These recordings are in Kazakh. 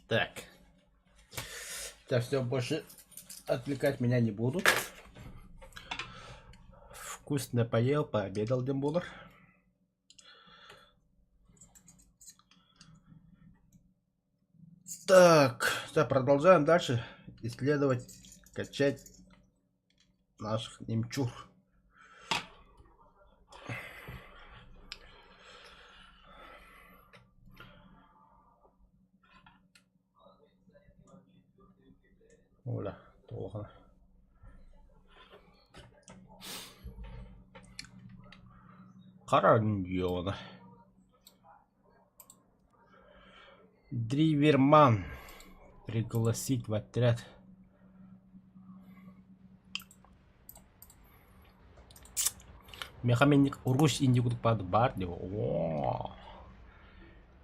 Так. Так, все, больше отвлекать меня не будут. Вкусно поел, пообедал, Дембулер. Так, продолжаем дальше исследовать, качать наших немчур. Оля, плохо. Хараньона. Дриверман. Пригласить в отряд. Мехаменник Русь Индигут под Бардио. О,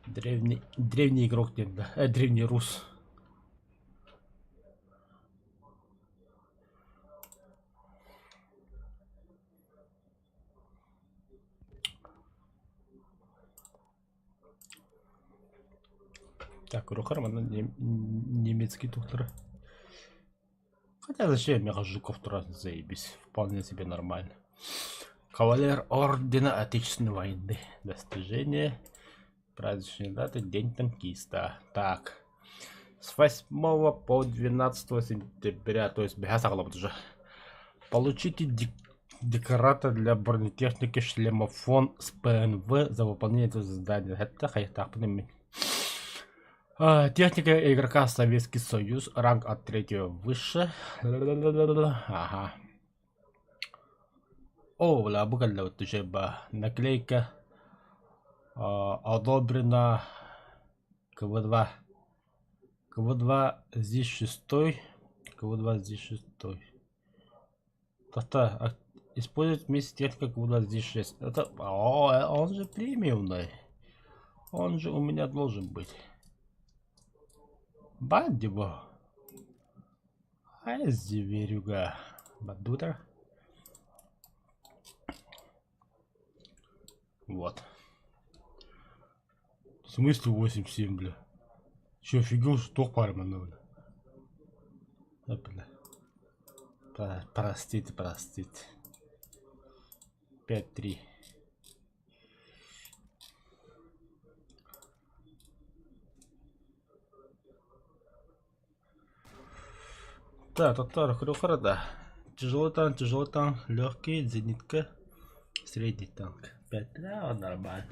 древний игрок, древний рус. Так, Рухарман немецкий доктор. Хотя зачем мне Жуков тоже заебись. Вполне себе нормально. Кавалер Ордена Отечественной войны. Достижение. Праздничная дата. День танкиста. Так. С 8 по 12 сентября. То есть уже. Получите декоратор для бронетехники шлемофон с ПНВ за выполнение этого задания. Это так. Техника игрока Советский Союз. Ранг от 3 выше. Ага. О, лабугал вот уже наклейка. Одобрена КВ2. КВ2 здесь 6. КВ2 здесь 6. Та-та. Использовать вместе техника КВ2 здесь 6. Это... он же премиумный. Он же у меня должен быть. Баддиво. А зверюга. Бадута. Вот. В смысле 8-7, бля? Че, офигел, что тох пармана, бля? Да, бля. Простите. 5-3. Да, татар, да. Тяжелый танк, легкий, зенитка, средний танк. 5, да, нормально.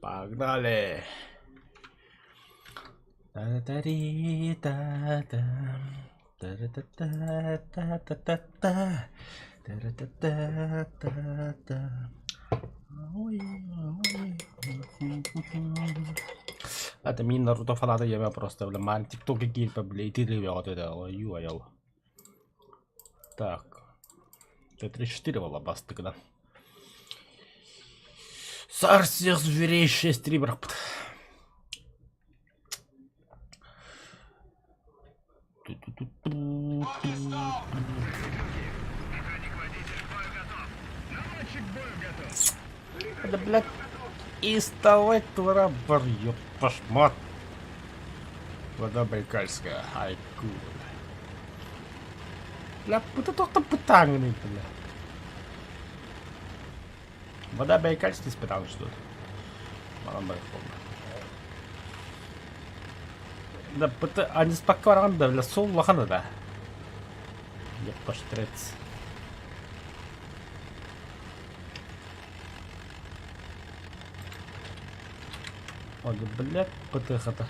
Погнали. Это min Naruto фанаты, я просто, бля, ман тиктоки гильпа, бля, и ты ревел это, ой. Так. Т-34 волобас тогда. Царь всех зверей 6 рибров. Да, блядь, и вставать тварабар, ёп, пошмат. Вода байкальская, айку. Бля, это только пытанный, бля. Вода байкальская испытал что-то. Да, это они спокойно, бля, сол лохана, да. Я поштрец. Ой, блядь, ПТХ-то.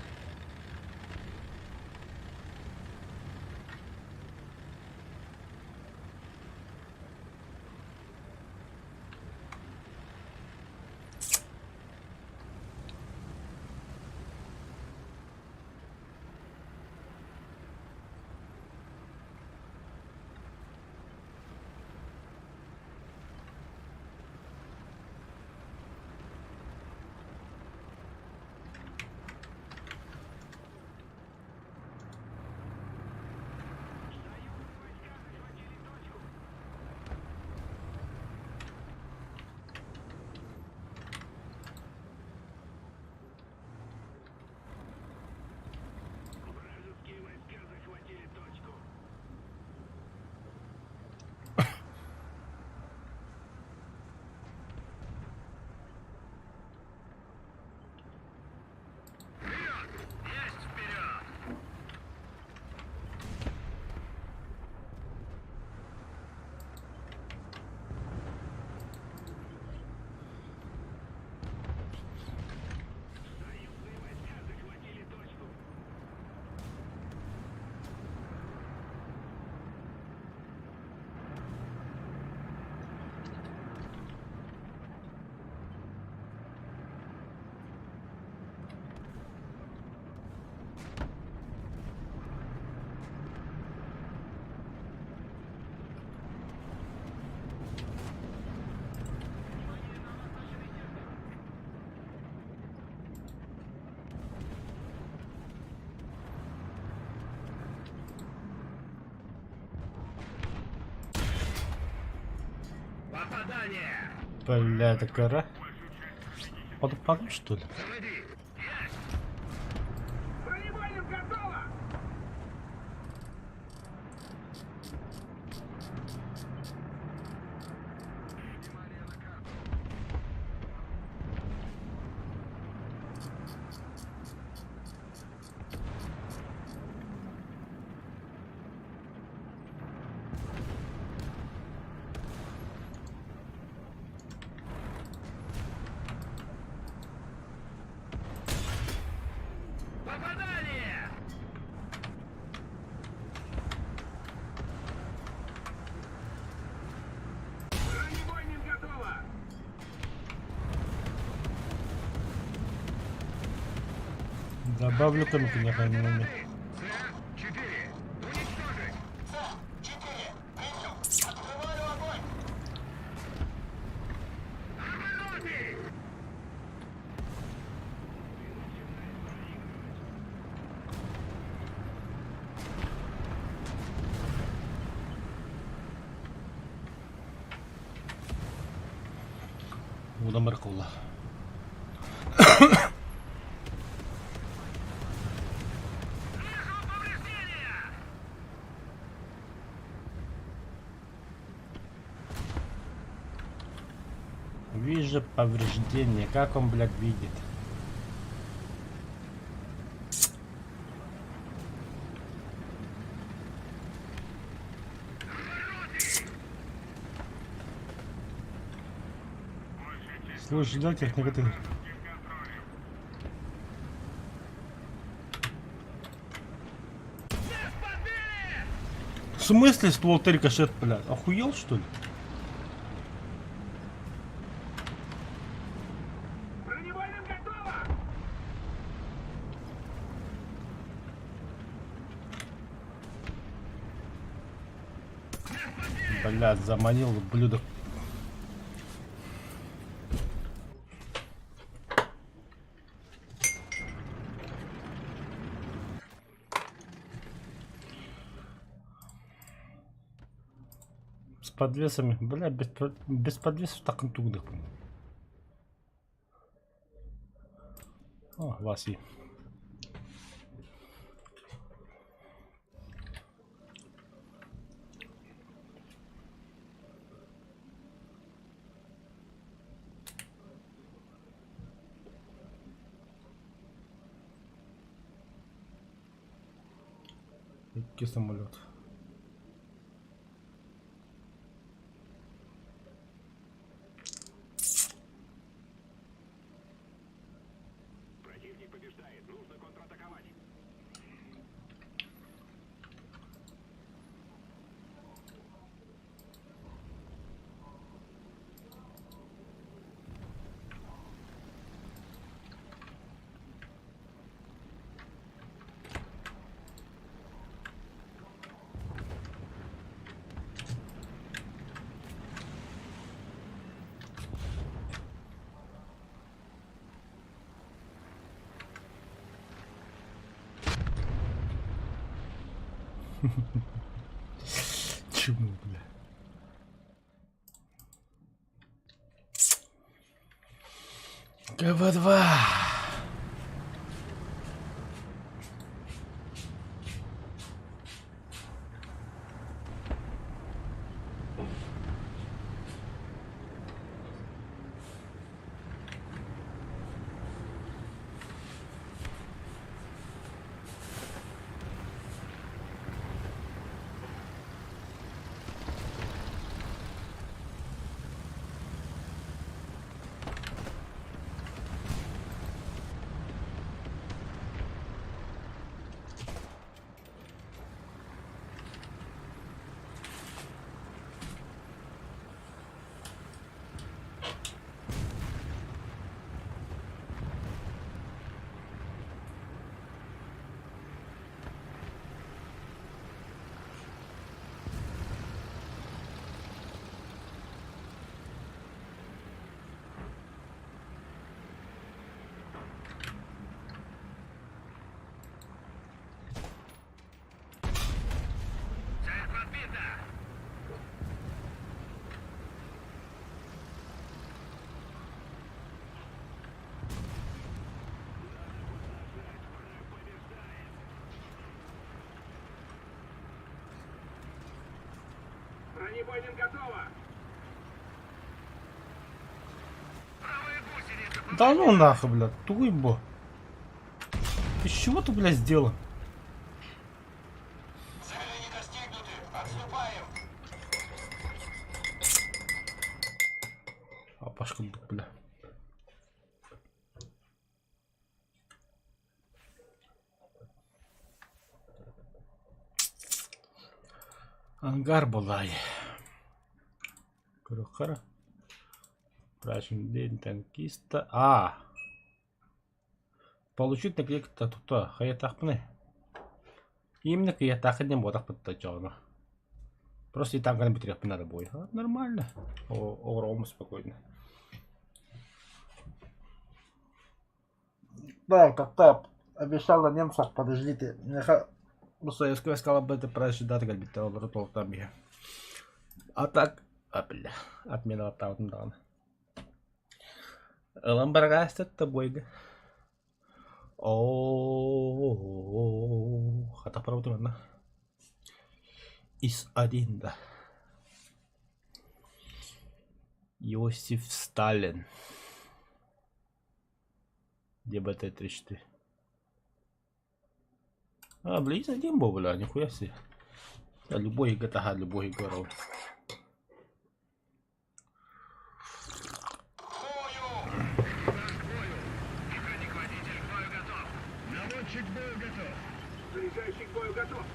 Бля, это кора. Подпадом, что ли? Добавлю-ка на коня. Удамар кола. Вижу повреждения. Как он, блядь, видит? Слушай, да, техника ты. В смысле ствол рикошет, блядь? Охуел, что ли? Блядь, заманил блюдо. С подвесами. Бля, без подвесов так и туго. О, Васи. Какой самолет? Противник побеждает, нужно контратаковать. Чему, бля? КВ-2. Бронебойным готово! Правая гусеница! Да ну нахуй, блядь, туйбо. Ты с чего ты, блядь, сделал? Цели не достигнуты! Отступаем! А пашка, бля. Ангар Булай. Крухара. Прачный день танкиста. Получить наклейку татута. Хаятахпны. Именно хаятахпны ботах подтачана. Просто и там гonna битрех надо бой. Нормально. Рома спокойно. Да, как-то обещала немцах, подождите. Советская сказала бы это прожидать, как бы то там я. А так, бля, отмена таундан. Ламбаргаст это бойга. О, хата правда mana? Из один, да. Иосиф Сталин. ДБТ-34. Блин, один был, бля, нихуя себе. Да, любой GTA, любой играл. Механик водитель к бою готов! Наводчик к бою готов! Заряжающий к бою готов!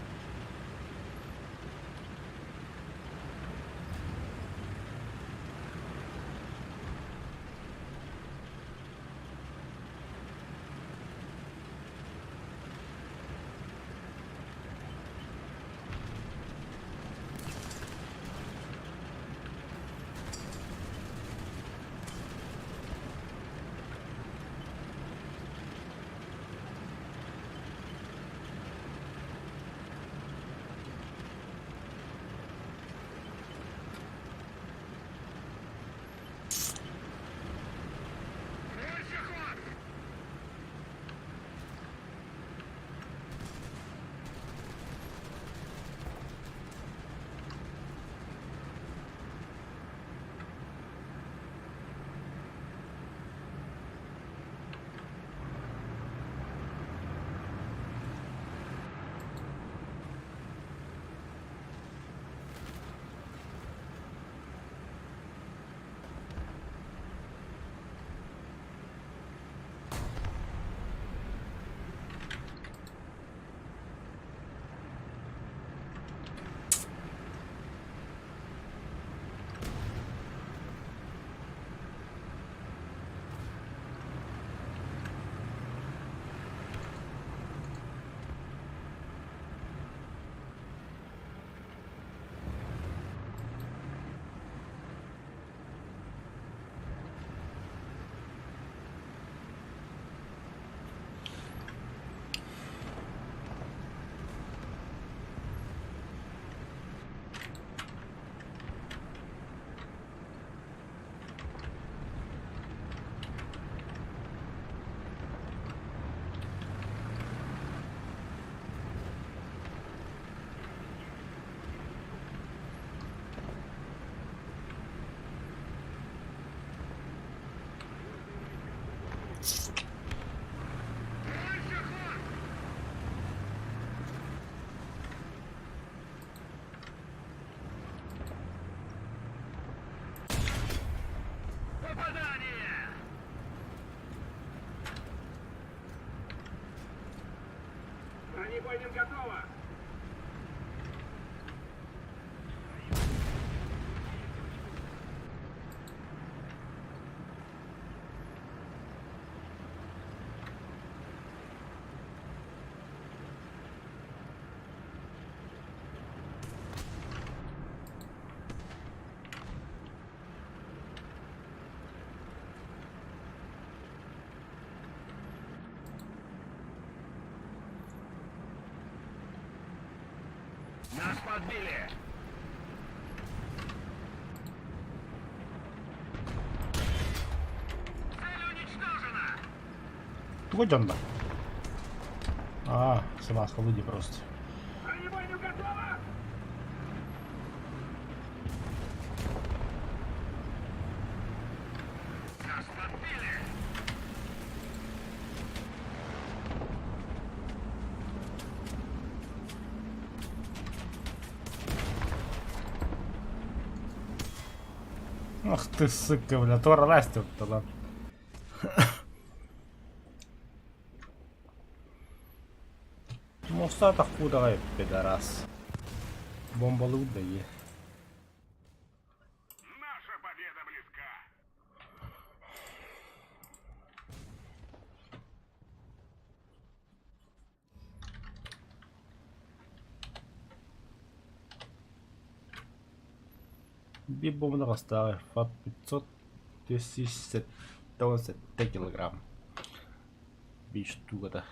Попадание! Бронебойным готово! Нас подбили! Цель уничтожена! Твой сама схолоди просто. Бронебойным готово! Ах ты, сука, бля, Тора Настя-то, ладно. Мусата худая, пидорас. Бомба луда е. Наша победа близка. Бомба старая, фат 500 1070 килограмм. Бич штука-то.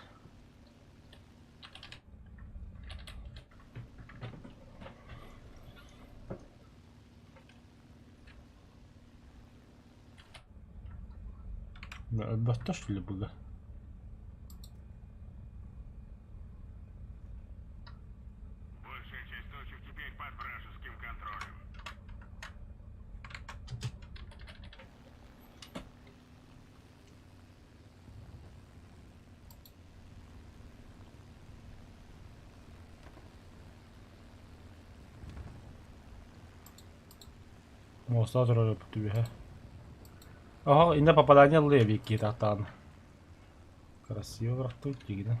Альберта, что ли, было? Большая часть точек теперь под вражеским контролем. Моста рöptyy he. Oho, inne попадание левики татан. Красиво рахтуйки, да?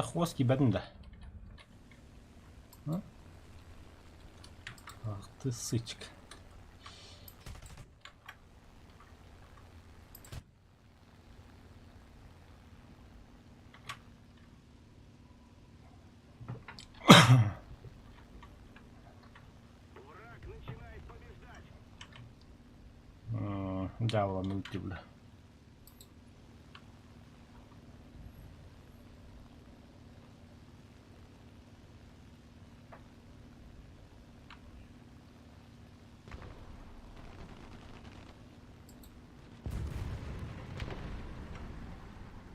Хвост бенда. А? Ах ты сычка. Враг начинает побеждать. Дьявола мульти, бля.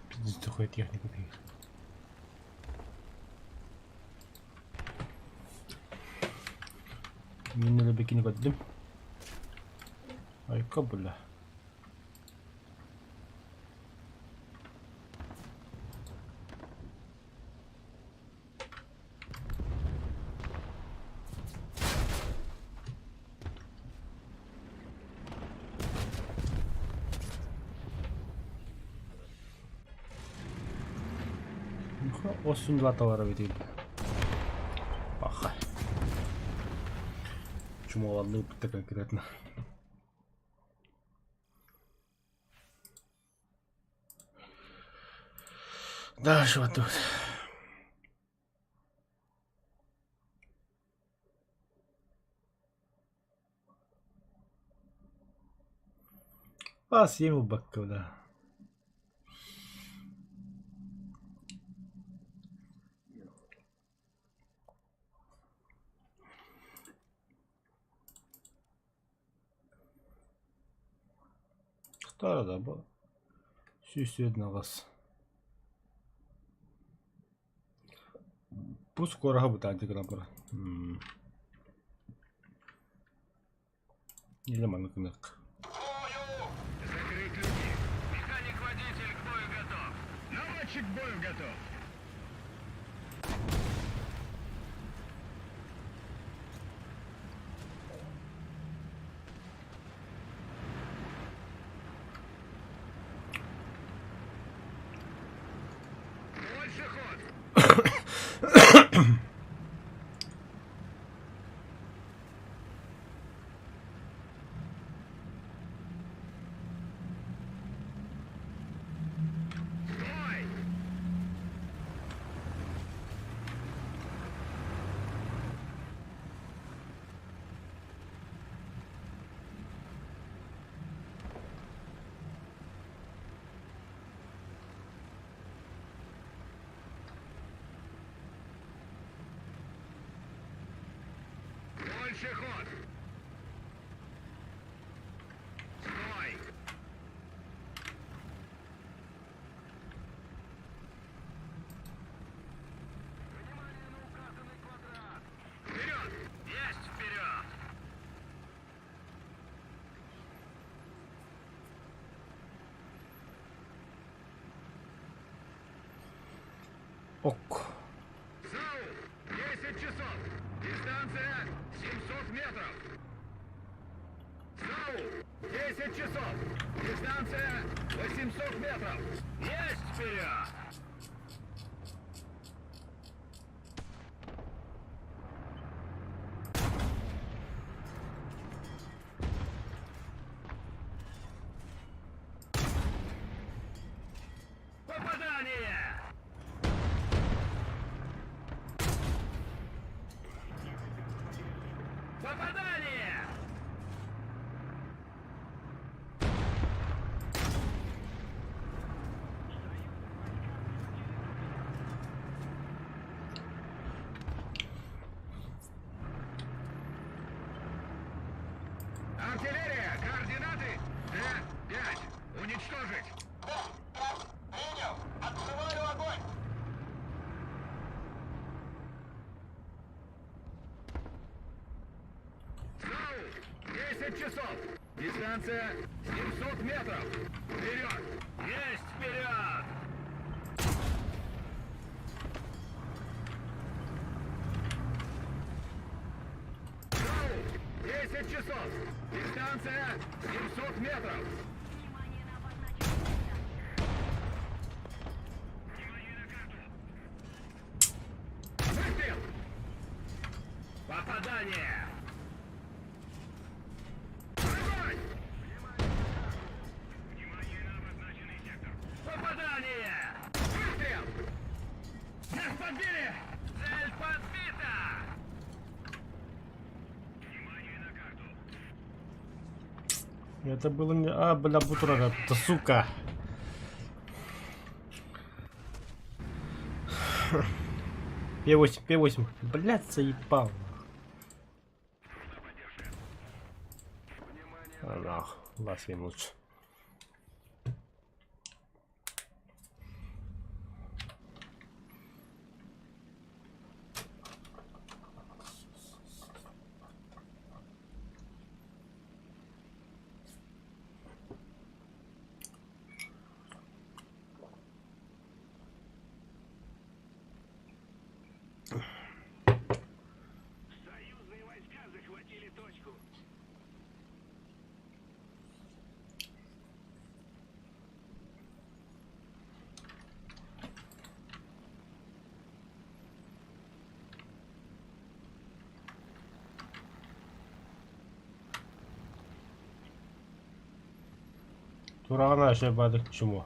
Пиздец, такая техника. Минули бикини gördüm. Ayakkabı bile. Olsun latalara vereyim. Ах. Чумованный опыт конкретно. Да, что тут? А, съем бакка, да. Кто да был? Все одна вас. Пусть скоро будет антиграммар. Или манкнек. Закрыть люки. Механик-водитель к бою готов. Наводчик к бою готов. Больше ход. Стой! Ок. ЗАУ, 10 часов. Дистанция 700 метров. ЗАУ, 10 часов. Дистанция 800 метров. Есть вперед! Попадание! Попадание! Артиллерия! Координаты! Д-5. Уничтожить! Принял! Открываю огонь! ЗАУ! 10 часов! Дистанция 700 метров! Вперед! Есть вперед! ЗАУ! 10 часов! Дистанция 700 метров! Выстрел! Попадание! Огонь! Попадание! Выстрел! Нас подбили! Цель подбита! Это было не... А, бля, бутура, это сука. П8, П8. Блядь, заебал. Нах, вас лучше. Союзные войска захватили точку. Турана ще бадик чому?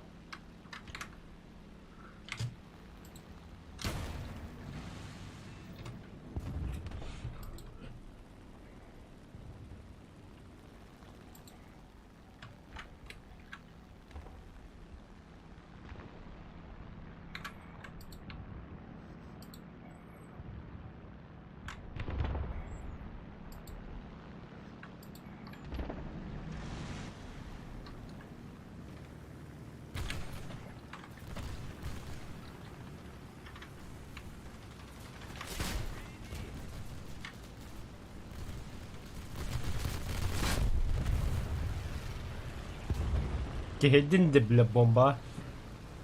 Тегедин де, бля, бомба.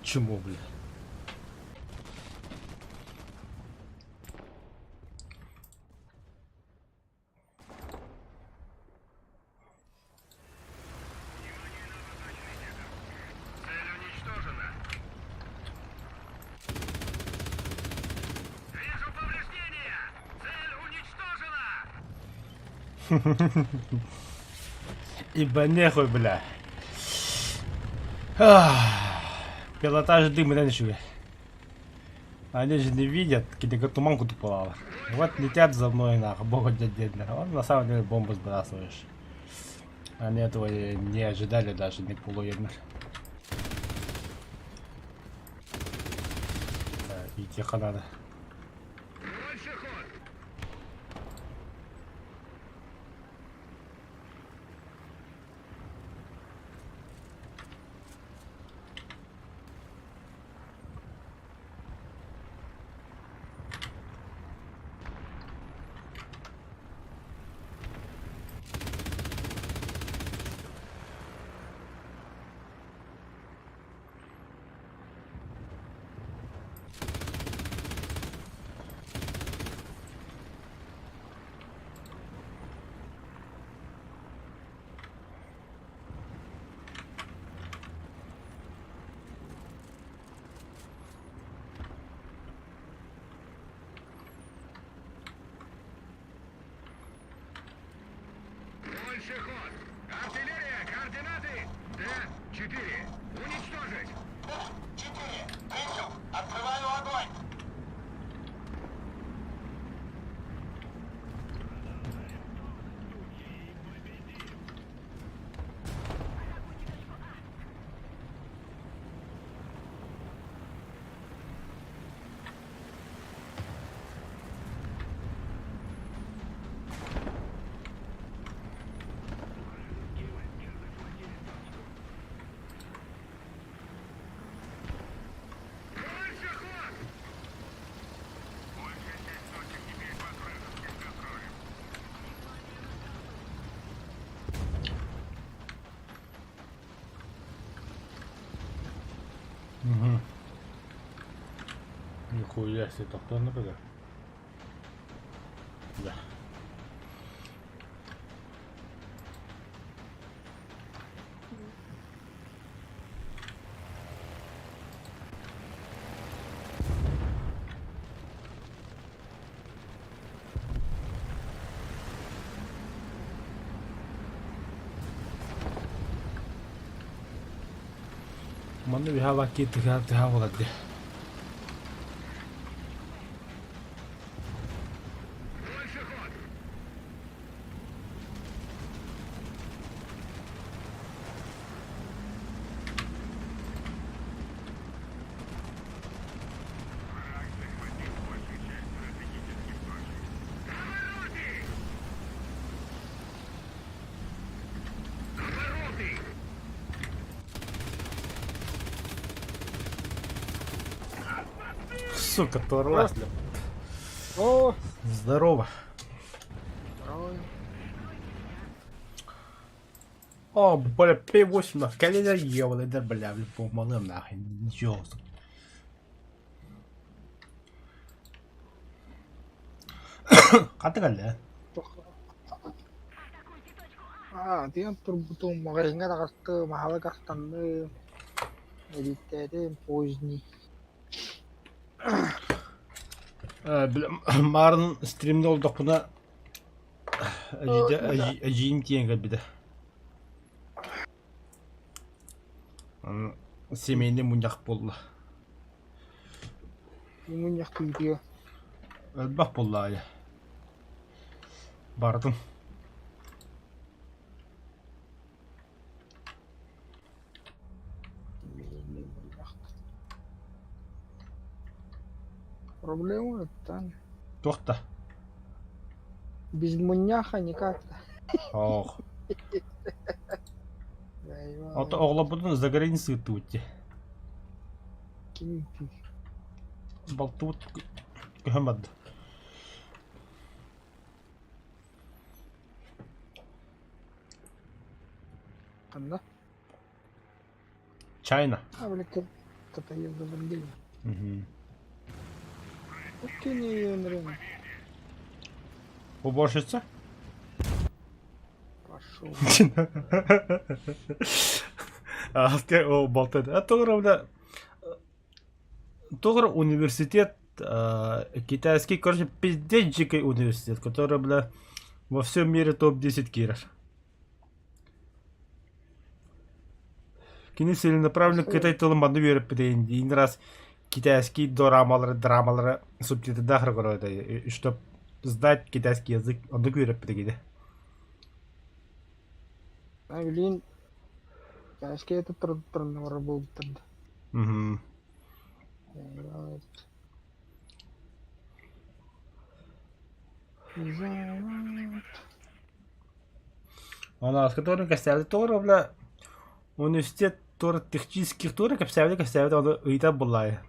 Чему, бля? Цель уничтожена. Вижу повреждения. Цель уничтожена. Ибо нехуй, бля. Ах, пилотаж дым раньше. Они же не видят, когда туманку тупала. Вот летят за мной, нахуй, бога дядя. Он на самом деле бомбу сбрасываешь. Они этого не ожидали даже, не полуедно. И тихо надо. Больше ход. Угу. Нихуя себе, так кто например? Да. Mana bir hava gitti geldi havaladı. Больше ход. Обороты! Сука, оторвалась. О, Здорово. здорово. О, бля, P8 на колено ебаный, да бля, по малым нахрен, ничего. Каты калды? Тиен турбутун магаринга дагасты махала кастанды эдиттерин поздний. Бля, марын стримде олдық бұна әжейім тиенгі біді. Семейне мұнyak болды. Имун яктыйдыга. Өлбақ болды айы. Бардым. Проблема это. Тоқта. Без муняха никак-то. Ох. Айва. Ата оғла бұдың за границы өтті өтті. Ким ты? Балты өтті көмәді. Канда? Чайна. Бля, ката езда бандили. Мгм. Окей, не енрен. Уборщица? Пошел. Алты о болтады. Тоғыр университет, китайский, короче, пиздец дикий университет, который, бля, во всем мире топ-10 кираш. Кини целенаправленно Китай тылым банды беріп бітейін. Дейін раз китайский драмалары субтитрді ақыры көреді. Чтоб знать китайский язык, онды көріп бітейді. Блин, кәшке это тұрды работает. Мгм. Она с которым костяли тоже, бля, университет тоже технических тоже костяли, оны ыйта булай.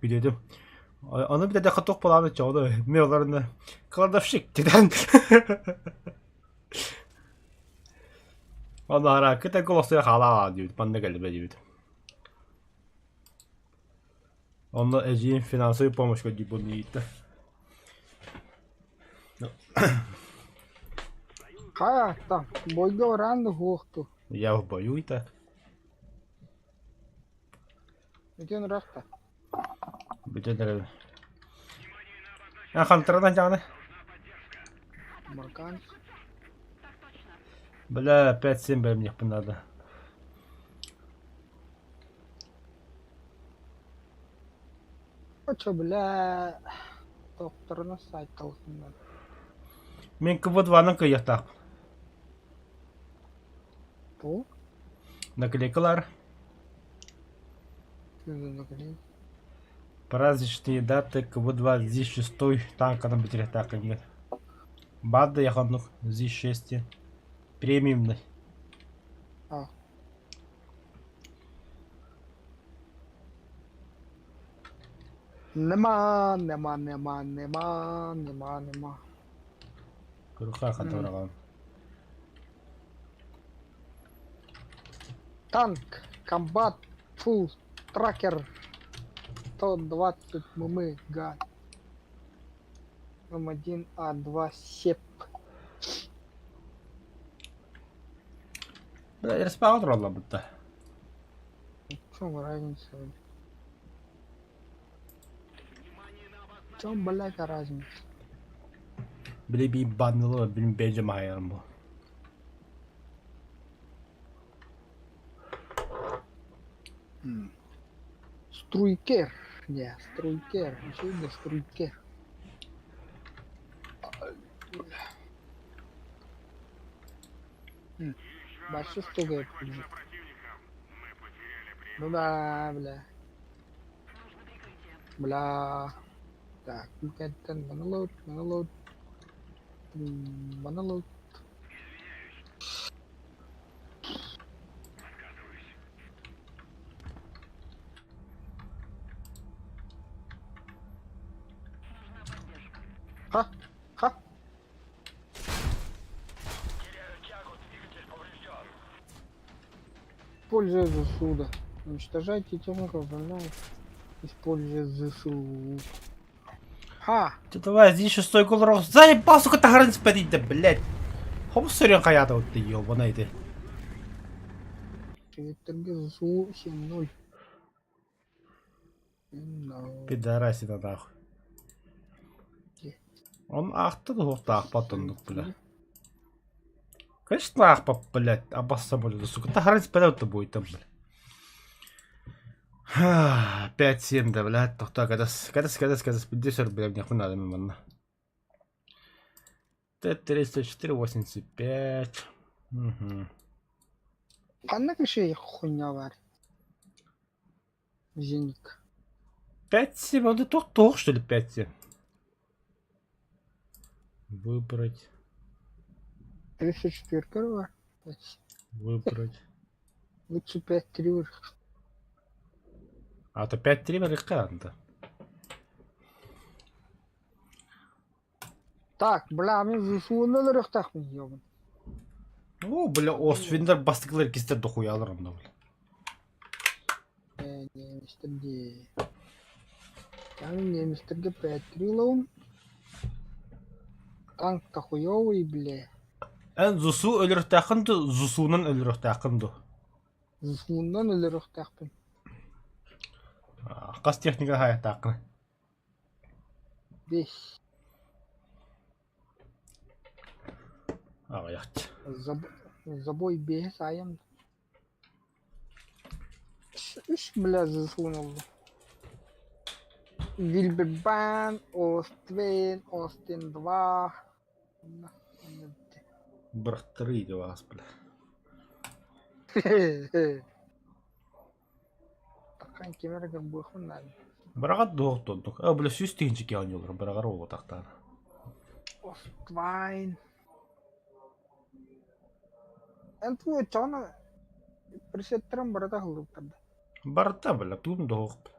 Билетим. Аны bir de хаток баланы чоğdu. Меларны кладовщик деден. Аны ара кете голосуя хала diyor. Bana geldi be diyor. Onda Ece'nin finansal помощь как бы не это. Ха, там, бойга ранды хуқту. Я в бою и так. Өтен рақта. Бөтен. Хантырдан жаны. Маркан. Бля, 5-7 бы мне надо. Очо, бля, докторына сайт қалсындар. Мен КВ-2'нın кıyıqtaq. Бұл? Наклейкалар. Праздничные даты КВ-2 ЗИС-6 танкадан бітіректақ кенген. Бады яқанлық ЗИС-6 премиумный. Нема. Күріққа қатыраған. Танк, комбат, фул, тракер. 120 мм, гад. М1, А2, сеп. Блядь, респаратор алла будто. В чем разница? В чем, блядь, разница? Били би баннылы, билим бейджи майырым бу. Струйкер. Не, струйкер. Еще не струйкер. Большой стугает. Ну да, бля. Бля. Так, это монолог, монолог. Монолог. Ха, ха. Используя ЗСУ. Уничтожайте технику, управляет. Используя ЗСУ. Ха! Ты давай, здесь шестой гол рог. Заебал, сука, тахарин спадить, да, блядь. Хоп, сырен каяда вот ты, ёбаный ты. Твиттерге ЗСУ 7-0. No. Пидорасина нахуй. Он ахты да хохта ахпаттындык, бля. Конечно, ахпап, блядь, обоссам, блядь, сука, тахарин спадать-то будет там, блядь. 5-7, да, блядь, тохта, кадас, бідде сөр, блядь, нехуй надо, мимо. Т-304, 85. Угу. Қандай кеше хуйня бар? Зеник. 5-7, он тох, что ли, 5-7? Выбрать. 34 бар. Выбрать. Лучше 5-3 бар. А то 5-3 бар экран-то. Так, бля, мен ЗСУ-ны лырықтақпын, ебін. О, бля, Освиндер бастықлар кестер дохуй алыр анда, бля. Немістерге. Яғни немістерге 5-3 лауын. Танк-то хуёвый, бля. Эн ЗСУ өліріқтақынды, ЗСУ-нын өліріқтақынды. ЗСУ-нан лырықтақпын. Қас техника хаяқтақын. 5. Аға яқты. Забой 5 айым. 3, бля, ЗСУ-ны oldu. Wilburban, Остин 2. Бірықтыры еді бағас, бля. Таққан кемерге бұқын әлі. Бірағат доғыт олдық. Бля, сүйіс тегінші кеуін елдір, бірағар олы тақтар. Оствайн. Энту чана пресеттерін барада қылдықтарды. Барда, бля, туым доғып.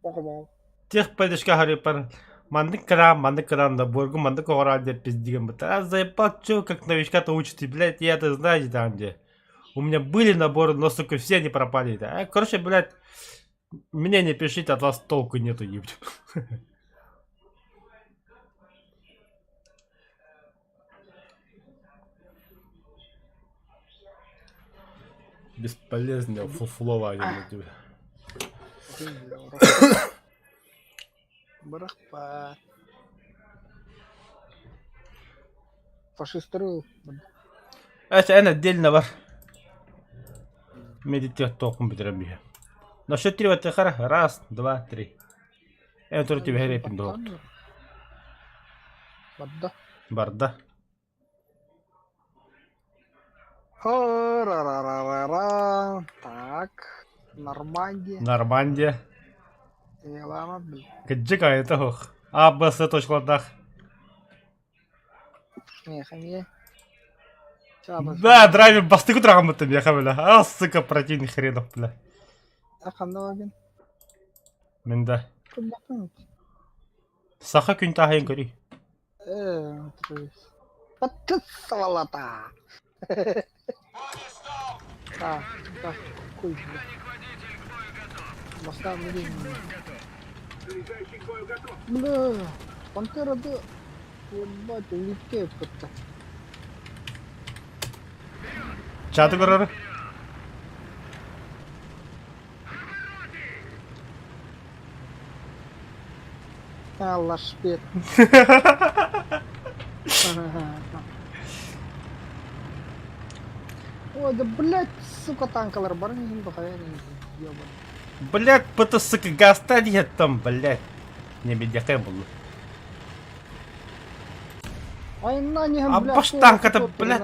Оғыбау. Тех пайдашка харипар. Мандык кран, да, боргу мандык орал деп пиздиген быта. А заебал, чё, как новичка-то учите, блядь, я-то знаете там где. У меня были наборы, но, сука, все они пропали, да. Короче, блядь, мне не пишите, от вас толку нету, ебать. Бесполезное фуфлово один на тебя. Бырықпа. Фашисттары. Это отдельно бар. Медитет толком бедрем бия. На счет 3 вот хара. 1, 2, 3. Это тоже тебе грепин долг. Бадда. Барда. Ха-ра-ра-ра-ра-ра. Так. Нормандия. Нормандия. Елама, блин. Каджика это хох. А, БС точка дах. Мехами. Да, драйвер бастыгу драгамыты меха, бля. А, сука, противный хренов, бля. Ахандавагин. Менда. Кудахнут. Саха күнта хайын көри. Трис. Подтысывала-то. Так, хуй, бля. Механик-водитель к бою готов. Бастан блин. Заряжающий к бою готов. Бля, пантера да. Ебать, улетает как-то. Чаты көрөр. Лашпет. Ой, да блять, сука, танкалар бар мейін бұқая не ебан. Блять, ПТС-ка гаста нет там, блять. Не бедяхай было. Айна не А баштанка-то, блядь.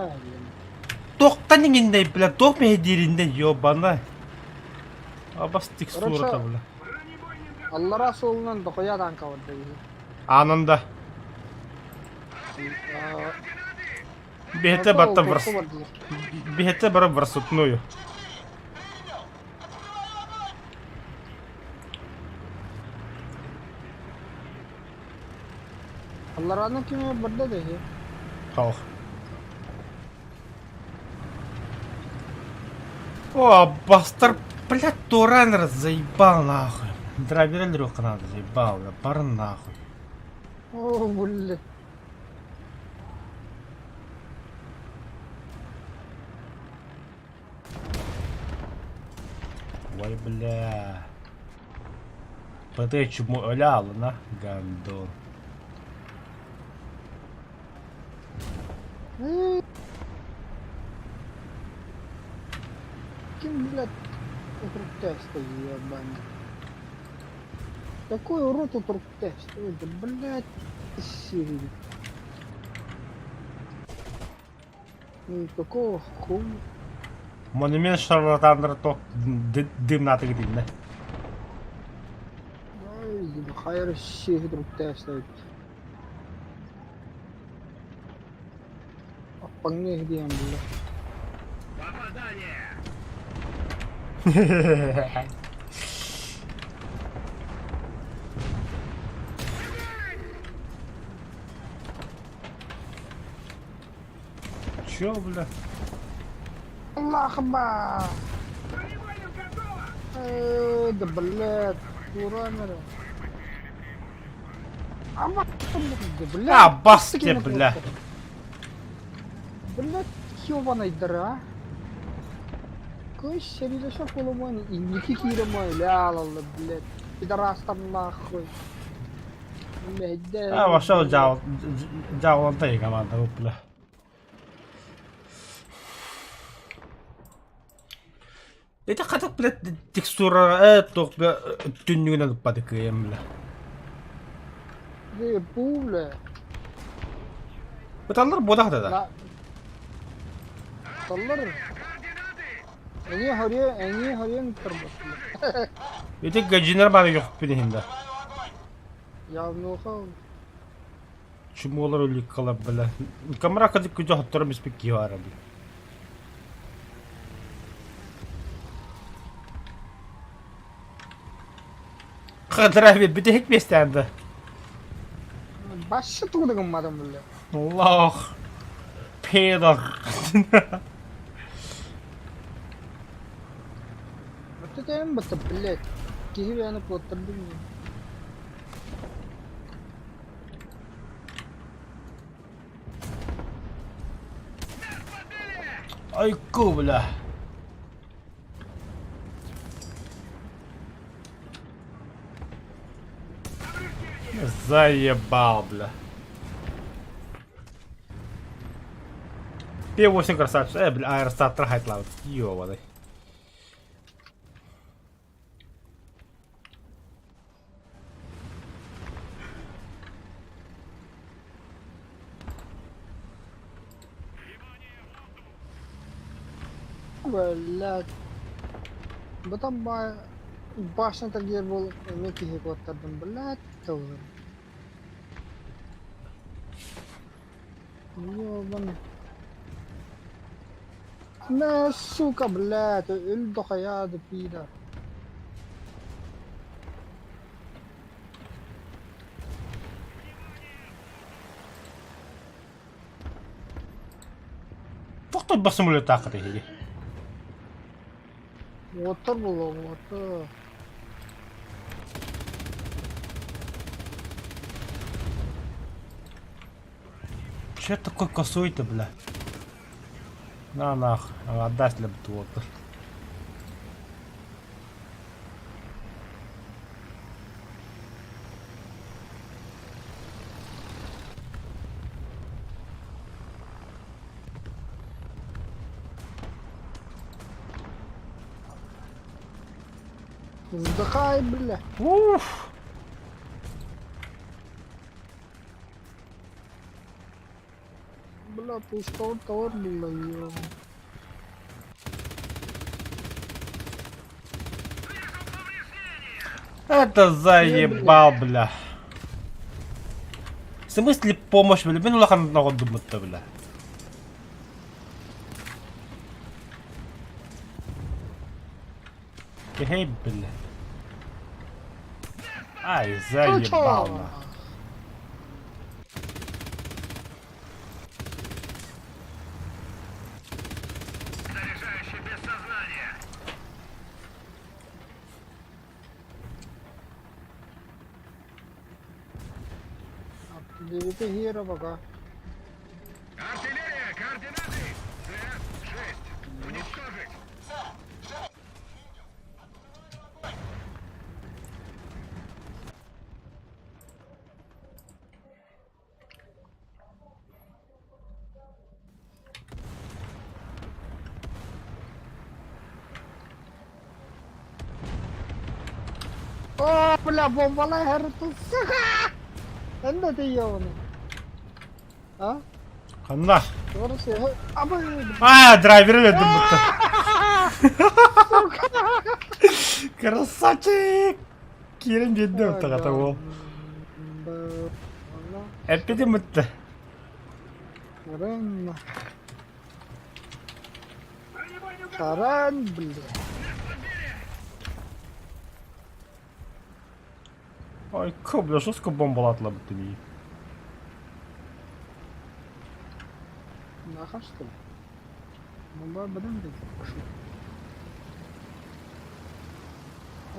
Тоқта негендей, блять, тоқ мейдерінде ебана. Абас текстура-то, бля. Алла Расулынан бұқая танка варды. Анында. Бехте баттан врас. Бехте бара врасутную. Алла Раны кеме барды дехе. Хаух. О, бастар, блядь, туранер заебал нахуй. Драйвер Лёха надо заебал, бля, пар нахуй. О, блядь. Ой, бля. ПТ чему оляла, на, гандон. Кем, блядь, теста ебаный. Какой урод у тест? Ой, да блядь, сири. Ну какого хуя? Монумент шарлатандар то дымнаты гидинне. Ай, да хайр сири тест. Апанге где он, блядь. Попадание! Чё, бля? Аллах ба! Бронебойным готово! Да блядь, уранеры. Да блядь. А, баски, такие бля. находки. Блядь, ёбаный дыра. Какой серьезно полумани и никакие мой лялала, блядь. Пидорас там нахуй. Блядь, да. А, вошел джао он тей команда, бля. Это хотя, блядь, текстура, это, бля, тюнюгна падыкаем, бля. Да, бля. Буталар бодах да. لا طلر اني هوري تربط Это гаджинер бары yok бининде. يا نوخا Чему олар өлік қалап, бля. Камера кадик күжі хоттарым еспек кей бары, бля. Қадыра бет етместі әнді. باش تقول مادام ولا Allah. Pedar. بتتعمل بتبلت كيف انا بوتبل Ай, бля. Заебал, бля. P8 красавчик. Бля, аэростат трахает лаву. Ёбаный. блядь بتم باشن تغيير بول ميكي هيك وتردم блядь тоже ёбаный на сука блядь الدخيا ده пидор Фокто басым өлі тақыды хеге. Water было, water. Че такой косой-то, бля? На нах, отдаст ли вот. Вздыхай, бля. Уф! Бля, ты что тор, бля, ё. Это заебал, бля. В смысле помощь, бля? Мен улахан нагон думатта, бля. Эй, бля. Ай, заебал, на. Заряжающий без сознания. Девяти гира пока. Артиллерия, координаты. Ц-6. Уничтожить. О, бля, бомбалай hertu, сука! എന്താ ചെയ്യാവുന്നു? А? Хана. Doğrusu, ama Драйвер ли думатта? Красавчик! Кирен бедный вот так того. Эпиди мытты. Рен. Таран, бля. Ой, бля, жестко бомбалатла бы ты мне. Нахаш что ли? Бомба бадам да.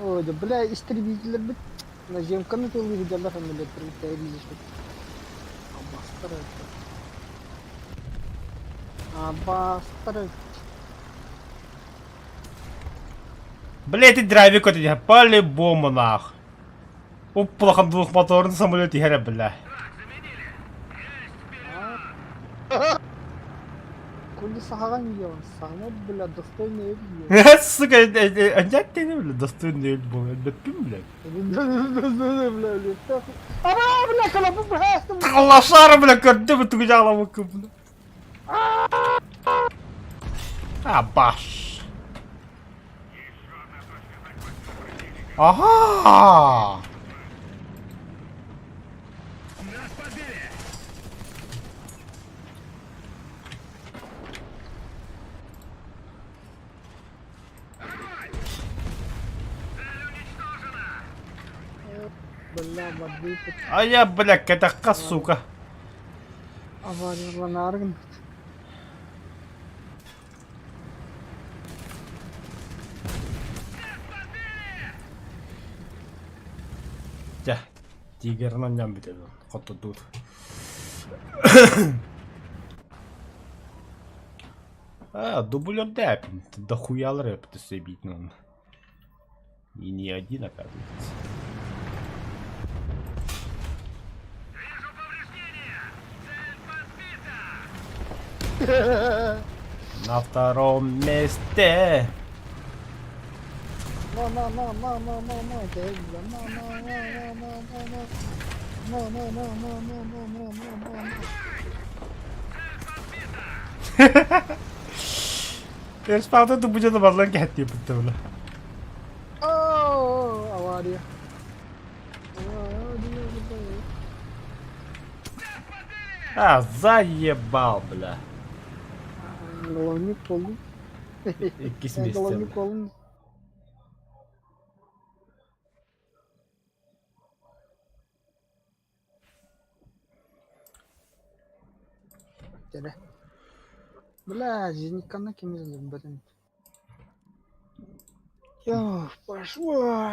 Ой, да бля, истребитель бит. На земканы ты увидел, да, фамилия прилетели что. Абастер. Блять, ты драйвик вот эти по-любому нах. Уплохом двухмоторный самолет и бля. Кули сахаган yiyor. Sahne bile достойный ел yiyor. Сука, анят ты, бля, достойный был. Допим, блядь. Бля, летах. Ама, бля, калабу бхастым. Лошара, бля, көрді бі түгіжала мүкі, бля. Баш. Ага. Нас подбили. Огонь! Цель уничтожена. Бля, воды тут. А я, бля, катака, сука. Авария нарган. Я, тигерна ням бітеді. Қотты тут. Дублер дэпин. Дохуя рэп ты себе бить, и не один, оказывается. Вижу повреждения. Цель подбита. На втором месте. На, дядь, бля, Я спал, ты будет на бадланке хатти бля. О, авария. Заебал, бля. Головник полный. Якісь Я місця, головник бля. полный. Тере. Бля, зеникана кем из блин. Йо, пошло.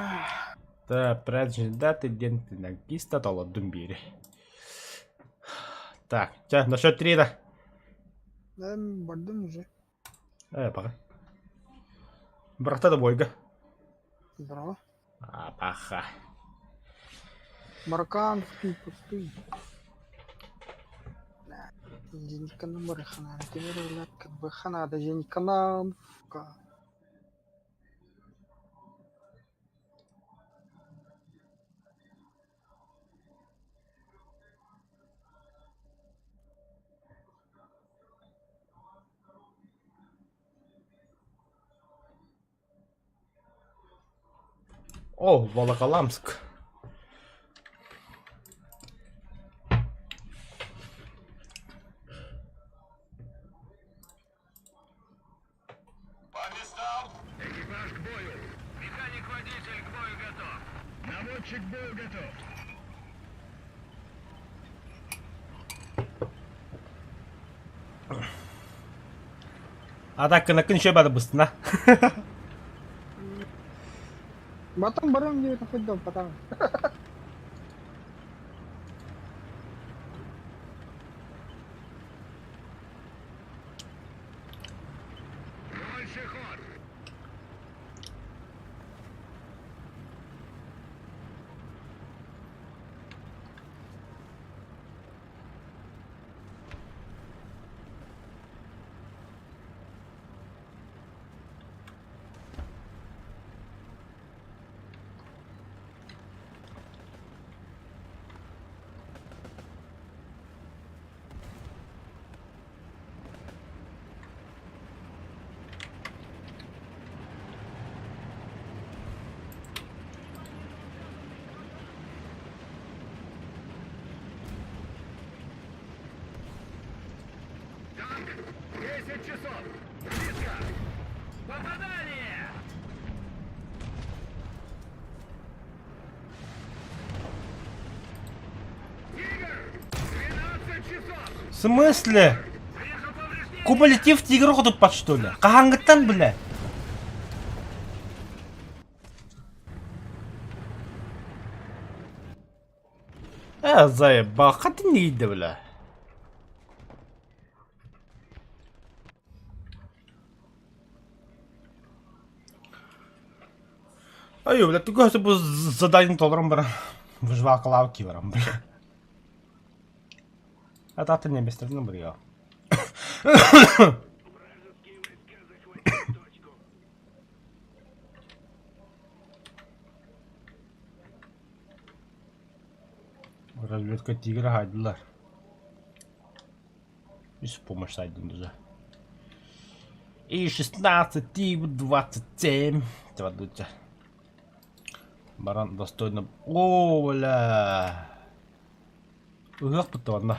Та прежде дати день на кіста тала думбірі. Так, сейчас, на счет 3, да? Да, бардым уже. Пока. Брата да бойга. Здорово. Пока. Марокканский пустый. Да. Женьканың барахана. Темір ойлап, как бы ханада Женьканың. О, Волоколамск. По местам! Экипаж к бою! Механик-водитель к бою готов! Наводчик к бою готов! Атака күн шебады бұстына. Батам барам где-то хоть дом, потом. Больше ход! Танк! 10 часов! Близко! Попадание! Тигр! 12 часов! В смысле? Вижу повреждения! Кумулятив тигр құтып бат, что ли? Қағаңғыттан, бля? Заебал, қаты не еді, бля? Ай, бля, ты кажется, бы задание толрам, бля. Выживал лавки, бля. А так ты не бесстреляно, бля. Разведка тигра хайдылар. Из помощь сайдым даже. И 16, и 27. Давай, дудя. Баран достойно. О, бля. Угах потом.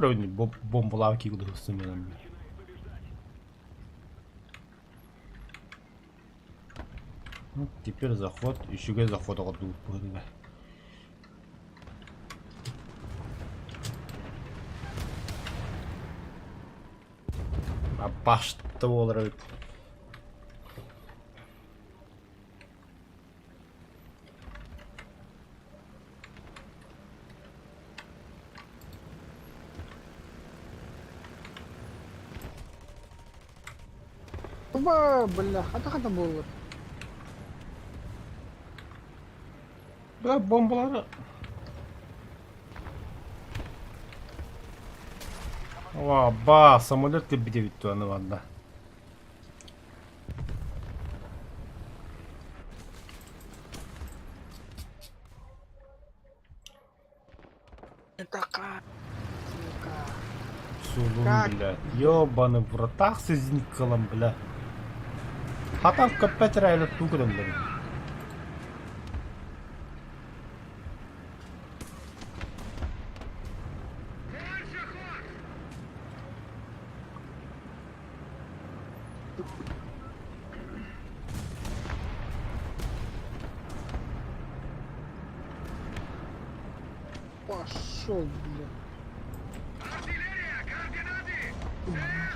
Уровень бомбулавки удовлетворенным. Ну, теперь заход, еще где заход отдул. А баш толрит. Бля, хата болды. Да, бомбалары. Ба, самолет деп бите битті аны ванда. Така. Сулун, Как? бля. Ёбаный в ротах с изникалом, бля. Хатан капать райла тукадам, бля. Пошел, бля.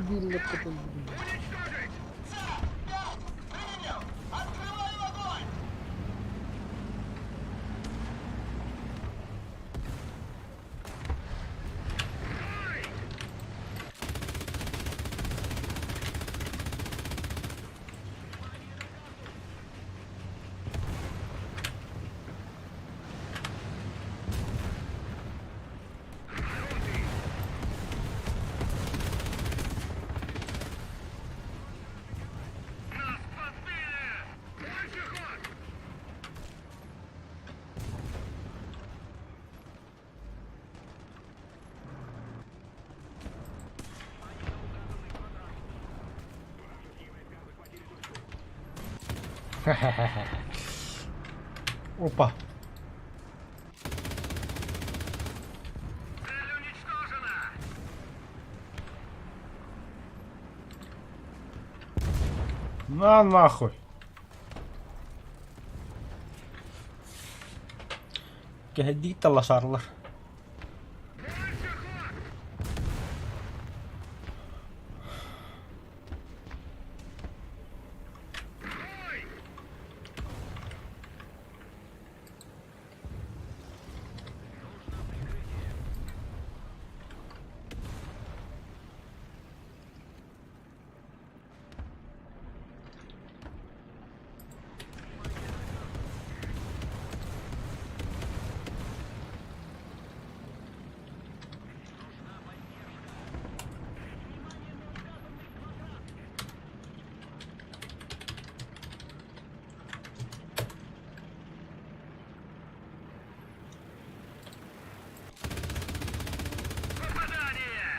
дебильно потом. Уничтожить! Нас подбили! Больше ход! Опа. Цель уничтожена! На нахуй. Kehdi tällä saralla. Больше ход! Ой! Попадание!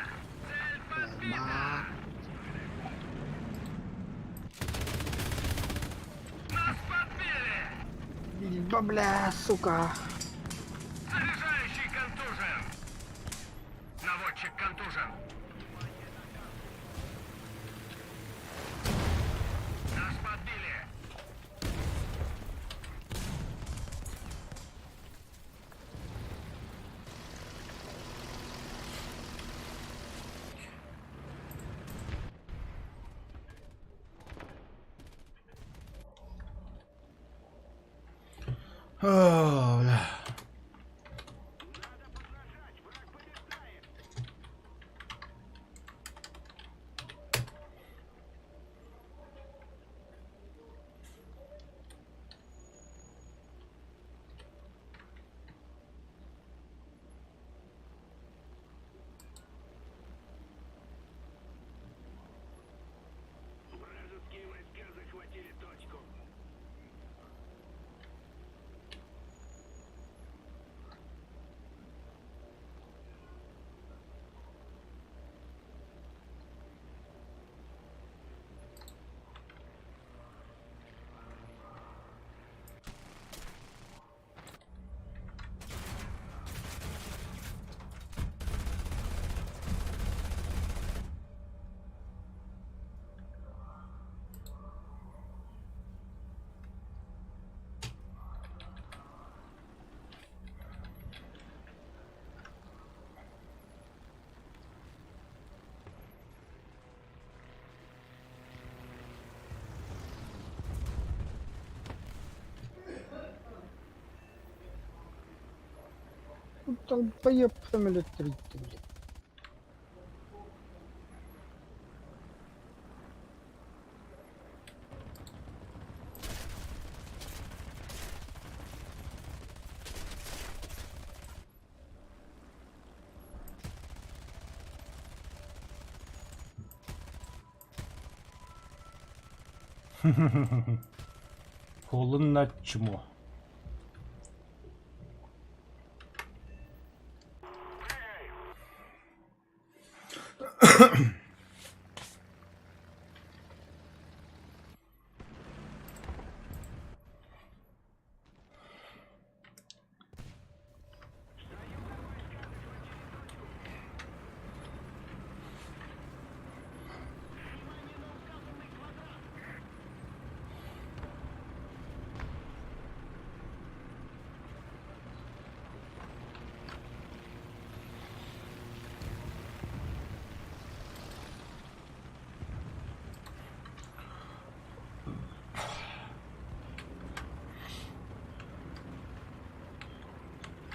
Цель подбита! Нас подбили! Бля, сука. Заряжающий контужен! Наводчик контужен! Нас подбили! О, бля. Вражеские войска захватили точку. Ну, долбоёб самолет 30, блядь. Колун на чмо.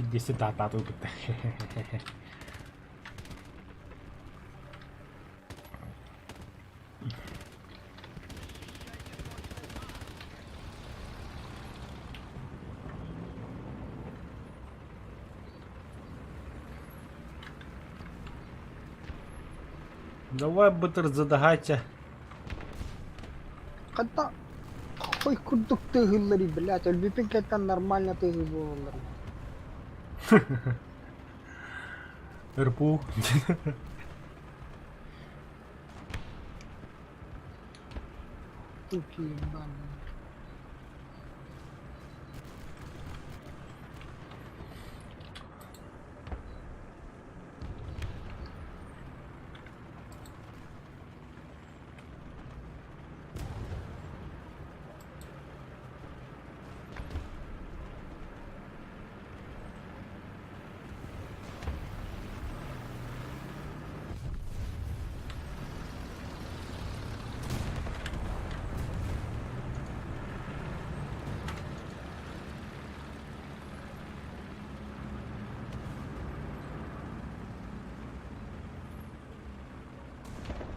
Десять тату битте. Давай бытыр задагайся. Когда... Ой, курдук тыгыллари, блядь. Өлбепен кеттен нормально тыгыл болалар. РПУ. Туки, ебаные.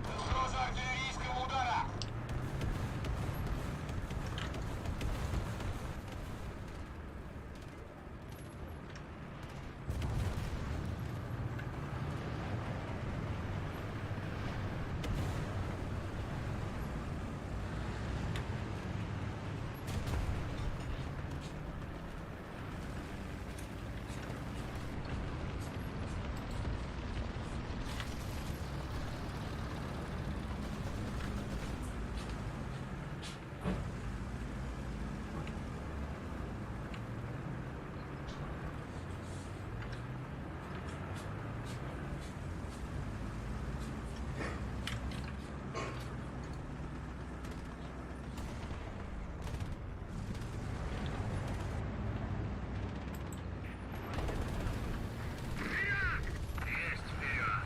Угроза артиллерийского удара! Есть вперед!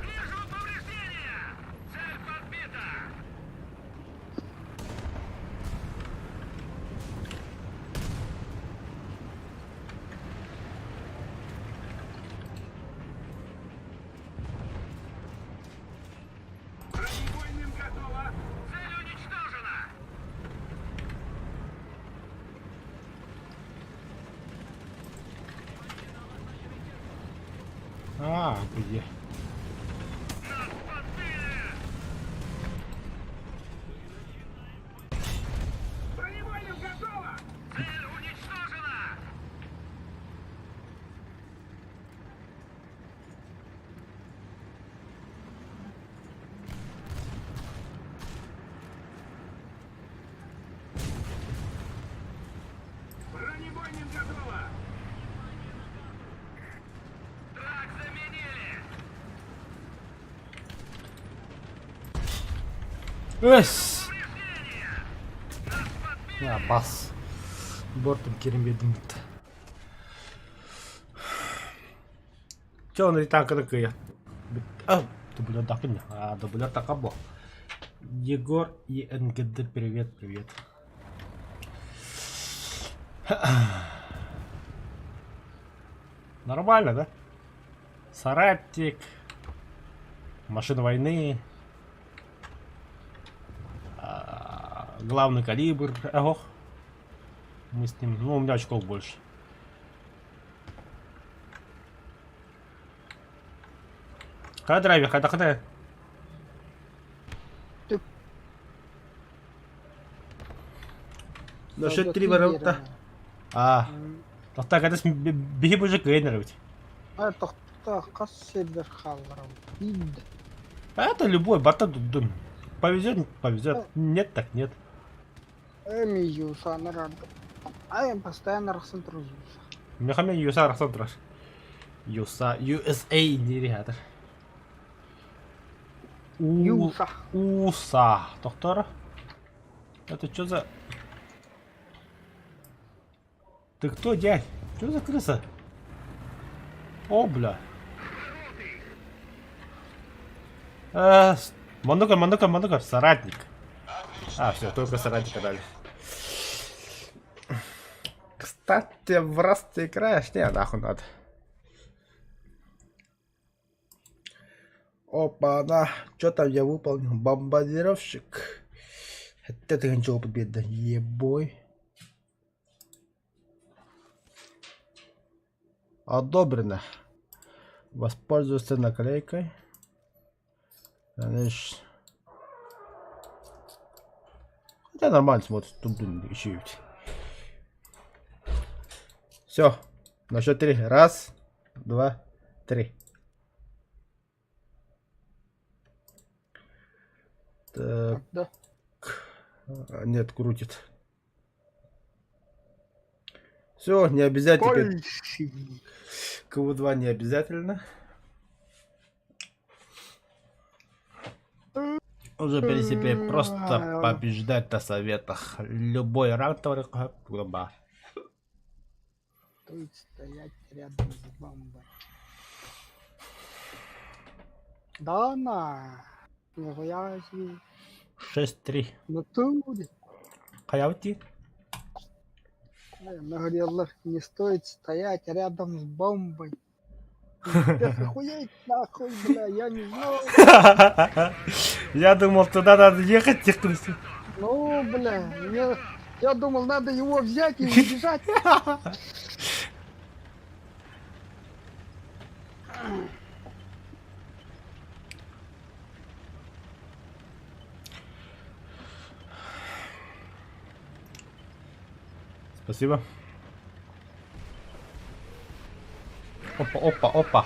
Вижу повреждения! Цель подбита! Бронебойным готово! Цель уничтожена! А, где? Нас подбили! Бронебойным готово! Цель уничтожена! Бронебойным готово! Трак заменили! Эс! Повреждения! Нас подбили! Ya bas. Бортом керемедім. Че он и так такая? А, дублер так не. А, дублер так або. Егор и НГД, привет, привет. Нормально, да? Соратник. Машина войны. Главный калибр. Ого. Мы с ним. Ну, у меня очков больше. Когда драйвер, когда? Ты- Ну, что 3 ворота. А, так, это беги уже генерировать. А, Так, кассебер халлером. Ид. А это любой батон дудун. Повезет, повезет. Нет, так нет. Эми юса нарады. А я постоянно рассмотрю юса. Мехаме USA расцентраш. USA индиригатор. Юса. USA. Доктора? Это что за... Ты кто, дядь? Что за крыса? О, бля. Мандукар, соратник. А, все, только соратника дали. Кстати, в раз ты играешь? Не, нахуй надо. Опа, на. Что там я выполнил? Бомбардировщик. Это кончил победа. Ебой. Одобрено. Воспользуйся наклейкой. Знаешь. Хотя нормально смотрит. Тут еще ведь. Все. На счет 3. Раз, два, три. Так. Да. Нет, крутит. Все, не обязательно. Польши. КВ2 не обязательно. Уже в принципе просто побеждать на советах. Любой ранг только глоба. Тут стоять рядом с бомбой. Да на. Нихуя себе. 6-3. Натуре. Хаявти. Нагрелых не стоит стоять рядом с бомбой. Пиздец, охуеть нахуй, бля, я не знал. Я думал, туда надо ехать, технусь. Ну, бля, я думал, надо его взять и убежать. Спасибо. Опа, опа, опа.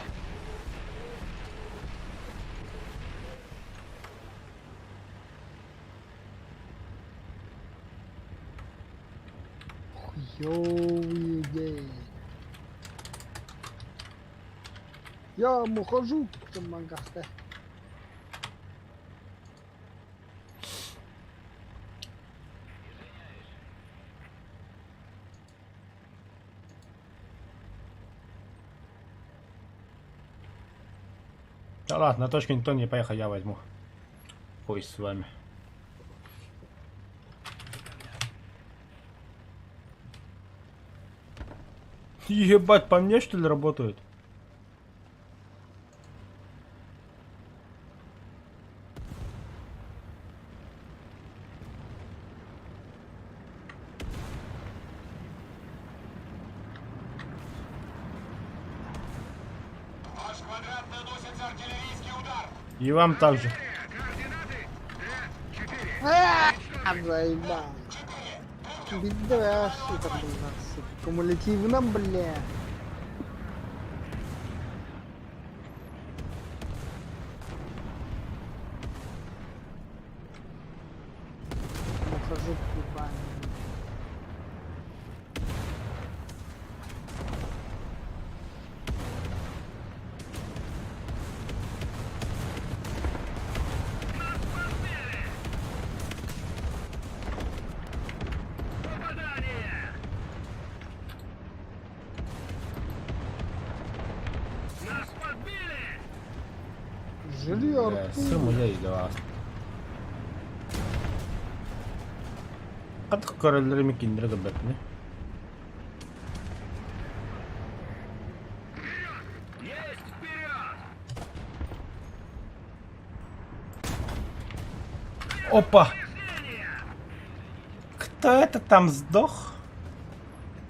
Хуёвый день. Я ухожу в мангасте. Да ладно, на точку никто не поехал, я возьму. Хуй с вами. Ебать, по мне что ли работают? Ваш квадрат наносится артиллерийский удар. И вам также. Заебал. Беда, сука, была, сука. Кумулятивно, бля. Ухожу к ебанию. Жрёт. Сымылей для вас. Қатық көрелері мекендері кірдік, не? Есть вперед! Опа! Кто это там сдох?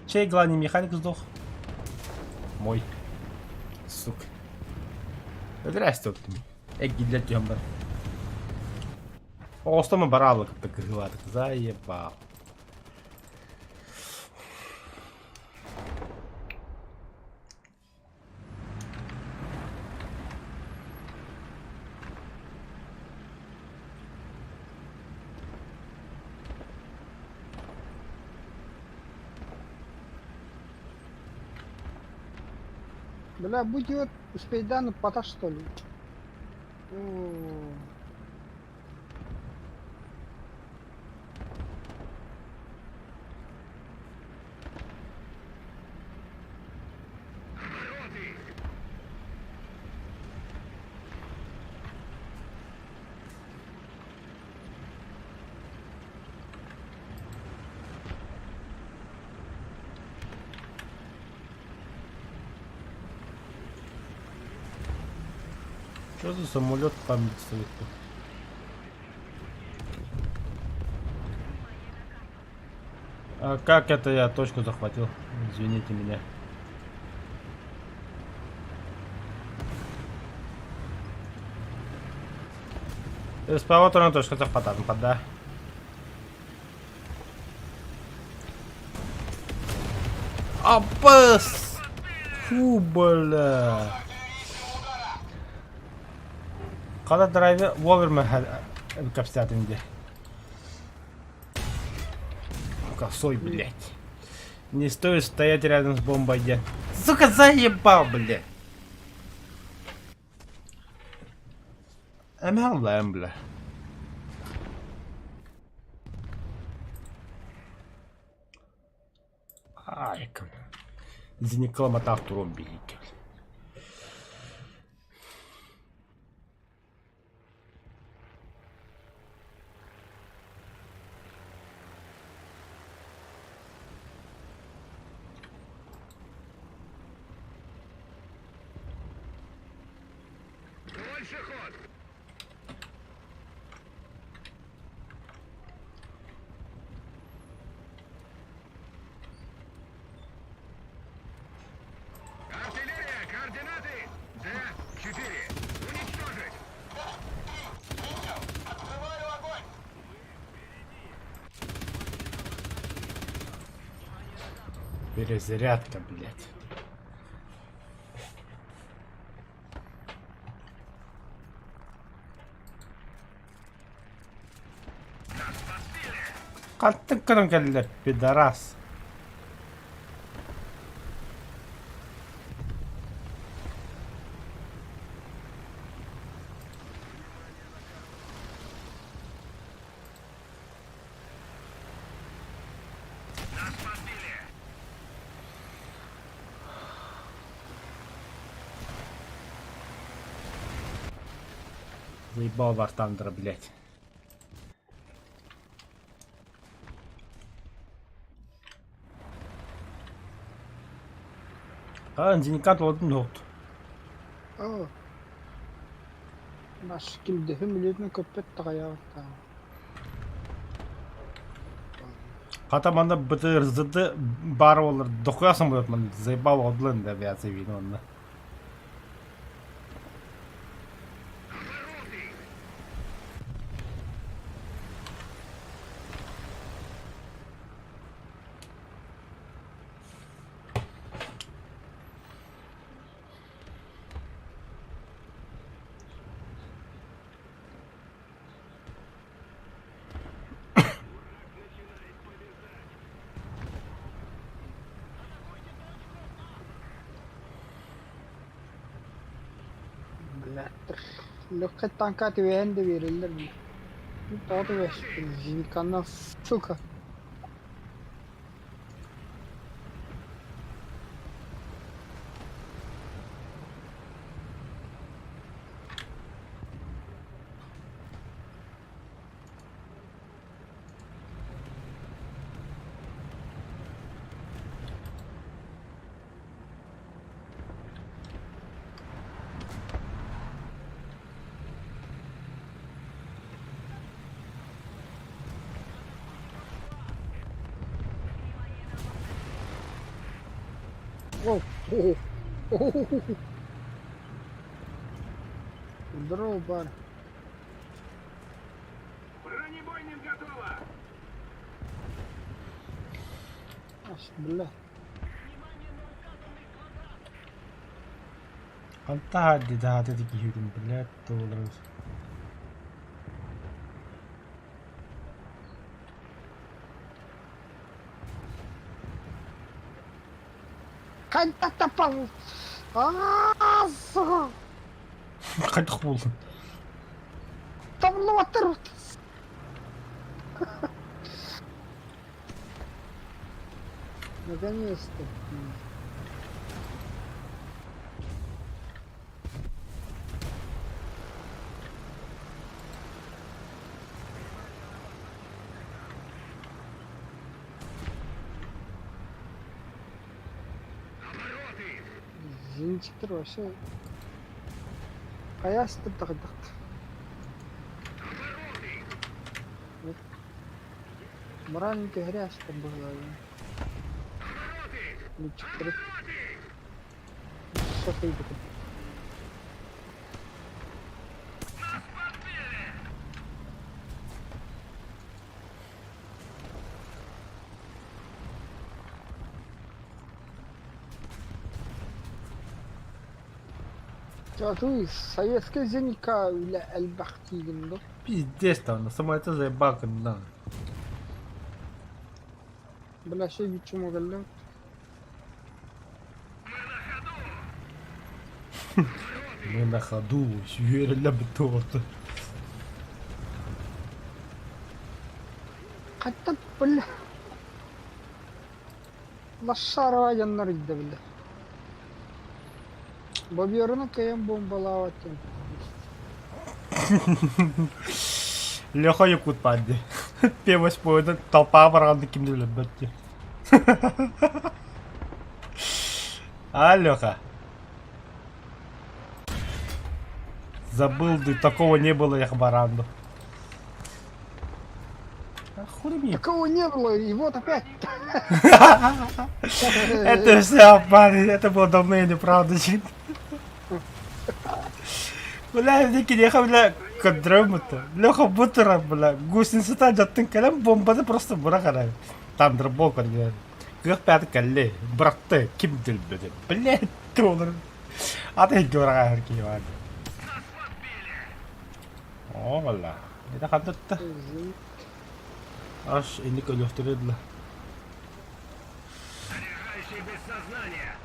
Чей главный механик сдох? Мой. Сука. Здрасте. Эгги для тембр. О, что мы барабла как-то крыла, так заебал. Бля, будь вот успеть дану пота что ли? О, Обороты! Что за самолет память стоит? А как это я точку захватил? Извините меня. Спаватора точка захватан, да. Апас! Фу, бля. Когда драйвер вовремя капсят инде. Косой, блядь. Не стоит стоять рядом с бомбой, где. Сука, заебал, блядь. MLM, бля. Ай, кам. Зеникала туром белики. Больше ход! Артиллерия! Координаты! Д-4. Уничтожить! Перезарядка, блядь. Каттың кырын келдер, пидорас. Нас подбили! Заебал Вартандера, блядь. Зеникат oldu yoktu. о. Наш килде химилетный көппет тагаяқта. Катаманда БТРЗД бар олар дохуясын болады мен заебал одлын да авиация видно онда. Обороты! Блядь. Легкая танка тивен de verirler mi? Bu da da Zinikan'dan suka. О, о, о. Здорово, бар. Бронебойным готово! Аш, бля. Anta hadi daha dedi ki yürüm блядь, долларов. Когда-то пал. Сука! Қайтық болсын. Табылып атыр! Наконец-то. Зенчиктер вообще. Каясты тагдык. Мараньки грязь-то была. Лучиктер. Что ты тут? Ты советская зеника или Эльбахтигин, да? Пиздец там, на самолете заебал, когда. Бля, что чему говорят? Мы на ходу, сюрля бетота. Хотя, бля. Лошара яннар иде, бля. Боберны кайын бомбалап аттым. Леха якут падди. Певос поеда толпа барганды кимди билет бетти. А, Леха? Забыл, да такого не было, я баранду. Охуеть. Такого не было, и вот опять. Это все обман, это было давно и неправда. Бля, дики Леха, бля, кадрам-то. Леха бутера, бля, гусеница жаттың калам, бомбада просто бұрақарай. Там дробол кәлген. Қық пәді кәлі, бұрақты, кім ділбеді. Бля, толыр. Аты жораға әркей бар. О, бля. Это қадытты. Аш, енді көліқтіреді. Заряжающий без сознания.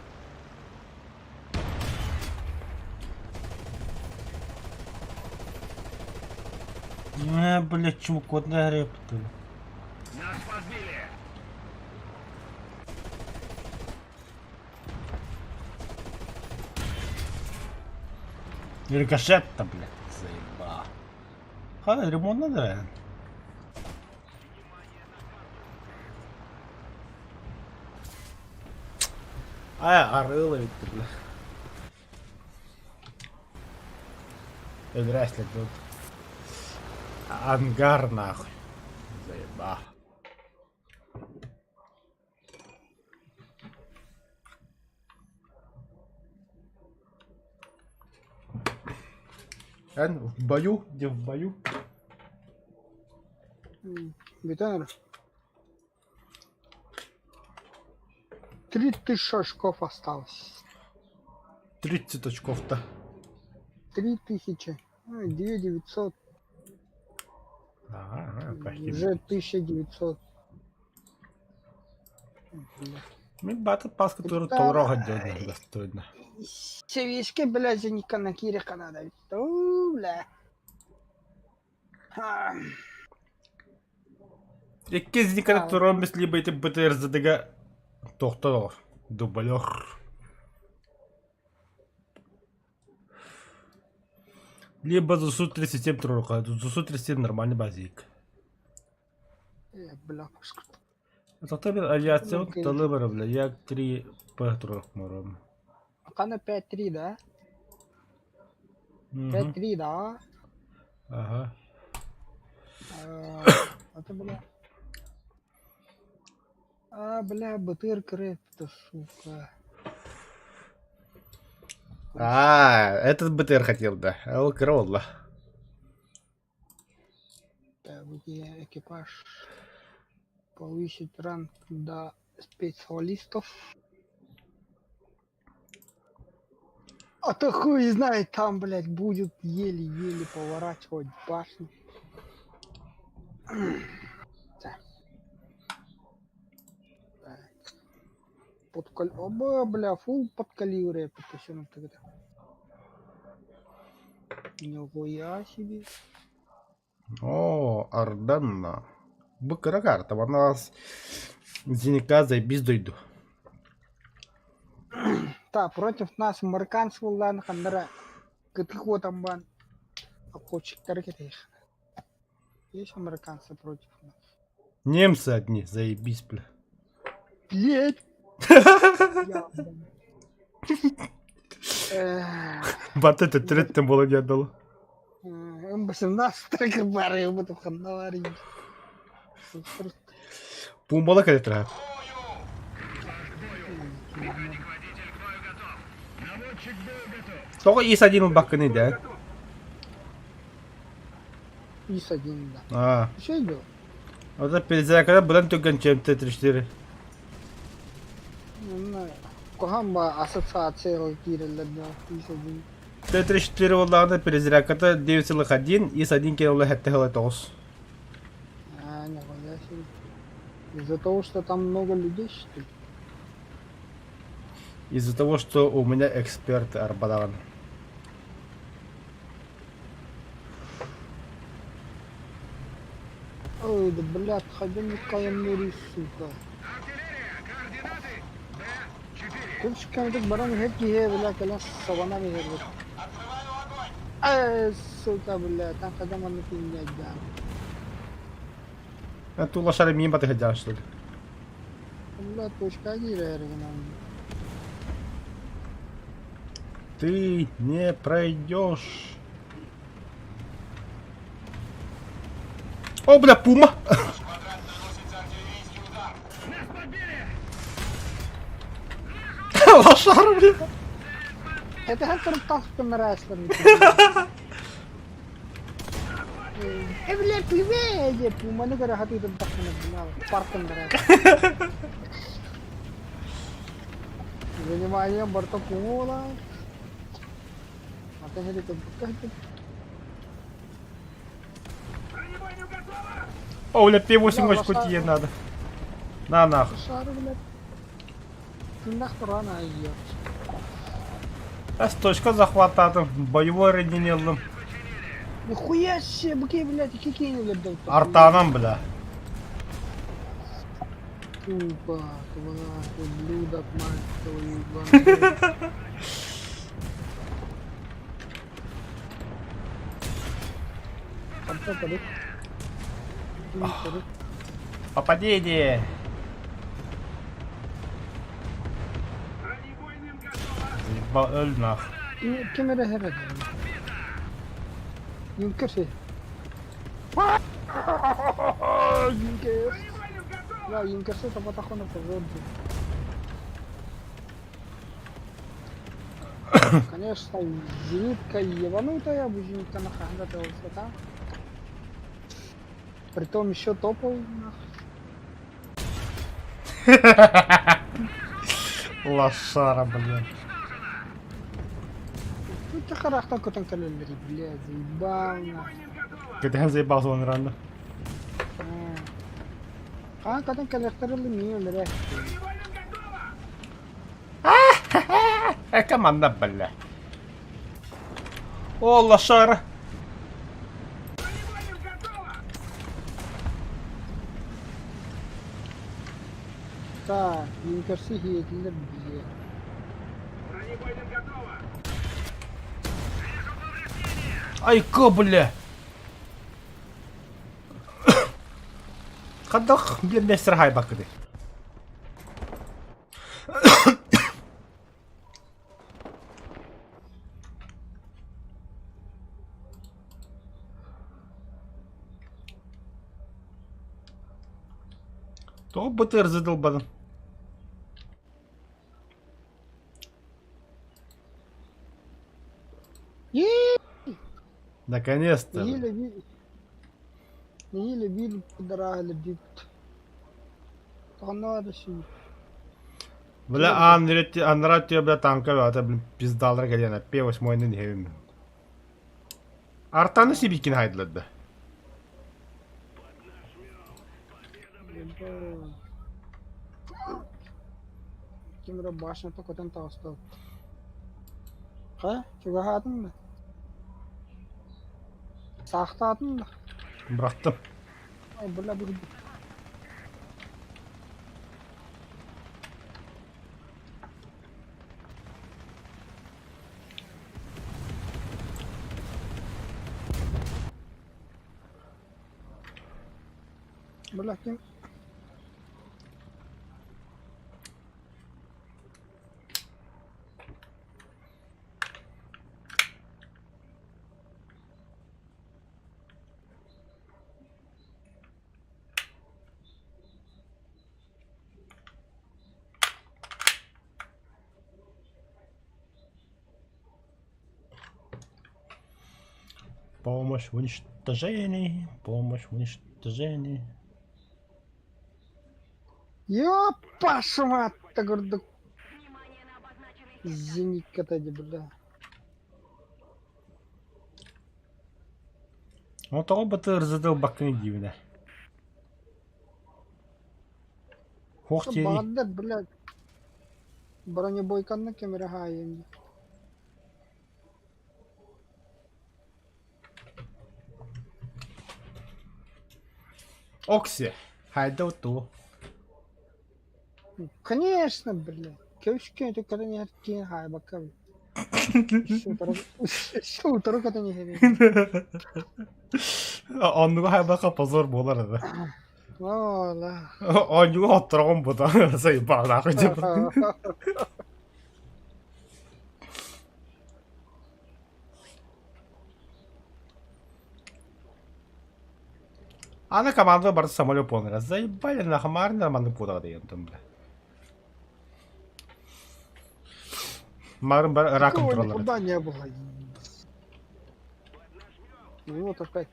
Блядь, чувак, вот на репту. Нас подбили. Рикошет-то, блядь, заеба. Ха, ремонт надо. Арыла ведь, бля. Здрасте, тут. Ангар, нахуй. Заеба. В бою? Где в бою? Бетонер. 3000 очков осталось. 30 очков-то. 3000. 2900. Ага, почти. Уже 1900. Мы батл пас, который Да. толрога делает достойно. Севишки, бля, зеника на кириха надо. У, бля. Якез никогда туромбес либо эти БТР задага тохталар. Дублер. Либо за Су-37 тройка. За Су-37 нормальный базик. Бля, пушка. Это тебе авиация Ну, вот конечно. талыбара, бля. Як 3 П-тройка мором. Пока 5-3, да? 5-3, да? Ага. Это, бля. Бля, БТР крепко, сука. Этот БТР хотел, да. А вот Кролла. Так, где экипаж повысить ранг до специалистов. А то хуй знает, там, блядь, будет еле-еле поворачивать башню. Так. Так. Оба, бля, фул под калибре, подпущенным тогда. Нихуя себе. О, Арданна. Быкыра карта, у нас Зеника заебись дойду. Так, против нас американцы вулан хандара. Кытыху там бан. Охотчик их. Есть американцы против нас. Немцы одни, заебись, бля. Блять! Я, блин. Вот это третье было не отдало. М18 трек бары, я буду хандаварить. Пумбала калитра. Водитель к бою готов. Наводчик к бою готов. Только ИС-1 баканы, да? ИС-1, да. А, Что идет? вот это перезарядка была только чем Т-34. Кохamba ассоциация кирилладда ИС-1. Т-34 была перезарядка 9,1, ИС-1 кинула хэттэ тос. Нихуя себе. Из-за того, что там много людей, что ли? Из-за того, что у меня эксперт Арбадан. Ой, да блядь, ходим каямнери, сука. Артиллерия, координаты Б4. कुछ क्या मतलब बड़ा है कि है बोला कला सवाना में है वो Открываю огонь. сука बोला ता कदम हमने तीन ले जा А ты лошары мимо ты ходишь, что ли? बोला तो उसका ही रह रहे ना Ты не пройдешь. О, бля, пума! Квадрат наносится артиллерийский удар. Нас подбили. Лошар, бля! это है पर टॉप पे मेरा ऐसा блядь привет пума не रहा थी तो तक में बना парк अंदर занимаем борта пума а ты не то как Бронебойным готово. О, бля, П-8 Да, очень крутее надо. На нахуй. шар блядь ты нахуй рано ее А точка захвата, боевой ранением. нихуя себе буки блядь какие не летают Артаном, бля. тупо тварь ублюдок мать твою ебаную Конца подых. Попадение. Бронебойным готово. Заебал, нахуй. Камера है Юнкер से Юнкер Бронебойным готово. Да, Юнкер से तो पता होना चाहिए Конечно, зенитка ебанутая, зенитка на ханда того света. Притом еще топовый Лошара, блин. Ну ты характер котан календари, блядь, заебал нахуй. Когда заебался он рано. Котан календари не блядь. Команда, бля. О, лошара. Так, Юнкер से ही एक लग दिए. Бронебойным готово. Айко, бля. Хадах, блин, не срагай бакды. То БТР задолбан. Наконец-то. Еле били пидора лебит. Танада си. Бля, анрати, бля, танка, это, блин, пиздалар галена. П-8 не хевим. Артаны сибикин хайдлады. Kimre başına tokadan tağıstı. Ha? Çuga hatın mı? Sağta hatın mı? Bıraktım. Ay bula bir bula kim? Помощь в уничтожении. Помощь в уничтожении. Ёп, вашу мать, так гордо. Зенит катади, бля. Ну, того бы ты разодел бакны дивно. Хух тебе. Багадет, блядь. Бронебойканна кемере хайын. Окси. Хайда вот ту. Конечно, блядь. Köşke tükürün yerken hay bakalım. Şu tarafı kadar ne hedi. Оннуга хайбака позор болар ада. Вала. Оннуга оттырган буда. Сай баглаа гэж. Она команда бар самолет полный. Заебали на хмарь нормально пудага деген тым бля. Марым бар раком туралар. Куда не было. Ну вот опять.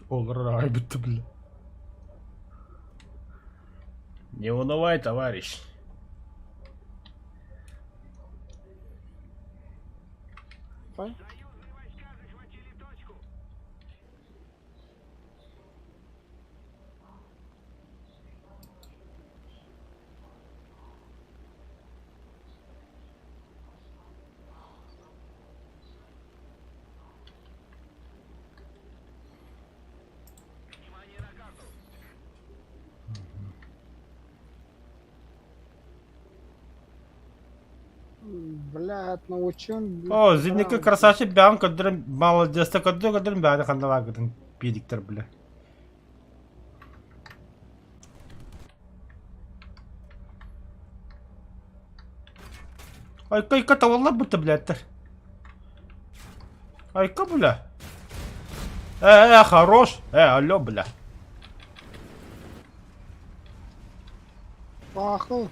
Олар ай битти бля. Не унывай, товарищ. Ой. Блядь, научен. О, зимники красавчик бян кадырым молодец кадырым бян хандала гытын педиктер бля. Айка тавалла бутты блядтер. Айка бля. Хорош. Алло бля. Пахал.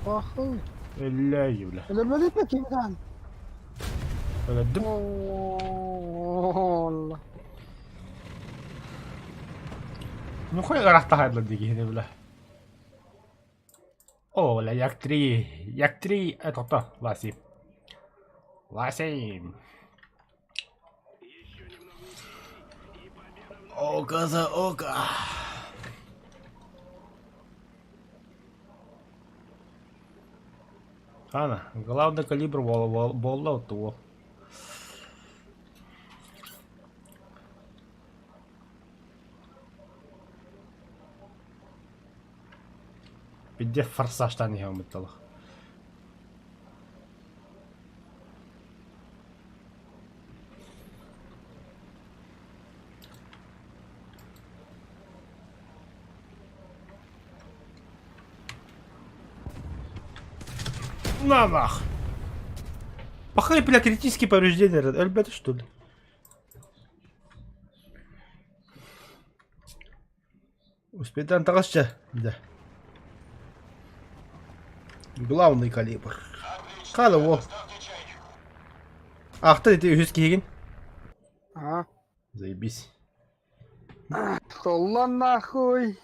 Пахал. Элляй бля. Öldürmedi mi kimden? Öldüm. Allah. Ну хуй гарахта хайдлаа диги бля. О, ла як 3. Як 3 это Ласим. Ласим. Око за око. Ана, главный калибр болла от того. Пиде форсажтан ям биталах. На нах. Пахали, бля, критические повреждения. Ребята, что ли? Успеет антарасча. Да. Главный калибр. Кады ол. Ақты дете үз кеген. А? Заебись. Толла нахуй.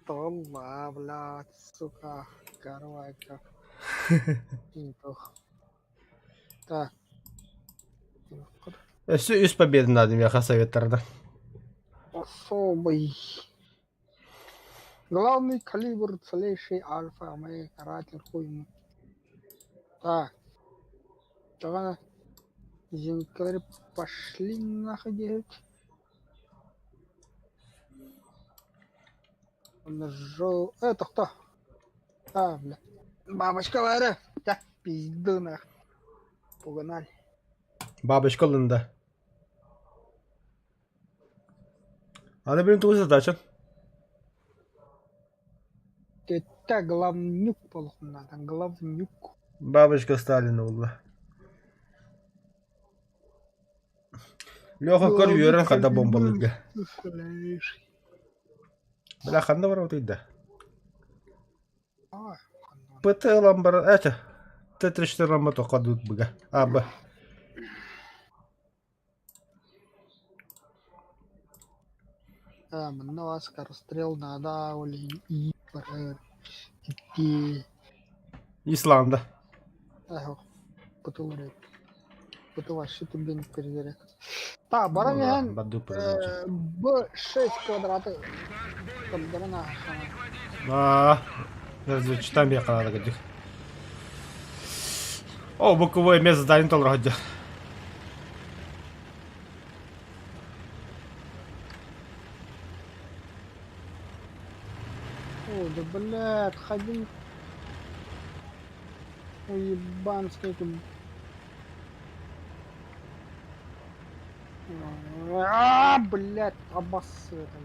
Толла, блядь, сука. Карвайка. Интох. Так. Өсі үз победы надо меха советтарда. Особый. Главный калибр, целейший альфа, мы каратель хуй. Так. Давай. Зинкары пошли нахуй делать. Нажал. Это кто? А, бля. Бабочка Лара. Да, пизду нахуй. Погнали. Бабочка Лында. Надо, блин, твою задачу. Это главнюк полох надо. Главнюк. Бабочка Сталина была. Леха көргөрөн када бомбалыга. Бля, ханда бар отыйда. ПТ ламбар, это. Т-34 ламба тоқадут бага. Аба. Мына Оскар стрел надо и идти. Исланда. Ага. Потулрек. Потулаш тут блин переверек. Так, баран Баду передача. Б6 квадраты. Квадрана. Читаем я канада гадих. О, боковое место здание толр хаджа. О, да блядь, ходим. Уебанский этим. Блядь, обоссы это.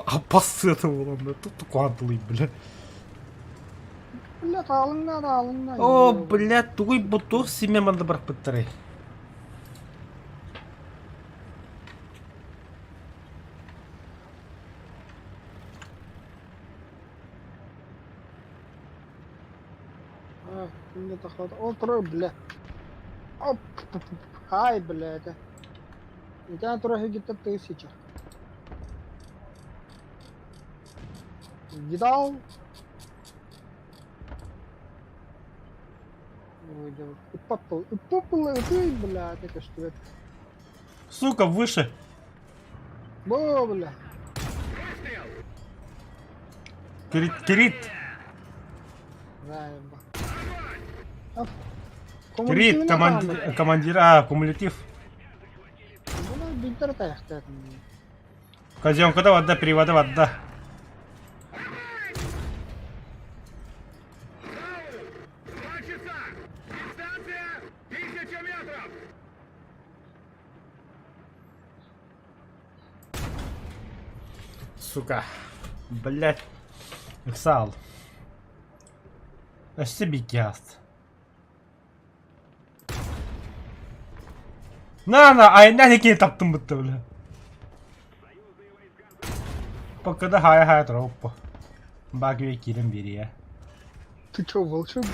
Апасы это было, тут квадлы, бля. Блядь, алынна. О, блядь, тугой бутур семья манда бар пыттыры. Мне так вот. О, трой, бля. Оп. Ай, бля, это. У тебя трохи где-то 1000. Видал? Ой, да. Попал, ты, бля, это что это? Сука, выше. Бо, бля. Кирит. Заеба. Кирит, командир, кумулятив. Ну, бинтер-то это. Казенка вода, перевода вода. 2 часа! Дистанция 1000 метров! Сука. Блять. Иксал. Аж себе кяст. На, айна не таптым бутты, бля. Пока да хая троппа. Багве кирим бери. Ты чё, волчок?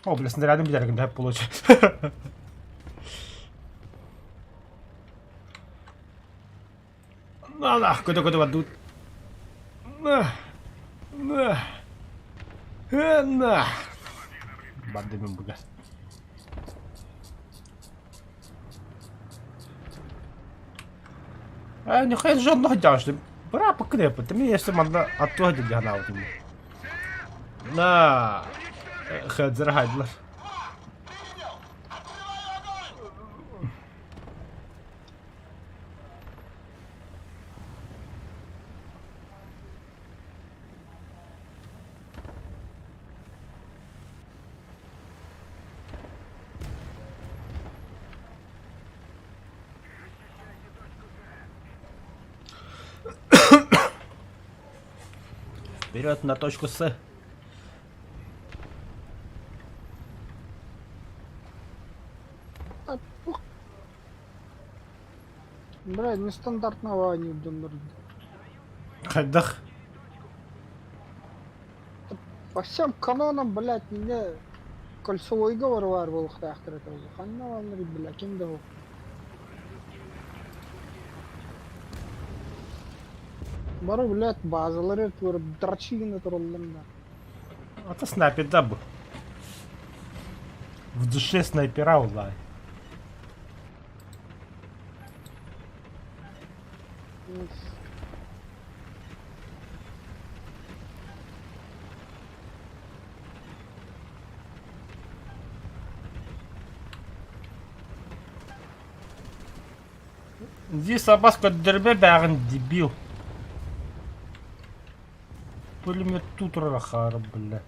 О, бля, снарядом бедерком да получу. На, куда воду. На. Баддым бага. Нехай жодного дяжди. Бра покрепити. Мені є манда оттуда дягнав тому. На. Хедзер Хайдлер. Вперед на точку С. Блядь, нестандартного они думают. Хайдах. По всем канонам, блядь, мне кольцевой договор var bu xaxtır etdi. Xanna alır billah kimde o? Бары, блядь, базалары көріп драчигіні тұрылдым да. Это снайпер, да, был. В душе снайпера улай. Здесь Абаска дербе бәрін дебил. Пулемет тут рахар, бля.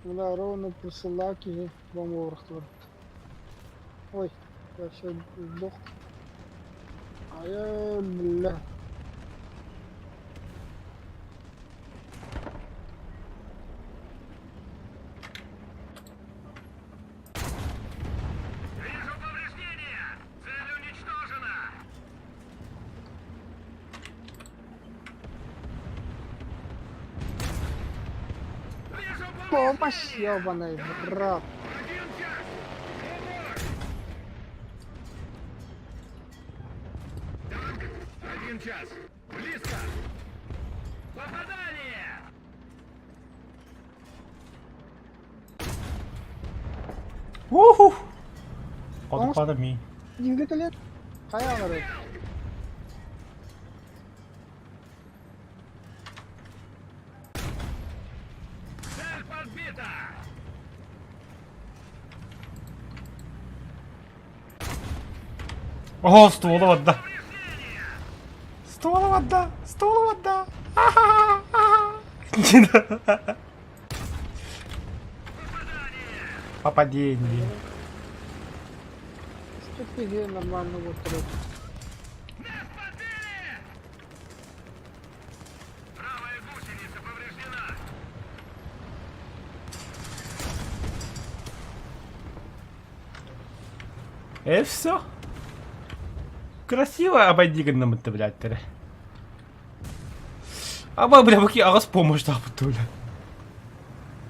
Бля, ровно присылаки вам ворохтвор. Ой, я все сдох. А я, бля. Вижу повреждения! Цель уничтожена! Вижу Помощь, ебаный, брат. Один час! Помощь! Так, 1 час. Близко! Попадание! Уху! Подпадами. Двигатель лет? Хаялары. Цель подбита! О, ствола вода. Ствола вода. Ствола вода. Попадение. Ступиги нормально вот трек. Нас подбили! Правая гусеница повреждена! Все. Красиво обойдиган это, блядь, тере. Ама, бля, баки ағыз помощь табыт, бля.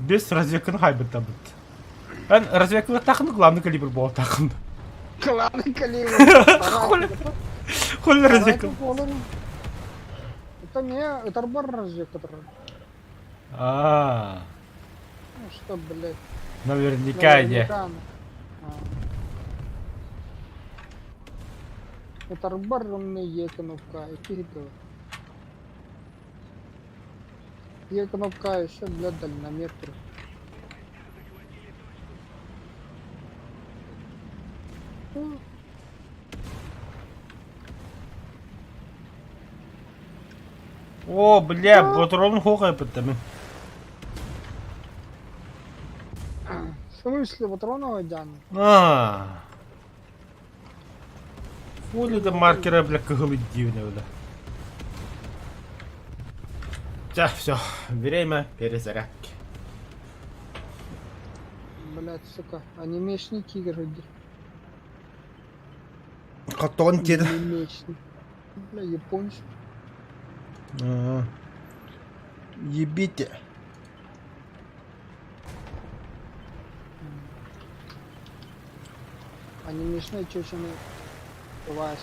Без разведканы хайбыт табыт. Ан разведканы тақынды, главный калибр бол тақынды. Главный калибр. Хули разведка. Это не, это арбор разведка. А, Ну что, блядь. наверняка не. Наверняка. Это арбор ровный екановка. Екановка еще, блядь, дальнометр. О, бля, патрон хохай потому. В смысле, патроновый дян? А. Хули да маркера, бля, каглы дивные, бля. Так, все, время перезарядки. Блядь, сука, анимешный тигр иди. Катон тебе. Анимешный. Бля, японец. Ебите. Анимешный чеченый. Бывает.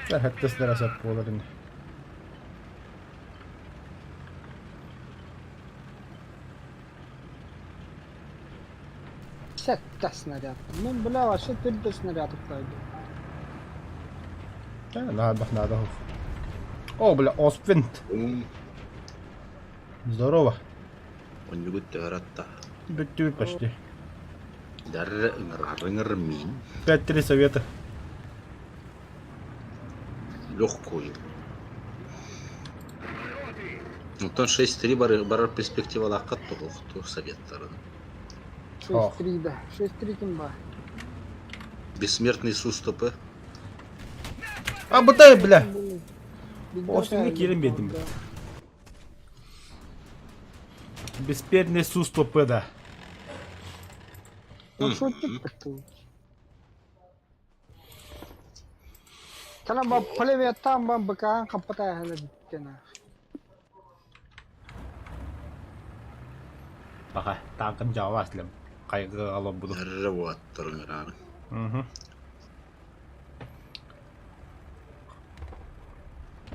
Lähettäis teräsen puolelle. Сетта снаряд. Ну, бля, вообще ты до снарядов пойду. Надо. О, бля, Оспвинт. Здорово. Он любит теоретта. Беттю почти. Дарры ыңыр мин. 5-3 совета. легкую. Оттон 6-3 барар перспективалы аққат тоқты советтарын. 6-3 да. 6-3 кім ба? Бессмертный Сустопы. А, бұтай, бля. Бигда Осыны тәлі келінбедім. болды. Беспредный Сустопы, да. Ну, что ты такой? Kalau mau play tambah bekan kapata hala bittena. Бақа, таңқын жауа асылым. Қайғы алып бұды. Рват тұрыңыраны.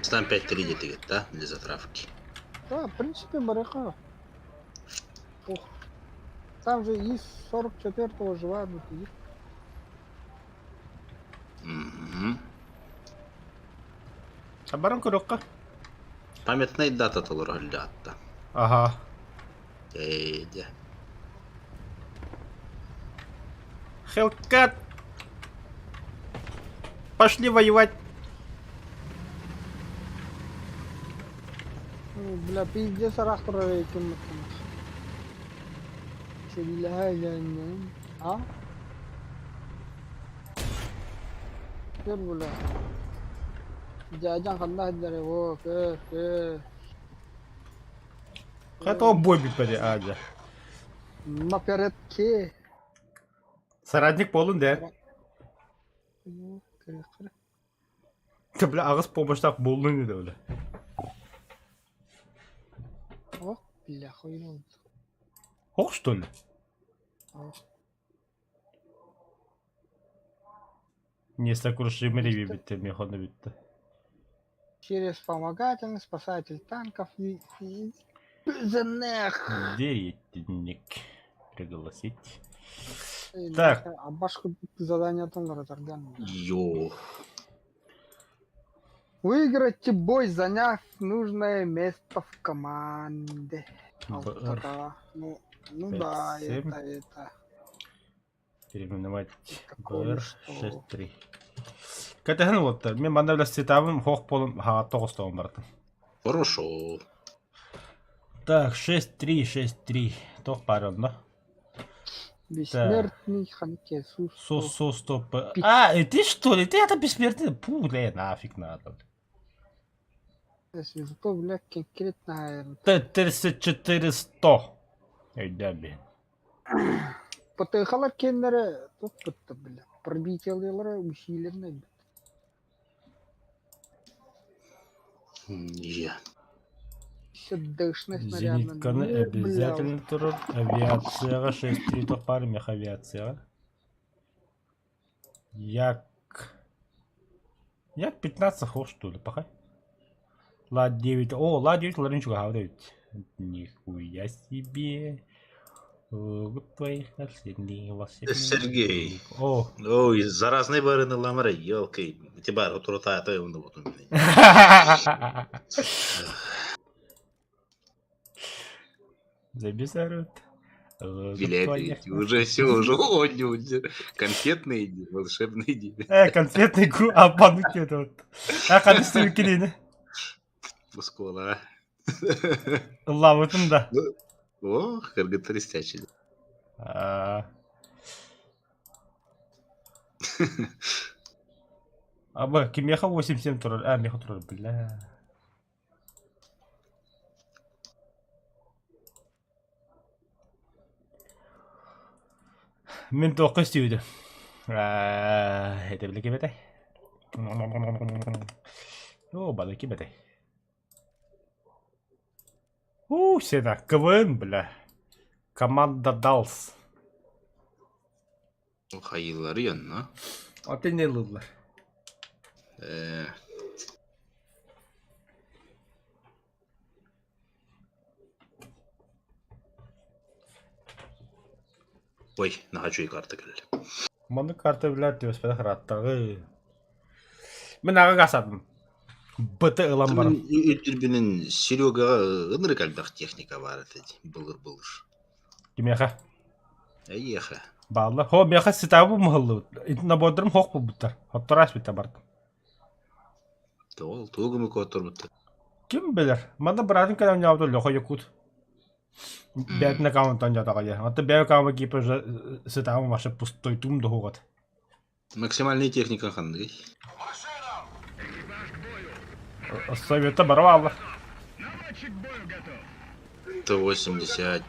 Там 5-3 детегет, да? Для затравки. Да, в принципе, барака. Ох. Там же из 44-го живая бутыль. А барам көрөкқа? Памятный дата толыр әлі атта. Ага. Эйде. Хелкат! Пошли воевать! Ну, бля, пиздец, арахтора рейким маттана. Чилляганен. А? Кер, бля. Жажан қанда хаджаре, о, кер. Қайта бой бітпәде, аджа. Маперетке. Соратник болын, да? Ну, кер. Ты, бля, ағыз помощтақ болын еді, бля. О, бля, хуйнул. Хоқ, что ли? Несокрушимый бітті, мехоны бітті. Через вспомогательный спасатель танков Зенех. Деятельник. Пригласить. Так. А башку задание Тонгара Тарган. Йо. Выиграйте бой, заняв нужное место в команде. Ну да, 5-7. это. Переименовать Такое БР что? 6-3. Кәтәһен вот, мен манда белән сетабым хоқ болым, ха 9 тагын барды. Хорошо. Так, 6-3, 6-3. Тоқ барым, да? Бессмертный Ханке Стоп. А, и ты что ли? Ты это бессмертный? Пу, бля, нафиг надо. Если зато, бля, конкретно... Т-34-100. Эй, да, блин. Потыхала кеннері топ-бітті, бля. Пробителлары усиленный. Я. Сердечный снаряд. Зенитканы обязательно тұрыр. Авиацияға 6-3 тоқ бар, мех авиацияға. Як 15 хоқ, что ли, пахай? Ла 9. О, Ла 9 ларынчуға хавдавит. Нихуя себе. Твоих наследний волшебный. Сергей. О. Ой, заразный барыны ламара, елкой. Тебя ротурота, а то и он вот у меня. Забезарут. Билеты, уже все, уже люди. Конфетные идеи, волшебные идеи. Конфетный гу, а банки это вот. А когда стою келейні? Пускола. Лавытын да. О, ХРГ-3 Аба, кимеха 8-7 тұрыр. А, меха тұрыр, бля. Мен тоқы істеуді. Это біле кебетай. О, бала кебетай. Сена, КВН, бля. Команда Далс. Хайылары янна. А ты не лыдлар. Ой, нахачу и карта келді. Маны карта білер деп өспеді қыраттағы. Мен аға қасадым. Бұты ылам барым. Үтірбінің Серегаға ыныры кәлбақ техника бар әтеді. Бұлыр. Кемеха? Әйеха. Бағылы. Хо, меха сетабы мұғылы. Итін абодырым хоқ бұл бұттар. Хоттар аш біті барды. Тол, тугумы котормут. Kim bilir? Manda bırakın kadar ne yaptı loho yakut. Бедный аккаунт он я такая. А ты бедный аккаунт гипер же с этого ваше пустой тум доход. Максимальная техника ханды. Совета барвала. Наводчик к бою готов. 180.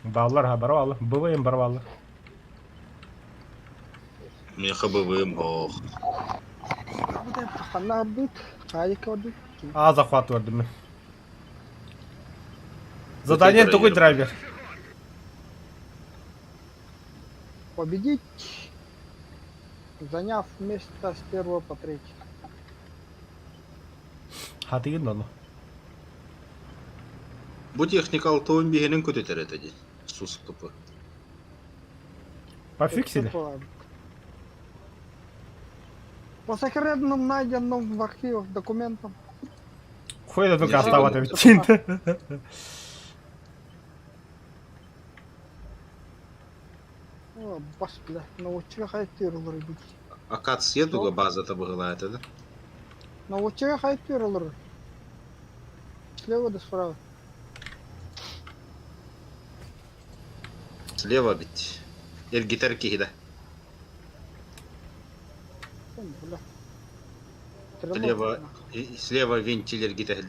Баллар барвала. Было им барвала. Мне хабывым. Ох. Bu da kanlar ördük. Harika ördük. А захват verdim. Задание это такой драйвер. драйвер. Победить, заняв место с первого по третий. Hadi gidin onu. Bu техника алтуын бігенін көтетер етеді. Сус тупы. Пофиксили. По секретным найденным в архивах документам. Хуй это только Я осталось забыл. ведь тинта. О, бас, бля, научили хайтырылыр бит. Акад съедуға базата бұғыла етеді. Научили хайтырылыр. Слева да справа. Слева бит. Ергитер кихида. Бля. Слева, слева вентиль ергитер.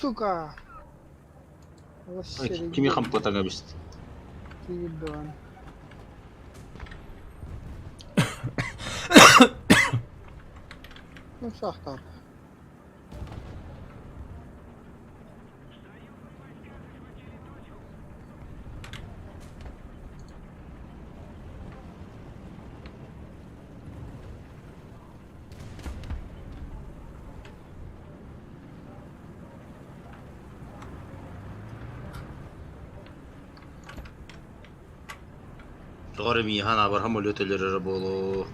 Сука. Кими хампотага бist. Кидон. Ну, шахтар. Жоғары мейхан абархам өлөтелері болу.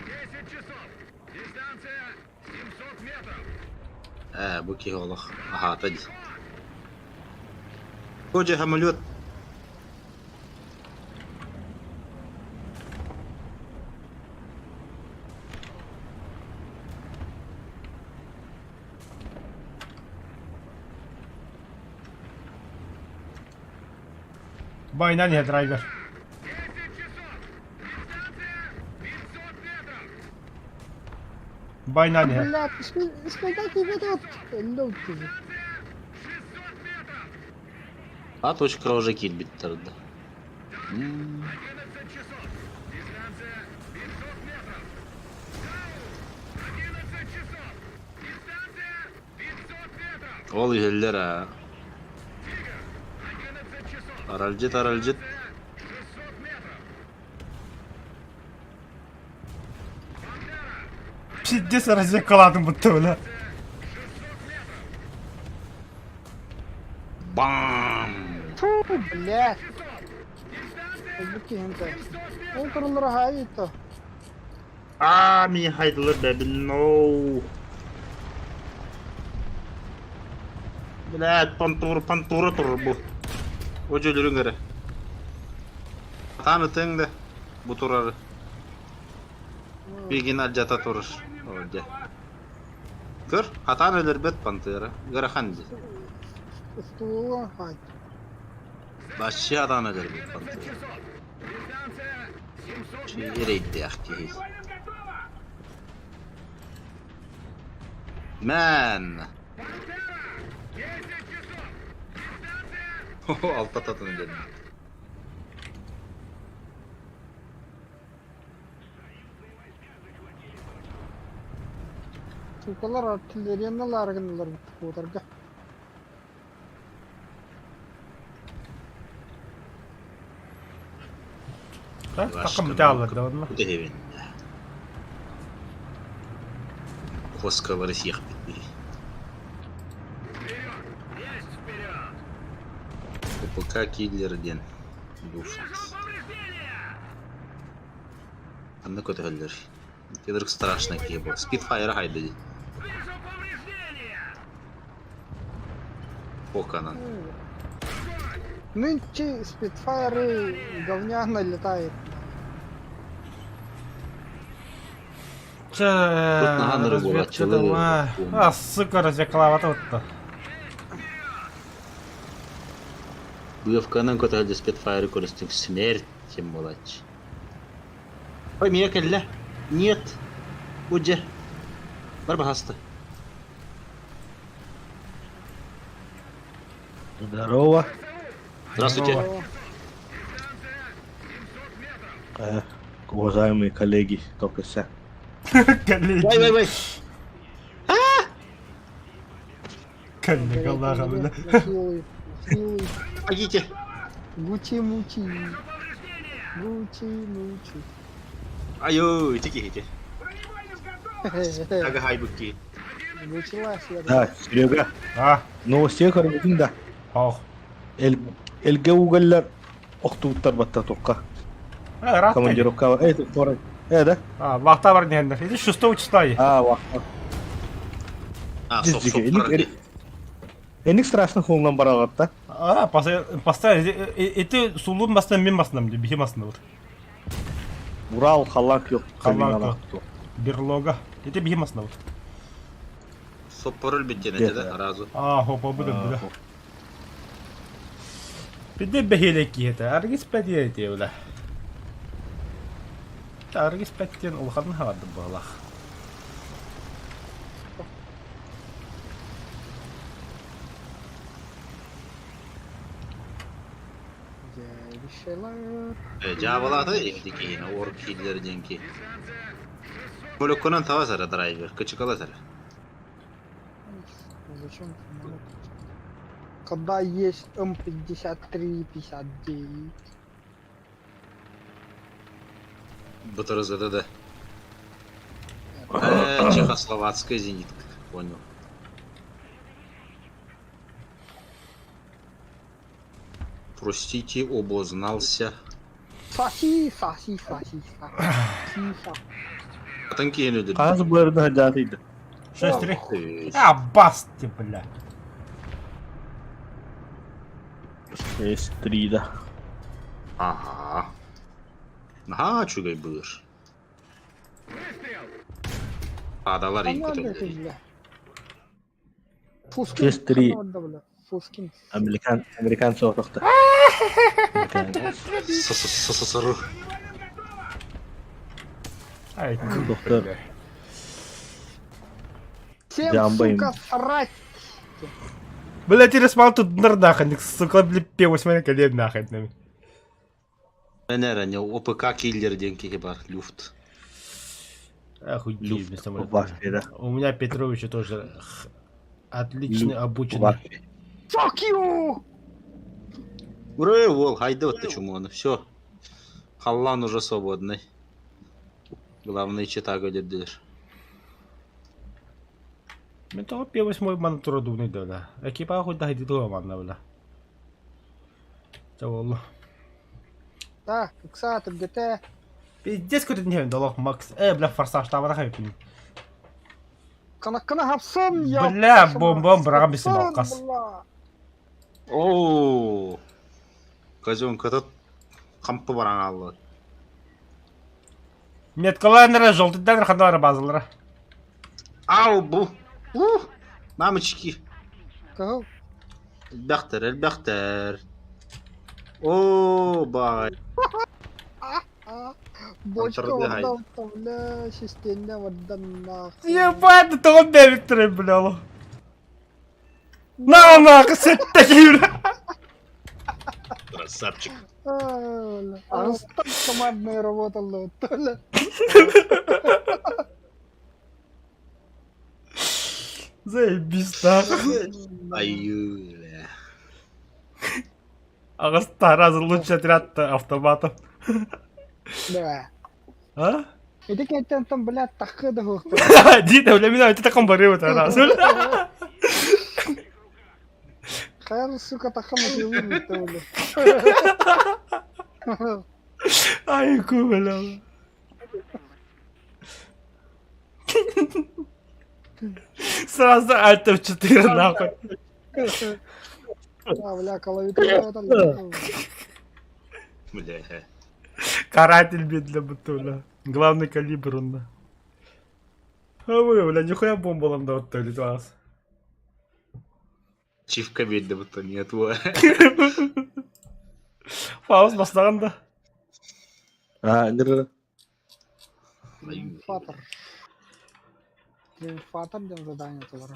10 часов. Дистанция 700 метров. Бұ ки олық. Аха, тәді. Көже хамөлет. Bayna ne драйвер. 10 часов. Дистанция 500 метров. Bayna ne. Бля, испытайте ведут. Люди. 600 метров. А точка уже кит биттерді. 11 часов. Дистанция 500 метров. Дау. 11 часов. Дистанция 500 метров. Ол үйелдер, 11 часов. аралжет. 600 метров. Пиздец разъекаладым будто öyle. Бам! Фу, блядь. Bakayım da. O kırılır hayita. Мені хайдылар бәбін, ноу. Блядь, пантура тұр бұл. О жөлерін кәрі. Таны теңді, бұл тұрары. Беген алжата тұрыр. Көр, атан өлер бәт пантура. Гәрі қанды. Стула hayt. Башшы атан өлер бәт пантура. Дистанция 700 метров. Ерейді әқкейіз. Мән! 10 часов. Дистанция Алта татын өлерін. Sukalar artilleriyanlar largınlar bu otarga. Takım bir aldı onu. Bu da evin. Koskaları siyah bitmiyor. есть вперед. КПК киллерден. Душниц. Повреждения. Аны көтөлөр. Кедерк страшно кебо. Спитфайр хайда. Вижу повреждения! Покана. Нынче спидфайры говняно летает. Разведка разведка давай. А, сука, развекловато вот-то. Буевканын көтөлдө спитфайр көрөстүк смерть тем болачы. Ой, меня келле. Нет. Уджер. Бар бахаста. Здорово. Здравствуйте. Уважаемые коллеги, только сейчас. Коллеги. Вай. Коллега, ладно. Нахилуй. Пойдите. Гучи-мучи. Гучи-мучи. Айо, тики. Ага, хайбуки. Началась я. Да, Серега, А, новостей көрмедің да. ох. Элге уголлар оқтуыттар батта тоққа. Рад. Командировка. Второй. Да? А, вахта бар дегендер. Иди 6 числа. Вақта. Соқ. Эник страшно холынан барағатта. А, постоянно. Эти сулун бастан мен бастам, бихи бастам. Урал, халлан yok. Халлан Берлога. Эти бихи бастам. Соппорол биттене да разу. А, хопа буде. Биде бехелек киете. Аргис пәтие деулә. Аргис пәттен улхатын хавады балах. Bir şeyler. Жабылады эфдики, орк хиллерден ки. Бөлөккөнөн табасара драйвер, кычыкаласара. Зачем? Когда есть М53, 59. БТРЗД да. Чехословацкая зенитка, понял. Простите, обознался. Саси. Танки люди. Қағыз бұларда жатыйды. 6-3. А, басти, бля. 6-3 да. Ага. Ага, чугай будешь. Адалар им Надо көтөлдү. это, бля. Фускин. 6-3. Надо, бля. Фускин. Американ соғықты. СССР. Ай, Доктор. Всем, Джамбо сука, им. срать. бля, ти распал тут нахрен, сука, бля, пиво смотри, колен нахрен. Мене ОПК киллерден ки бар, люфт. Охуеть, без самолета. Башки, да. У меня Петрович тоже отличный, обученный. Башки. Fuck you! Ура, вол, хайда вот ты чумоны, все. Халлан уже свободный. Главное, чита годит. Мен того П8 ман туродуны да. Экипа хоть да иди то ман бля. Чаволло. Так, кстати, где-то... Пиздец, какой-то не дало Макс. Бля, форсаж там рахайпин. Кана хапсан, я... Бля, бомбом брагам бисим алкас. Ооо. Казёнка кампы баран алды. Меткалайнера желтыдан хадары базылары. Ау, бу. Мамочки. Кого? Бахтер. О, бай. Бочка Контрдыгай. отдал, бля, системня отдан нахуй. Ебать, это он Виктор, бля. На, кассетта, бля. Красавчик. А так командная работала, Толя. Заебись, нахуй. Аюля. Агас раз лучший отряд автоматов. Да. А? Это как там, блядь, такая да. Дита, бля, меня это таком барывает раз. Хай, сука, такая мотивирует, Толя. Ай, кубля. Сразу Alt F4 нахуй. А, бля, коловитый. Бля. Каратель бит для Батуля. Главный калибр он. Да. А вы, бля, нихуя бомбалом да вот то вас. Чифка бит да вот нет, во. Фауст бастаган да. Ныр. Фатор. Фатор деп задание тулар.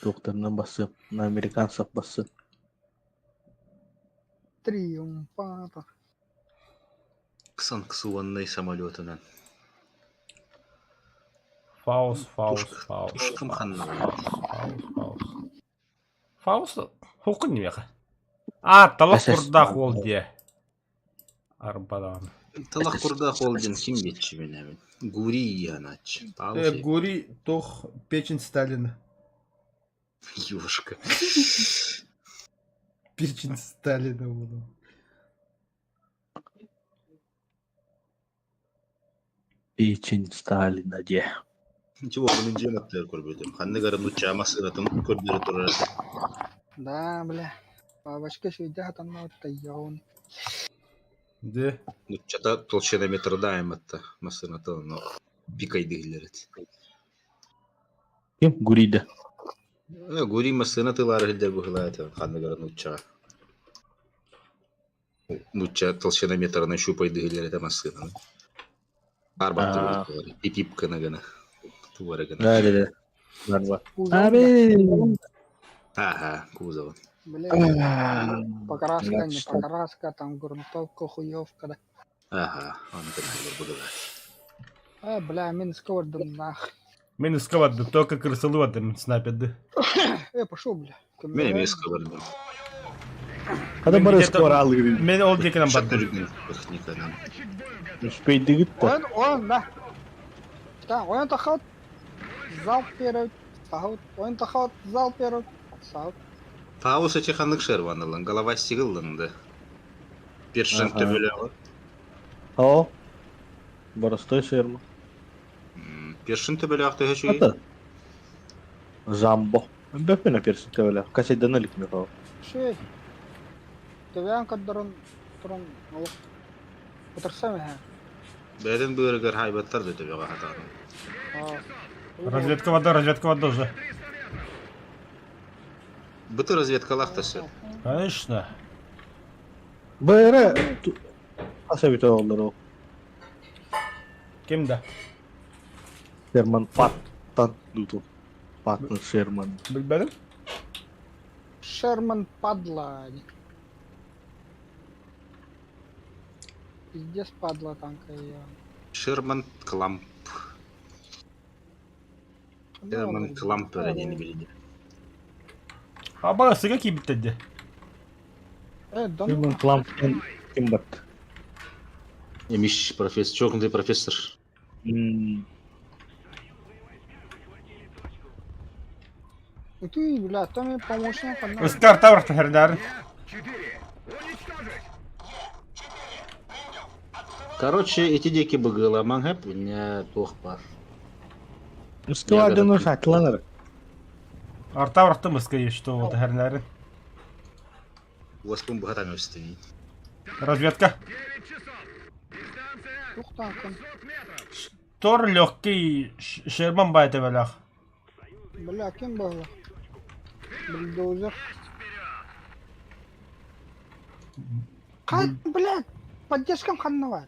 Докторынан басып, на американцев басып. Триумфатор. Санкционный самолетынан. Фауст. Тушкам ханна. Фауст. Хукун немеха. А, талақ Әсәс- құрдақ ол де. Арбадан. Талах курда холдин ким бетчи мен. Гури янач. Паузи. Гури тох печень Сталина. Юшка. Печень Сталина было. Печень Сталина де. Ничего, bunun cemaatler korbedem. Hanne garam uçağıma sıratım korbere turar. Да, бля. Бабочка сидя там на тайон. Де. Uçağda толщина метр даем это. Масына то, но пикайды гилерет. Ким? Гурида. Гури масына тылары гилдер бухлает. Hanne garam uçağı. Uçağı толщина метрına şupaydı gileret masına. Арбатты болду. Пипипка нагана. Туара гана. Да. Нарва. Кузов, Ага, кузова. бля. Покраска, не покраска, там грунтовка, хуевка, да. Ага, он это было. Бля, Минск орден нах. Мен искавады, только крысылы вадым снайпед. Пошел, бля. Benim eski vardı. Adam Мен бары где-то- скоро алгырын. Мен ол декенен барды. Шатыргын техникадан. Успейді гитті. Ойын, да. Ойын тахат. Залп беріп, сағыт. Ойын тахат, залп беріп, сағыт. Пауса чеханlık şervanılın. Galava sigıldındı. Bir şıntı Aha. böyle var. О. Боростой шерма. Bir şıntı böyle aktı her şey. Ата. Замбо. Бөппен аперсин төбеле. Касайдан элик ми кау. Шей. Төбән каддырын, тұрын, олық. Отырсам, Бәден бörüger haybatlar da tabii hatanın. Разведка вода уже. Быты разведка лақтасы. Конечно. Бәрі. Касай бите олдар ол. Кимде? Шерман паттан дуту. Паттан Шерман. Білбедім? Шерман падла. Пиздец падла танка ее. Sherman Klamp. Sherman Klamp öğrendiğini bildi. Абағасы какие біттеді? Да Шерман ну. Кламптан кимбат. Emiş profesör, çok iyi profesör. И ты, бля, то мне помощник. Өскар таврықты хердәрін. 4. Уничтожить! Короче, эти деки быгыламан hep ne toh var. Үсківадын ұш атыланыр. Артаврықты мысқа ешті олды хердәрін. Уаспун бухатан өстінен. Разведка. 9 часов. Дистанция Ух, танком. 500 метров. Тор легкий Шерман байты вәләқ. Бля, кем было? Бульдозер. Блядь, поддержкам ханнавар.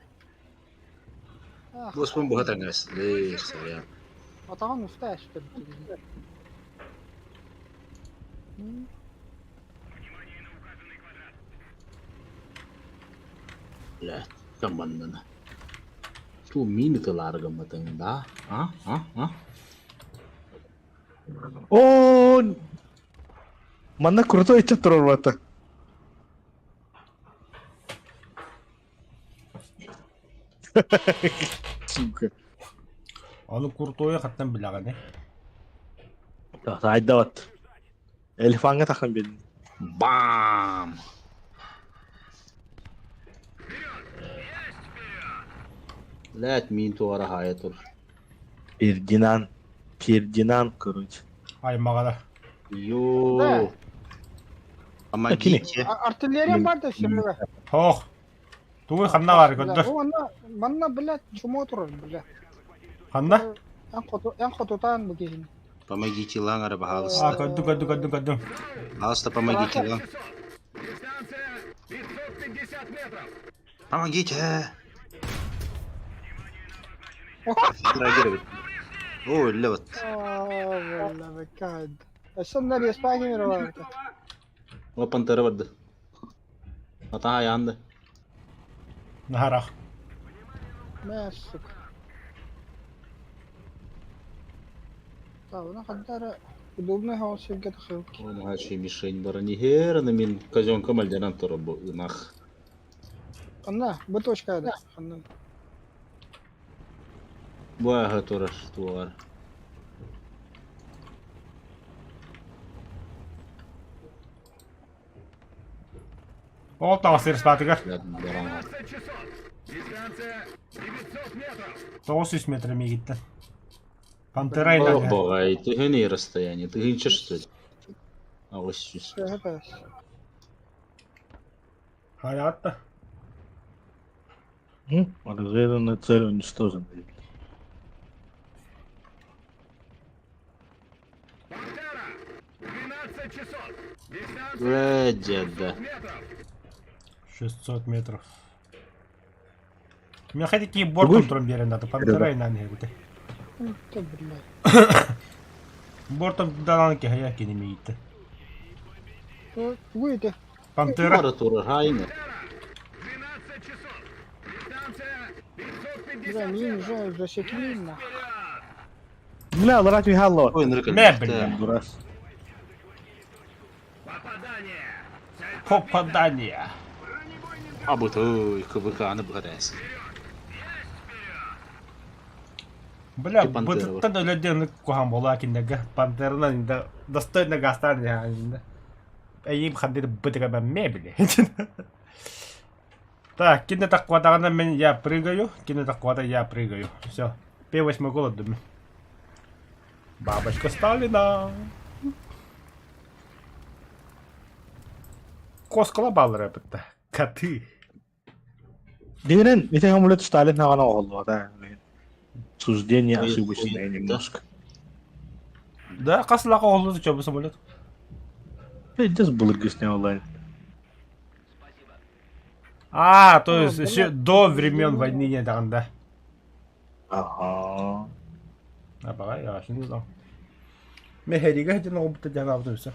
Уаспун бухатан өстінен. Сорян. Атаған ұста что ли? Блядь, команданы. Ту минуталар гаматында. А? О, мана крутой айтып тұрар бата. Сука. Алы куртойы қаттан білағаны. Айда бат. Элифанға тақын бедін. Бам! Блядь, мин туара хая тур. Фердинанд, короче. Аймағада. Йоу. Помогите. Артиллерия бар да Серега. Хоқ. Туғай қанна бар көндір. Манна, блядь, чумо турар, блядь. Қанна? Эн хотутан бugейин. Помогите лангара, пожалуйста. Көндір. Пожалуйста, помогите ланг. Дистанция 550 метров. Помогите. Реагировать. Ой, левот. Валла бекад. Эсенler яспаки мировая. О, пантера варда. Ата аянда. Нахарақ. Мессук. Тавна хаддара удобный хаос севге тахилки. О, махачи мишень барани херана мен казёнка мальдянан торобо нах. Анна, bu точка да. Анна. Буага тураш туар. Ол тағасыр спатыгар. 20 часов. Дистанция 900 метров. 900 метр мегиттен. Пантера иналга. Богай, ты гени расстояние, ты генчешь что ли? А вот сейчас. Это. Хаятта. Разведанная цель уничтожена. Пантера 12 часов. Дистанция Бля, деда. метров. 600 метров. Мен хотя ки бортом турам берен даты. Пантера иналга гуте. Это, блядь. Бортом далан ки хая кини мегитте. Выйди. Пантера. Тура тура хайна. 12 часов. Дистанция 550 Бля, мне уже засекли нахуй. Бля, ларать Михайло. Ой, нырка. Мебля. Дурас. Попадание. Цель Попадание. А вот ой, КВК на бгарес. Бля, И пантера бұтыттан өледен кухам бола киндегі пантерынан инда достойна гастар не инда. Әйім қандыр бұтыға бән мебелі. Так, кинде так хватағанда мен я прыгаю, кинде так хвата я прыгаю. Все, P8 голодым. Бабочка Сталина. Коскала баллары бітті. Каты. Дегенен, митен амулет Сталин нағана оғылды, да. Суждение Ой, ошибочное ой, немножко. Да, қасылаға олды чөбі самолет. Здесь был гостя онлайн. А, то есть еще до времен войны не дағанда. Ага. А, бағай, я şimdi знал. Мехерига хетен опыта жаңа автобуса.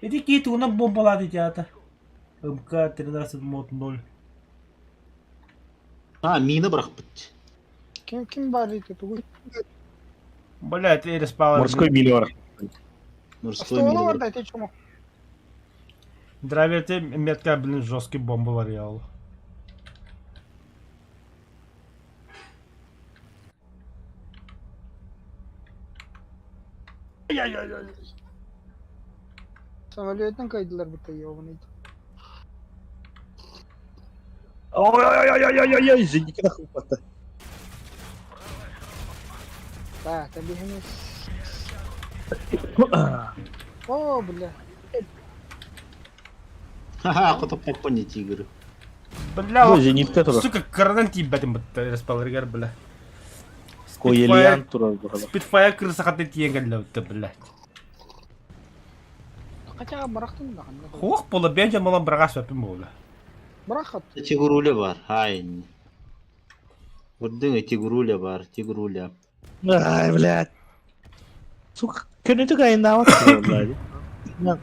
Эти киты уна бомбалады дята. МК-13 мод 0. А, мина брах бит. Kim var idi bu? Блять, Эрис Пауэр. Морской миллиор. Морской Что мир. orada ete чому? Дравите метка, блин, жесткий бомбы варьял. Samolyotten kaydılar bu tayı oğlum. Ой-ой-ой-ой-ой-ой, извините, нахуй хватает. Да, таби henüz. О, бля. Ха-ха, кото попани тигр. Бля, Ой, зенитте турар. сука, кардан тиббәтим бітті Эрис Пауэргер, бля. Коелиан турар burada. Spitfire kırsa katı тиенгелі өтті, блядь. Kaçağa bıraktın da kanka. Хух бола, бенчен болан бірғаш өпім болы. Bırak at. Тигруля бар, хайни. Вурдың тигруля бар, тигруля. Ай, блядь. Сука, көнетік айында аватыр, блядь.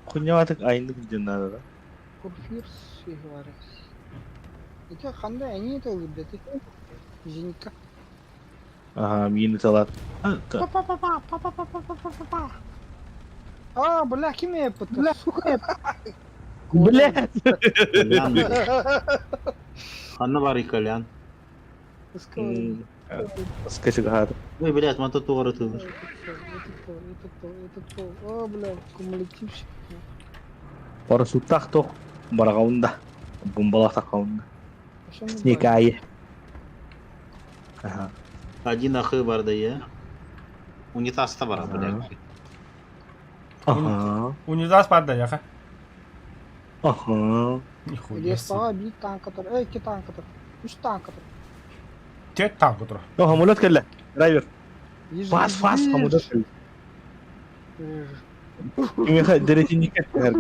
Хуйняватық айында күден надо, да? Kurfir şey var. İki kanda en iyi de olur dedi. Jenika. Ага, мины салат. Pa pa pa pa pa pa pa pa pa pa pa. Aa, bля, kim yaptı? Сука. Блядь! Колян. Ханна бар и колян. Скачек гад. Ой, блядь, мата туара ты. Это то. О, бля, кумулятивший. Парашюттақ тоқ барғауында. Бомбалақ тақауында. Снекайы. Ага. Один ахы бар да я. Унитаз-то бар, блядь. Ага. Унитаз бар да яха. Ага. Нихуя Респаға себе. bir tank atır. 2 tank atır. 3 tank atır. Тет танк отыр. Yo hamulat kelle. Драйвер. Yüz- Фас, yüz фас, bir. hamulat kelle. Ee, Derece niket her.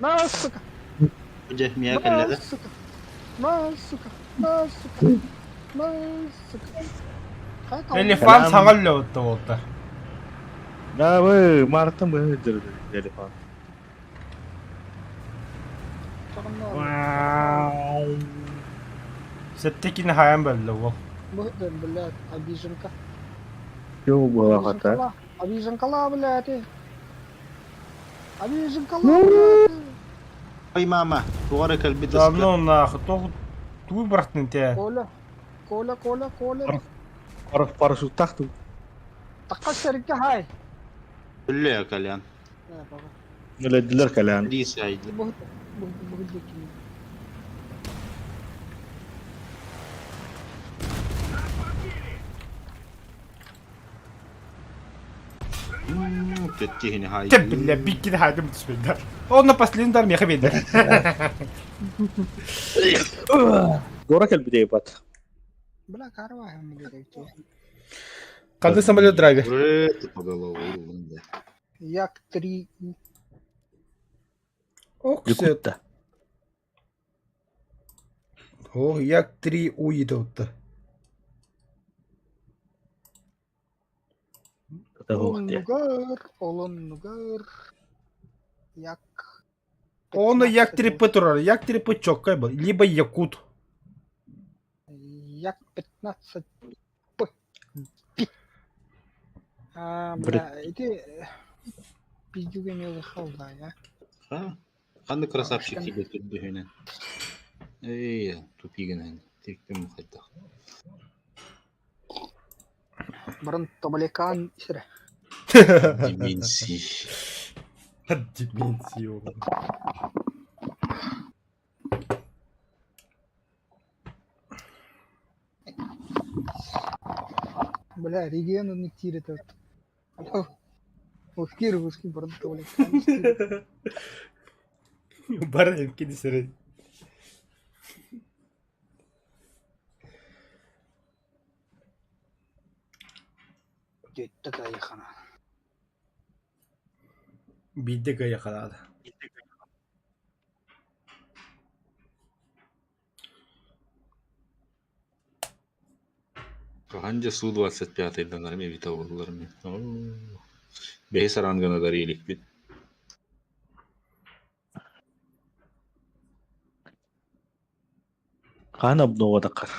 Nas suka. Hoca miye kelle de. Nas suka. Nas suka. Nas suka. Nas suka. Kay kaldı. Элефант Selam. саңал өтті болды. Da bu Mart'ta mı öldürdü telefon? Çakında oldu. Сеттекini хаян бөлді ол. Bu da блядь, обиженка. Yo bu hakata. Обиженкала, блядь. Обиженкала, блядь. Ой, мама, тугары кәлбі Да тысқы. ну нахуй, то выбрахтын те. Коля. Коля, Коля, Коля. Парашют taktım. Takka şerike hay. Бүлі әкәлән. Ne baba. Öylediler kalan. Лис айды. Bu dikini. Төттігіні хай. Те, бля, биккини хайдым түспендер. Оны последний дар меха бендер. Doğru kelbi de yapat. Бля, карва hem gerekti. Қандай самолет драйвер? Ты по голову. Як 3. О, Yakut'ta. О, як 3 уйды отты. Это Olun hohte. nugar, olun nugar. Як. Оны як 3 п тұрар, як 3 п чоккай был, либо якут. Як 15. Бля, эти пиздюга не лыхал, да, я. Қанды красавчик тебе түрдігінен. Эй, тупигінен. Тектім қайта. Бұрын тобалекан сірі. Деменсий. Деменсия. Бля, региону не тирит это. Ускир, бұрын тобалекан. Бар емкені сірі. Жетті қайықана. Бидді гая қалады. Қанжа Су-25 данармен витал болармен. Бейс арангана дарелік бит. Хан обнова такар.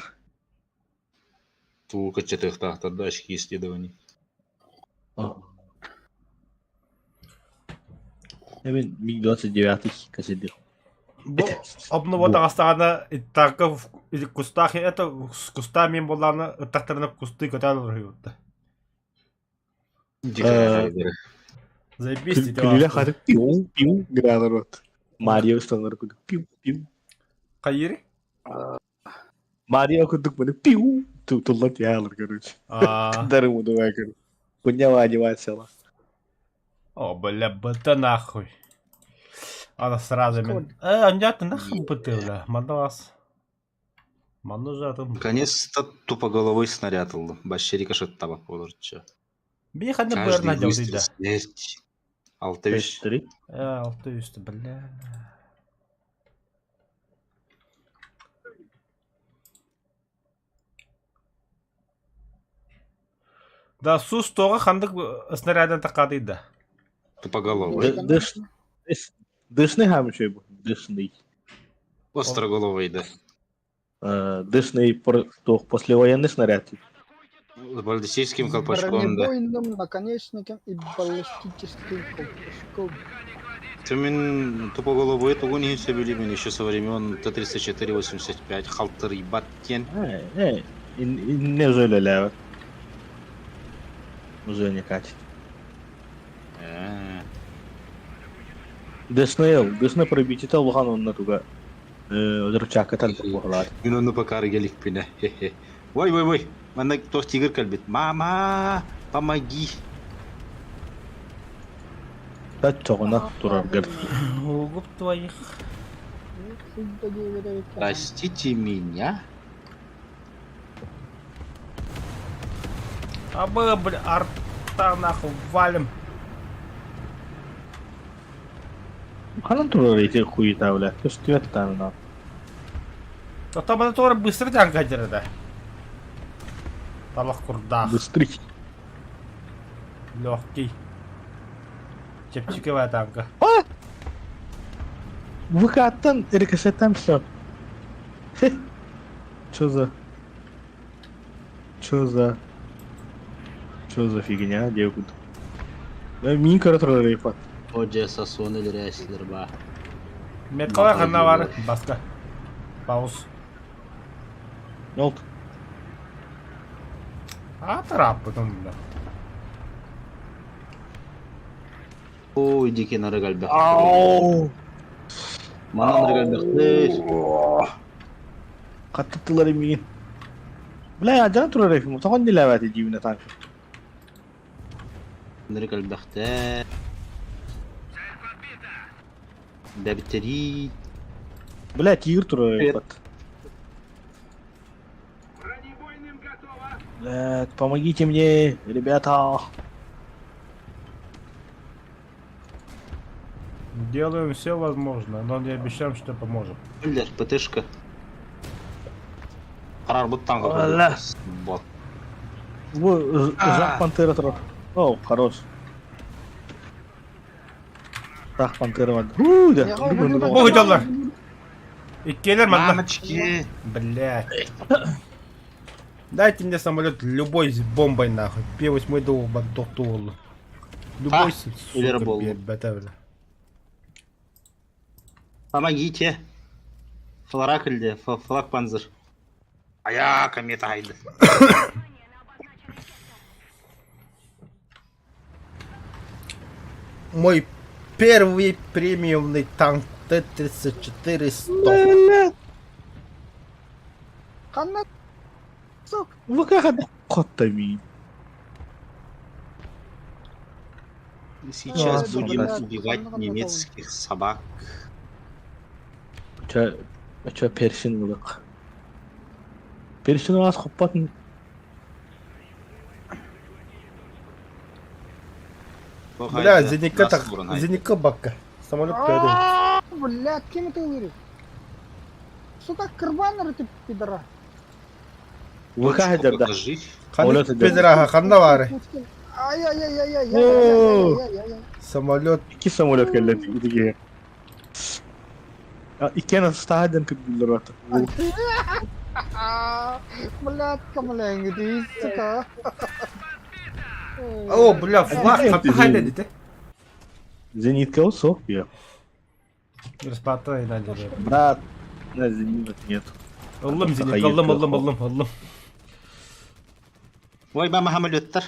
Туу качатых тахтарда ашки исследований. Hemen MiG-29 кассетер. Бұл обновода астағаны иттағы кустахи, это с кустами боланы иттақтарына кусты көтәл ұрғы өтті. Заебись дейді. Külüyle hadi piu piu granlar ot. Mario standar kuduk piu piu. Қайыры? Mario kuduk böyle piu. Tullat yağlar короче. Дарым удавай короче. Кунява анимация. О, бля, быты нахуй. Ана сразу мен. Анят нахуй быты, бля. Мандавас. Манну жатын. Наконец-то тупоголовый снаряд был. Баши рикошет табак болырчы. Би ханды Каждый бөрін айдау выстрел дейді. смерть. 6-3. 5-3. Алты үсті, бля. Да, Су-100-ға қандық снарядын тақадıydı. Тупоголовый. Дышный хамшой был. Дышный. Остроголовый, да. Дышный послевоенный снаряд. С бальдисийским колпачком, да. Бронебойным наконечником и баллистическим колпачком. Тюмин тупоголовый тугун ехи сөбілімен еще со времен Т-34-85 халтыр ебаткен. Не жалели. Уже не катит. Дышный пробить это лухан он на туга. Рычаг это похлад. Мен оны покары келік піне. Ой. Мана тох тигр кальбит. Мама, помоги. Та чоғына тұрар гір. Угуп твоих. Простите меня. А мы, бля, арта нахуй валим. Қанан тұрар еті құйыта, бля. Көсті өттанына. Но там это тоже быстро тянка да. Талах курдах. Быстрый. Легкий. Чепчиковая танка. Выкаттан рикошеттен все. Чё за фигня, девkud? Мин көрөтөр рейпат. Hoca sasonu ilerisidir ba. Меткалар хана var. Баска. Пауз. Ne oldu? Атрап потом, бля. Ой, иди нары кальбит. Ау! Мана нары кальбит. Каттыттылар эмигин. Бля, ажан турар рейфим. Тоғын дилаваты жибине танк. Нары кальбит. Бәбтери. Бля, тигр турар рейпат. Бронебойным готово. Бля, помогите мне, ребята. Делаем все возможное, но не обещаем, что поможем. Бля, ПТшка. Карар бұт танға. Ола. Бот. Жак пантера турар. О, хорош. Жак пантера var. Да. Ой, жалар. Иккелер манда. Мамочки. Блядь. Дайте мне самолет любой с бомбой нахуй. P8 до бандохтуолу. Любой Илья был. бетевля. Помогите. Фларак или флаг панзер. Ая, комета айды. Мой первый премиумный танк Т-34-100. Қанат. Сок. Вы как коттами? Сейчас Да, будем да, убивать да, немецких собак. Чё першин булык? Першин аз хоппатын. Бля, зеника бакка. Самолет пойдет. Блядь, кем это говорит? Сука, карбанер ты, пидора. Вы как жерде? Ханны Самолет пидраха, ханна вары. Ай-яй-яй-яй-яй-яй-яй-яй-яй. Самолет. İki самолет geldi idige. Ya ikena stadion kıddılar artık. Блядь, камаленги, ты, сука. О, бля, флаг, как хайдедите? Зенитка у Софья. Распатай, надеюсь. Брат, на зенит нет. Аллам зенит, аллам. Ой, мама хамалеттер.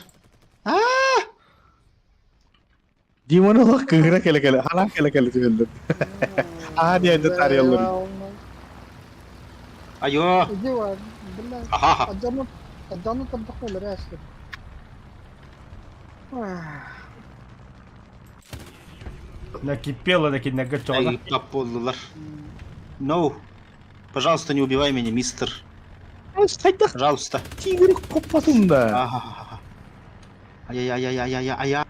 Димона бak kıhıra kele. Hala kele çıkıldı. Hadi ende tarayalım. Айо. Иди, блядь. Аха. Отдану там такой ряски. Накипело, таки наготово. Ай, пополулар. No. Пожалуйста, не убивай меня, мистер. Sayda Пожалуйста. tigri kopasında. Ага. Ай-яй-яй-яй-яй-яй.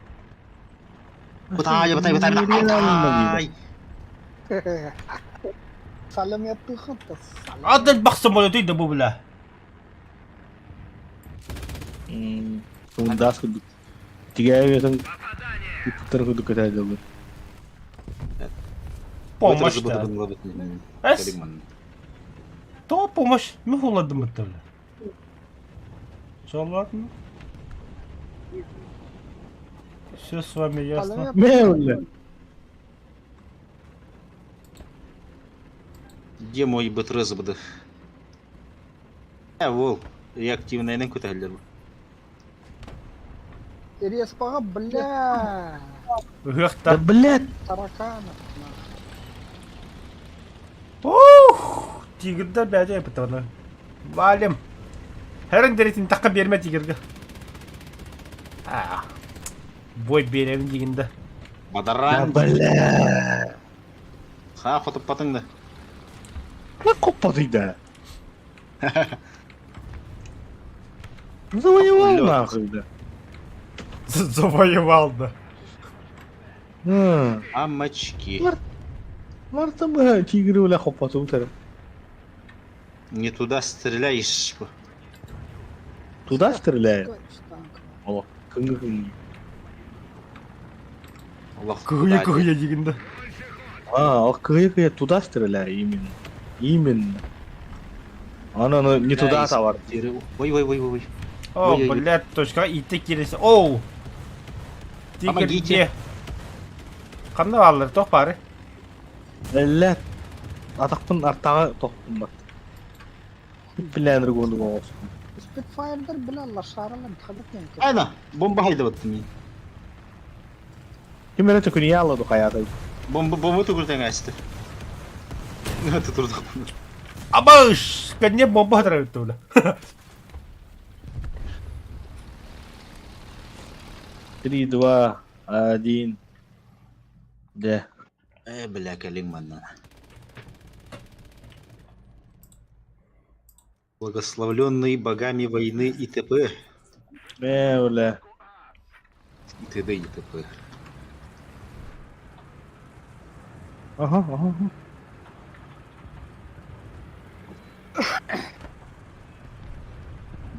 Бытай. Салам я пыхата. Отдать бах самолет, иди, бля. Bundas kuduk. Tiga evden putar kuduk kata dulu. Помощь, да. Эс? То помощь. Мы холодно мотали. Все, ладно. Все с вами ясно. Мевля. Где мой БТР буде? Вол. Реактивный нен көтәлдер бу. Респага, бля. Да Гыхта. блядь. Тараканов. Ух! Тигр да, блядь, я патроны. Валим. Herın deretin takka berme tigirgi. Boy beremin diginde. Badarran. Бля. Ha fotoğraf patındı. Lan kopmadıydı. Завоевал нахуй, да. Завоевал, да. Амочки. Марта мы тигры уля хопату тара. Не туда стреляешь. Туда стреляет. Точно так. О, кыңгы. Allah Кыгыя дигинде. А, кыгы туда стреляет именно. Именно. Она не туда товар. Ой. О, Ой-ой-ой. блядь, точка итте киресе. Оу. Помогите. Тигерге. Қандай балалар, тоқ бары. Ләт. Атақпын арттағы тоқтым бат. Планер гонду болсын. Spitfire'dır bilallar şarılar tıkadık yani. Aynen. Bomba haydi battım ya. Kim öyle tükünü yağladı hayata. Bomba tükürten açtı. Ne tuturduk bunu. Абаш! Кәдіне бомба хатыра өтті бля. 3, 2, 1. Да. Бля, калин манна. Благословленный богами войны и т.п. Бля. И т.д. и т.п. Ага.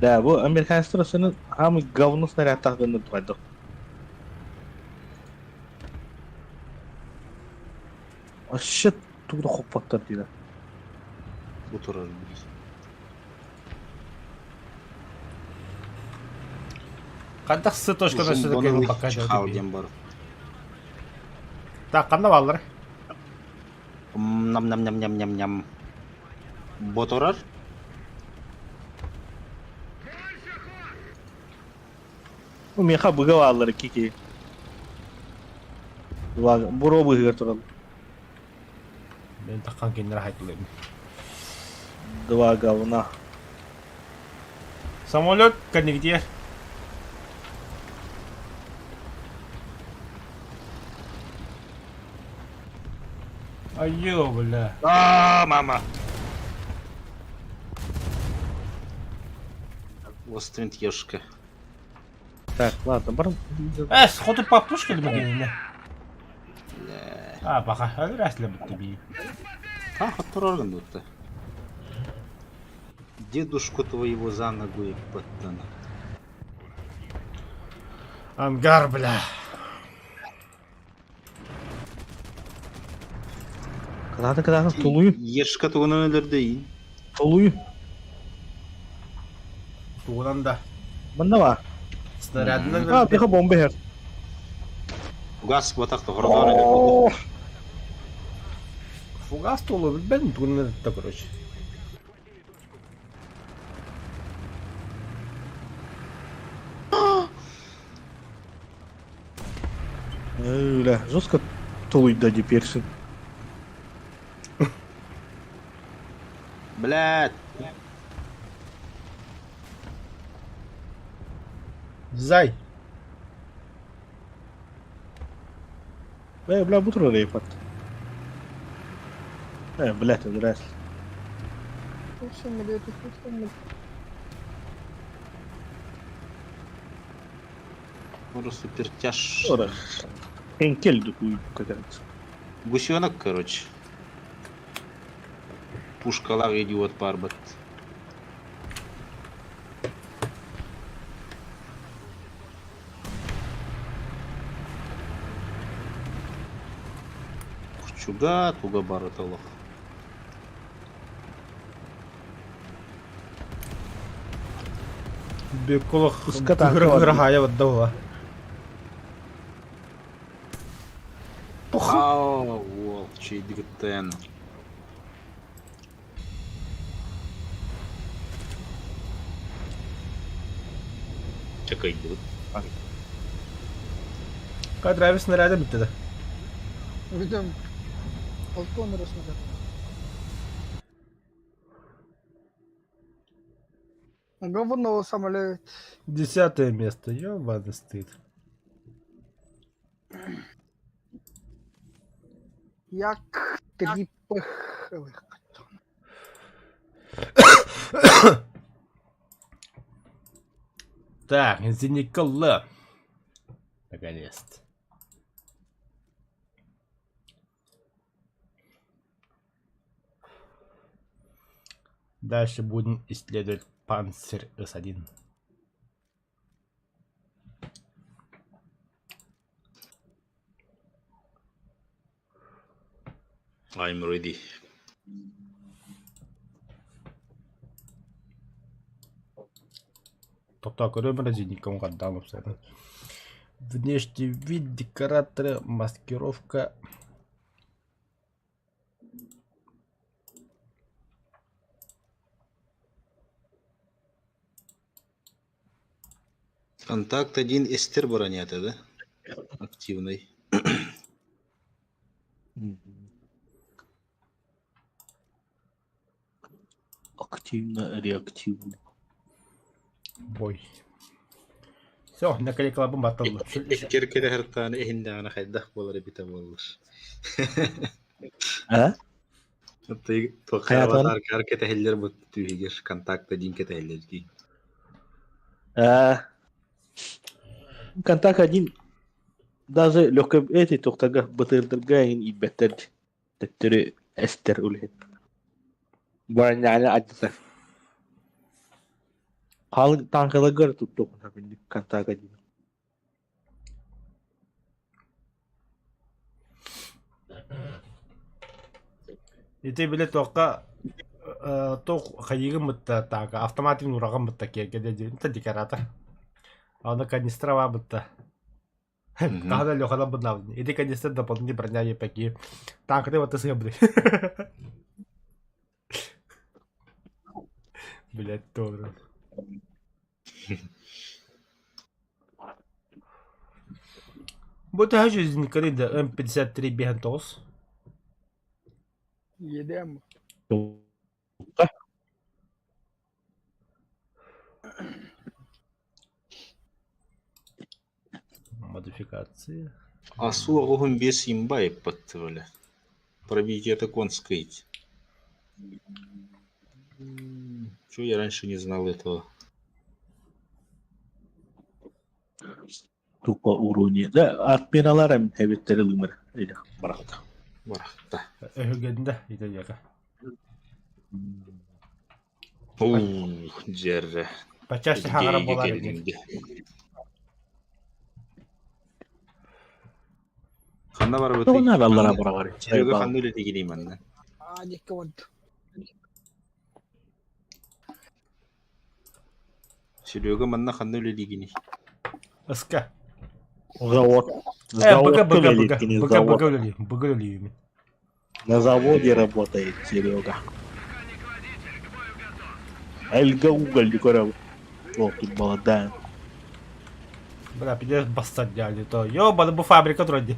Да, bu Amerikan sırasının hamı gavunu снаряд taqdığını tutaydı. Aşıt tuğda hoppattır diye. Bu turarım. Қандай қысы точка нөседі кәйін баққа жауды бей. бар. Так, қандай балалар? Ням. Боторар? Bu meha bıga varları kiki. Buro bıgır turalım. Мен таққан кендер айтылайым. Два говна. Самолет, кәдіне. Айо, бля. Мама. Острин ешка. Так, ладно, барым. Сходу по пушке ли мәкеніне? Бақа, әлі рәсілі бұтты бей. Турарган тут. Дедушку твоего за ногу и подтана. Ангар, бля. Когда тулую. Ешка туғынан өлердейін. Тулую. Туғынан да. Бында ба? Снарядынан Биха бомба хер. Газ батақты ғырдары. Фугас толы білбәдім, туғынан да, короче. Öyle. Жестко тулуй да диперсин. Блядь. Зай. Бля, бутро рейпат. Блядь, здрасте. Слушай, Ора супер тяж. Ора. Хенкель дукую какая-то. Гусенок, короче. Пушкалар идиот парбат. Чуга, туга бараталах. Беколах Скота грахая отдала. Волчий дигтен. Чекай, идиот. Кадраві снаряди бітті да. Видим. Полтон росмада. Говно самолет. 10 место, ёбаный стыд. Як трипых. Так, Никола. Наконец-то. Дальше будем исследовать Панцирь С1. I'm ready. Топтал морозильником отдам абсолютно. Внешний вид, декораторы, маскировка. Контакт 1 эстер бронята, да? Активный. Активно, реактивно. Бой. Все, наклейкала бомба атылды. Керкеде her tane ehinde ana kaydah boları bitem olur. А? Hatta Hayatın- tokavat hareket ehiller bu tühigir kontakta 1 ehiller ki. Контакт 1 даже легко эти тоқтага бытырдыргайын ибеттер теттері эстер үлген. Барняны аддысар. Қалың танқылагар туттуқ набинdik контакт 1. Ите билет тоққа тоқ хайыгын мытта тага автоматик нураган мытта кегеде дента декоратор. Аны канистрава мытта. Када лёхала бынав. Ите канистр дополнительный броня епеки. Танкты вот ты блядь. Блядь, тоже. Будто жизнь Николида М53 Бехантос. Едем. Модификации. Асу огым бес имба еппатты böyle. Пробитие это конскать. Чё я раньше не знал этого? Тупо уровне. Да, адмираларым хебеттері лымыр. Эйді, барақта. Барахта. Öhügende İtalya'ya. Жерре. Почаще хагара болар екен. Ханна бар бөтей. Тоғына баллара барағар. Серега ханны өлі дегенейм анна. Не код. Серега манна ханны өлі дегеней. Ыска. Завод. Быга лили. На заводе работает Серега. Эльга уголь декорал. О, тут молодая. Бля, пидешь бастать дядя, то ёбана бы фабрика вроде.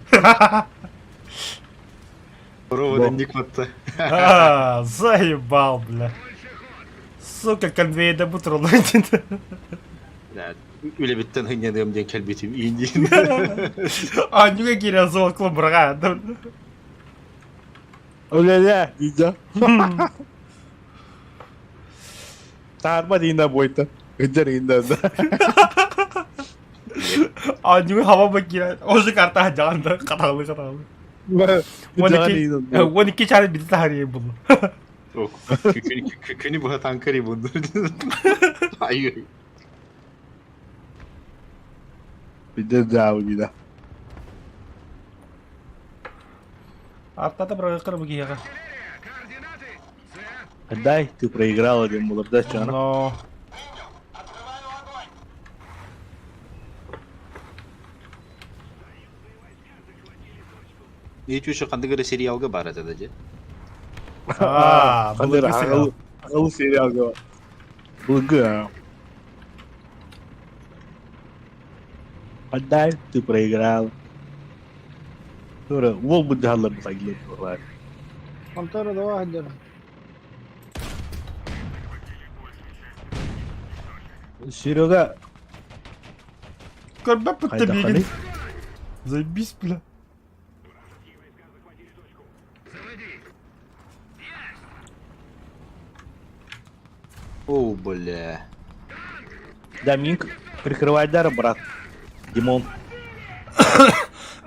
Провода не кватта. Заебал, бля. Сука, конвейер бутырол. Öyle bitten hınyadığım diyen kelbetim iyi değil. Анюга гиря золкло брага. Öyle diyeceğim. Tarma diyinde boyuta. Gıcır diyinde. Анюга hava bak gire. Ozu karta jangan katalı. Wani ki çare bir tane bunu. Kükünü bu Ankara'yı bundur. Hayır. Bir de daha bir de. Артата брага кыр буги яга. Дай, ты проиграл один молодой чана. Но Ne diyor şu kandıgara serialga barat edece. Хандыр ағыл сериалға. Бұлғы. Отдай, ты проиграл. Тура, ол бұд жағалар бұса келеді. Антара да واحد. Серега, Карбап қайда подтабегин. қалай? Заебись, бля. О, бля. Доминг, прикрывай дар, брат. Димон.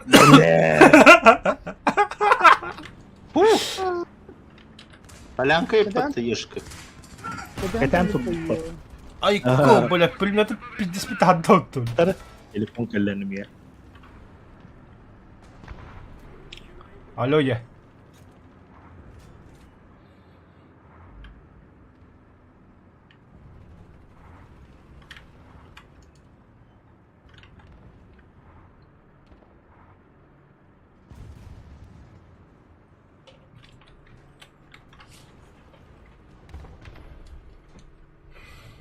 Бля. Полянка и Да? ПТЕшка. Кетен тут. Ай, Ага. ко, бля, пулеметы 50 отдал тут. Телефон kellenim ya. Алло, я.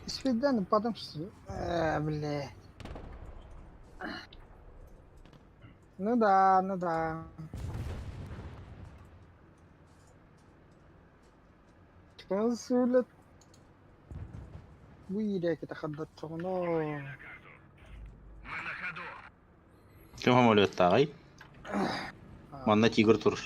До свидания, потом что? Блядь. Ну да, ну да. Что сулет? ويلك تخدت شغله. Мы на ходу. Кем самолет тағай? Манна тигр тұр.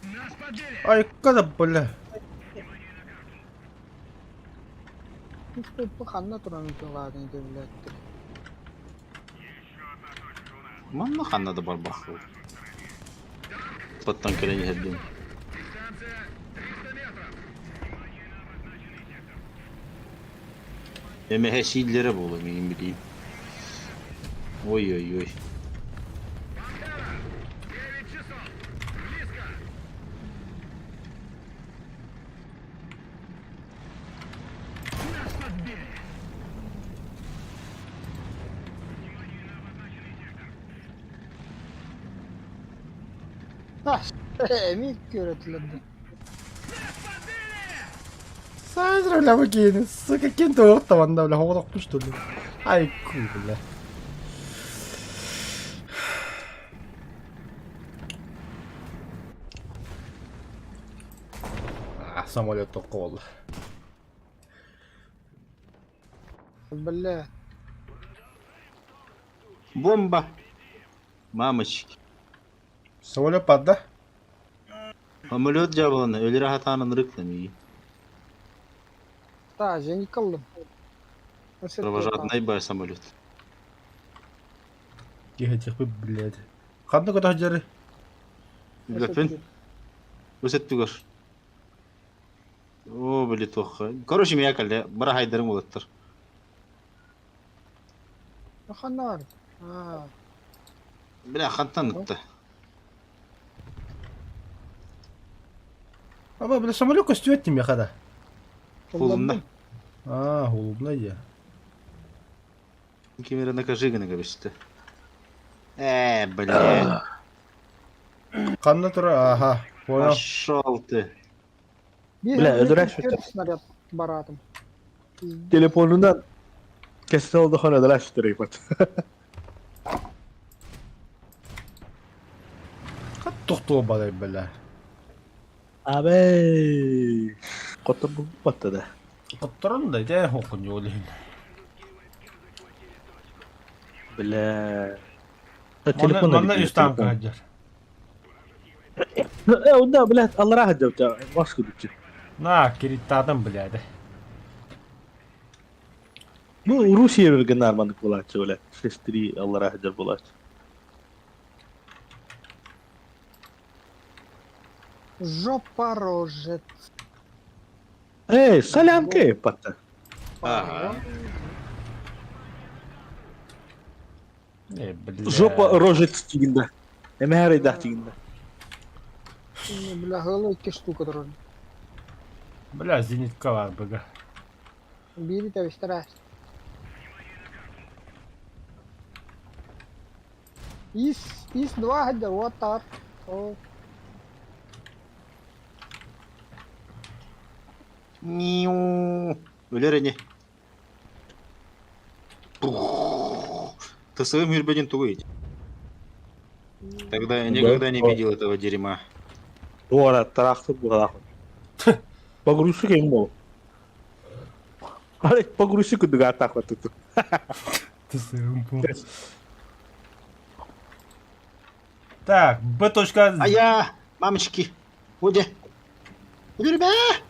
Нас подбили. Ай, когда, бля. Что поханна туран туладын девлет. Манна ханнады бар бақыл. Тоттан келені хәдден. Дистанция 300 метров. Әмәһә шидлері болу, мен білейім. Ой-ой-ой. 9 часов. Близко. Нас подбили. Мик görüntülendi. Сандра, бля, выкинь. Сука, кем-то вот там, бля, хоботок пусть, что ли. Ай, ку, бля. Самолет только oldu. Бля. Бомба. Мамочки. Самолет падда? Самолет жабыланы, өлері хатанын рықламей. Да, я не калдым. Провожатный бай самолет. Тихо, тихо, блядь. Хадны куда жары? Лөпін. Өсетті көр. О, білі тоққа. Короче, мен әкілді. Бұра хайдарың болаттыр. Ханар. Біля, қанттан ұтты. Аба, бля, самолет костюет тебе, хада. Қолында. Голубна я. Кемері накажигіні көбісті. Бля. Қанна тұра, ага, понял. Пошел ты. Бля, öldüren şu. Снаряд баратом. Telefonundan kesin oldu hana da laştırayım at. Тоқтуға бадай, бля. Abi. Kotta bu batta da. Құттырын да, дәй хоқын жолейін. Bля. Манна үстан қаджар. Onda bля, Allah rahat ediyor. Başka bir şey. На, киритадым, бляді. Bu Rusya vergen armandık bulatçı öyle. Sestiri Allah rahat ediyor bulatçı. Жопа рожет. Hey, salam ke patta. Ага. Бля. Жопа рожет стигinde. Hem her ayda стигinde. Бля, голы 2 штука дрон. Бля, зенитка var, бля. Бери тебя старайся. Is 2 hadi вот так. О, Ниу. Өлер әне. ТСВ мирбеден тугает. Тогда я никогда не видел этого дерьма. Bu ara taraktır bu kadar. Погрузчик ему. Али, погрузчик уdah атак вот это. Ты сымпу. Так, Б точка... А я, мамочки, Удя. Удя, ребят!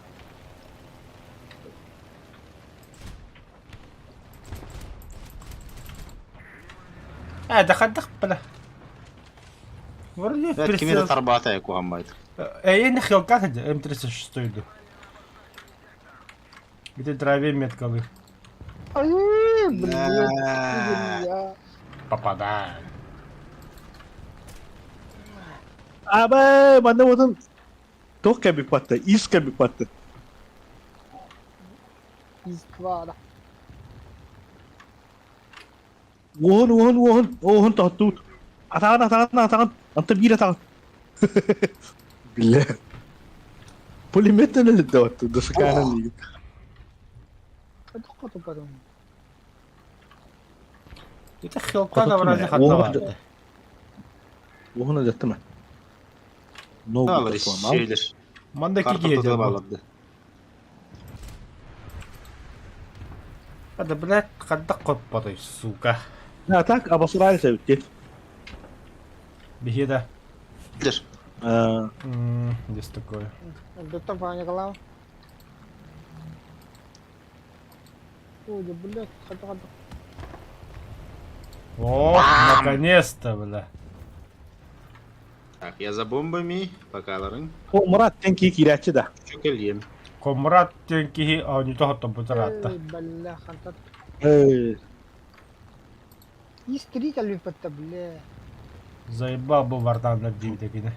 دخلت بلا вроде Это кемеда тарбата, я куамайт. я не хотел как это М36 иду. Где траве меткалы. Ай, блядь, я. Попадаем. Абай, mana вот Тох кабик патта, из кабик патта. Из квада. وهون تحطوط атаған анта бир атаған бля пулеметten elde attı dışı kanan değil Каток потом. Это хилкана вроде хатла. وهون da tamam no Ne var şeyler. Мандaki Kartopu da geliyor. bağladı. Hadi блядь, когда кот подай, сука. ha tak abasırayla sevdi Беги. Bilir. Здесь такое. Где-то Ваня голова. Ой, да, блядь, каток. О, наконец-то, бля. Так, я за бомбами, покаларын. o Murat sen ki kiratçı da Çökeliyim. Комрад тенки, а не то там бутерата. Эй, бля, каток. Ey, И стритали по-то, бля. Заебал бы Вардан на диве такие.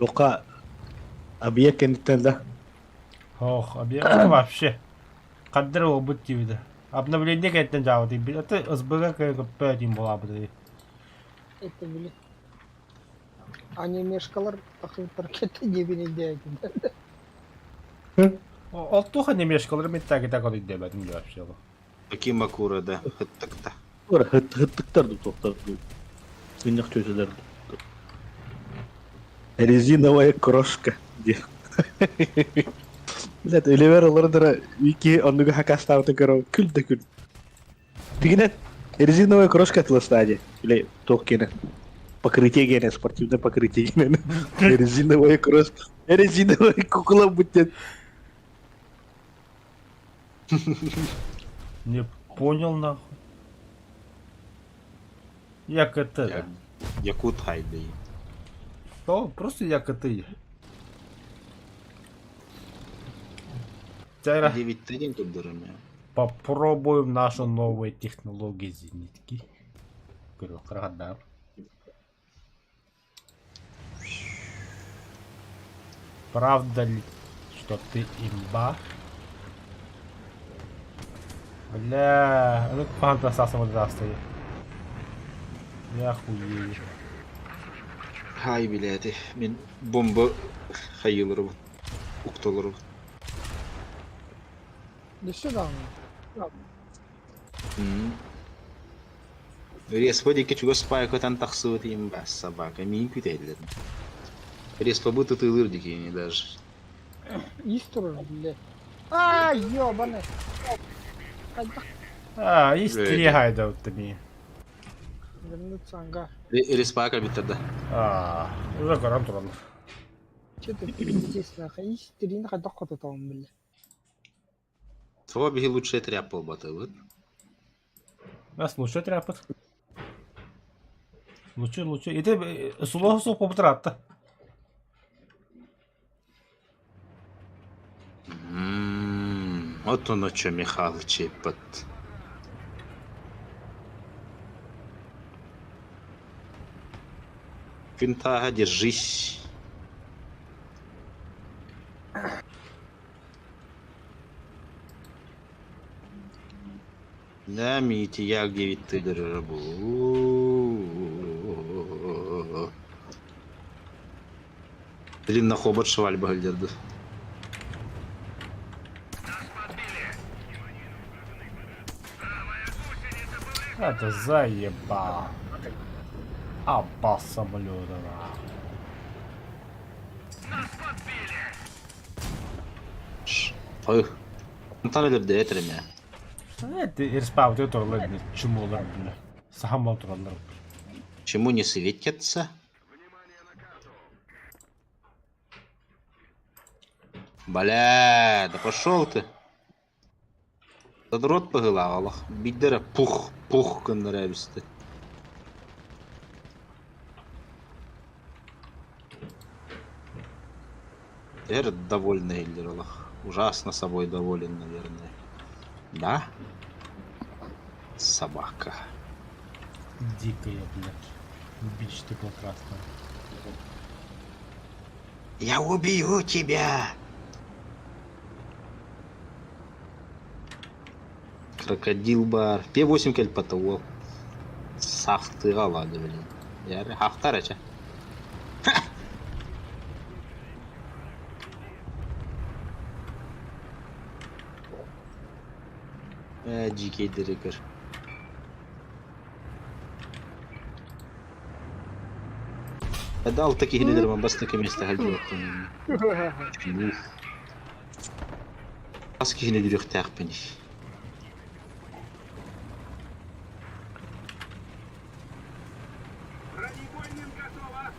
Yoka abiye kenditten de Ох, объект вообще. Кадры его будь вида. Обновление какое-то делал, ты это СБГ как 5 была бы. Это, бля. Они мешкалар, ахын паркетте дебине дейт. Алтуха не мешкалар, мен так он иде бәдім вообще. Bakayım Makura da. Hıttıkta. Sonra hıttıklardı toplardı. Günlük çözülerdi. Резиновая крошка. Блядь, Оливер олордора вики оннуга хакастауты коров. Күл да күл. Тигинен резиновая крошка тластади. Или токкене. Покрытие гене, спортивное покрытие гене. Резиновая крошка. Резиновая кукла будет. Не понял нахуй. Як это? Якут хайди. Что? Просто як это. Теперь 9 день тут дырами. попробуем нашу новую технологию зенитки. Говорю, радар. Правда ли, что ты имба? Бля, ну фантастаса вот застоит. Я хуею. Hay bileti. Ben bomba hayılırım. Uktalarım. Да сюда. Респо кечуга спайка тан тахсует им бас собака. Мин күтейлер. Респо будто ты лырдики не даже. Истор, бля. А, ёбаный. А, есть три гайда вот такие. Вернуться, ага. Респака битерді. Уже гарантирован. Че ты пиздец, нахуй. Истерин каток потом, бля. Того беги лучше тряп полбата, вот. Нас лучше тряпать. Лучше. И ты сулоху поптрата. Вот оно что, Михалыч, под... Квинтага, держись. Да, Мити, я где ты дорогу. Длинно хобот шваль багдерду. Это заебал. Обал самолета, да. Нас подбили! Ой. Антон өлөрдө этереме. Это ирспаут оторлар не чумолар бля. Сахам оторлар. Чему не светятся? Бля, да пошел ты. Задрот пыгылагалах. Биддере пух кындыра бисти. Довольны Эльдералах. Ужасно собой доволен, наверное. Да? Собака. Дикая, блядь. Бич ты прекрасно. Я убью тебя! Крокодил бар. П8 кель потолок. Сахты алады, блин. Яры, хахтар ача. Дикий дирекер. Дал таких лидеров басники места галдет. Аски не дирек тахпени. Бронебойным готово!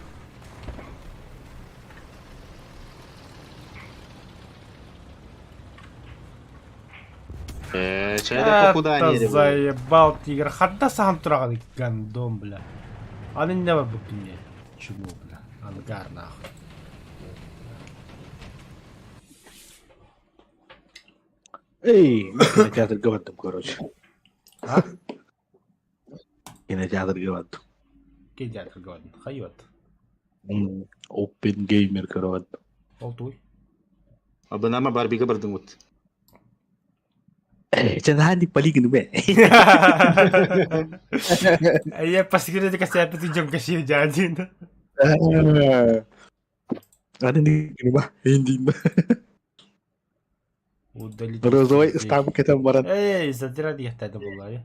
Чайда куда Это не заебал тигр. Хадда сам тураган гандон, бля. А не нева букине. Чему, бля? Ангар нахуй. Эй, кинотеатр Гавантом, короче. А? Кинотеатр Гавантом. Кедят гаван. Хайот. Open Gamer, короче. Олтуй. Абынама барбига бардым вот. Jangan dipalingin be. Я посекретно касая ты идем каси один. Ada nih gini mah, hindi mah. Удалить. Розовый стам kita марат. Эй, задира дихта это была.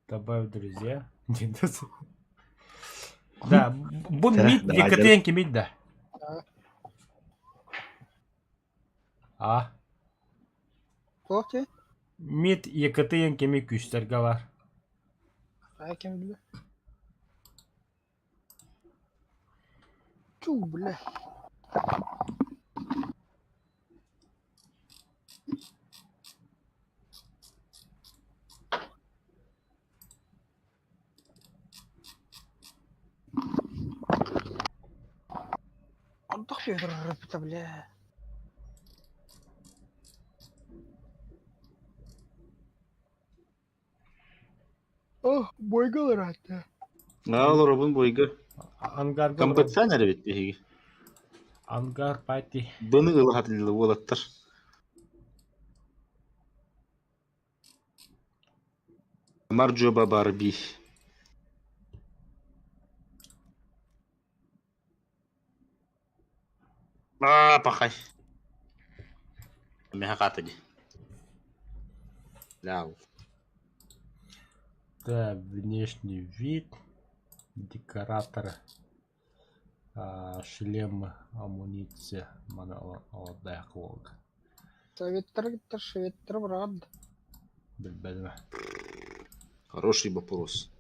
Добавь друзья. Да, бун мид, Екатеринки мид, да. А? Okey. Мид Екатеринки ми күштерге бар. Kim bilir? Çuh bile. Отдох Федор рыбта, бля. О, бойгалар hatta. Ал робын бойга. Ангар Камбатсан әле бит биги. Ангар пати. Быны ылгатылы болаттар. Марджоба Барби. Пахай. Мехакатади. Ляу. Да, внешний вид. Декоратор. Шлем, амуниция. Молодая клог. Советтер, шветтер, брат. Бельбельма. Хороший вопрос.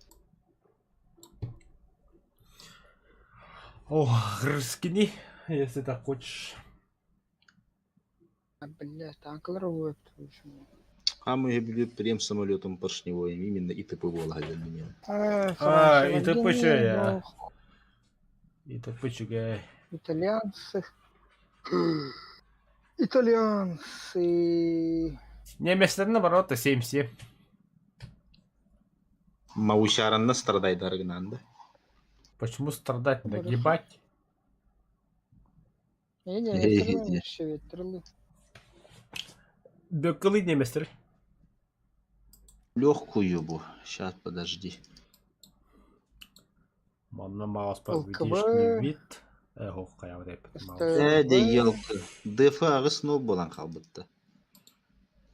О, раскини, если так хочешь. Бля, танклер вот. А мы были прям самолетом поршневым, именно и ты поволга для меня. И ты почему? И ты почему? Итальянцы. Итальянцы. Немец наоборот, 7-7. Маушаранна страдает Аргнанда. Почему страдать? Нагибать? Не, шветтерлы. Бекалы немецтер. Легкую бу. Сейчас, подожди. Манна маус по ЛКБ. внешний вид. Ого, какая вот это маус. Де елка. Дефа снова болан калбытта.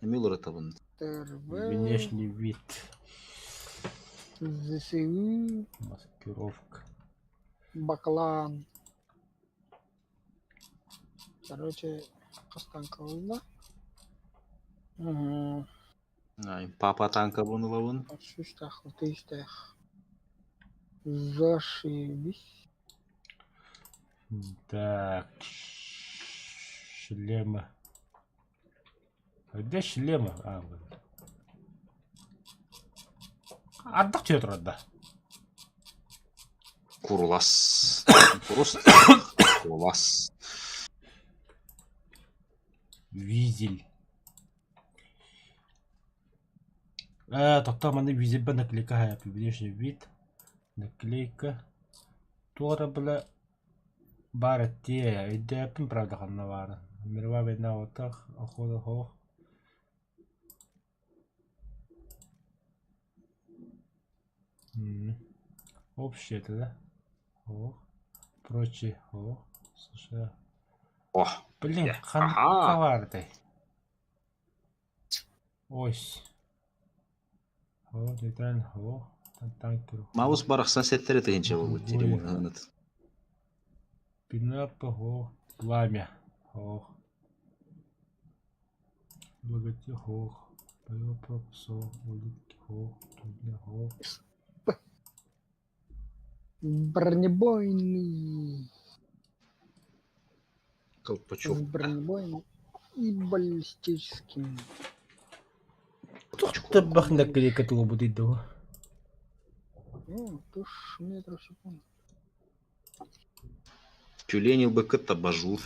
Эмилора табын. Внешний вид. ЗСУ. Маскировка. Баклан. Короче, кастан кылды. Ай, папа танка bunu lavun. Шуштах, тыштах. Зашибись. Так. Шлемы. А где шлемы? А, вот. Ардақ че тұрады? Kurulас. Просто kurulас. Визель. Тоқтаманы визель ба наклейка хаяпи. Внешний вид. Наклейка. Туора бля бара те. Идеяпин правда ханна бара. Мирва бедна отах. Охода хох. Общее это, да? Хох. Прочее. Хох. Слушай. О, Блин, ага. коварный. Ось. О, деталь. О, танкер. маус барахсан сеттері тігінше бұл телефон. Пинапа. О, пламя. О. Благоте. О. Пропусо. Улитки. О. Тудня. О. Бронебойный. Колпачок. Бронебойный и баллистический. Ты бах наклейка тулу будет до. Ты ж метров в секунду. Тюленил бы кыт абажур.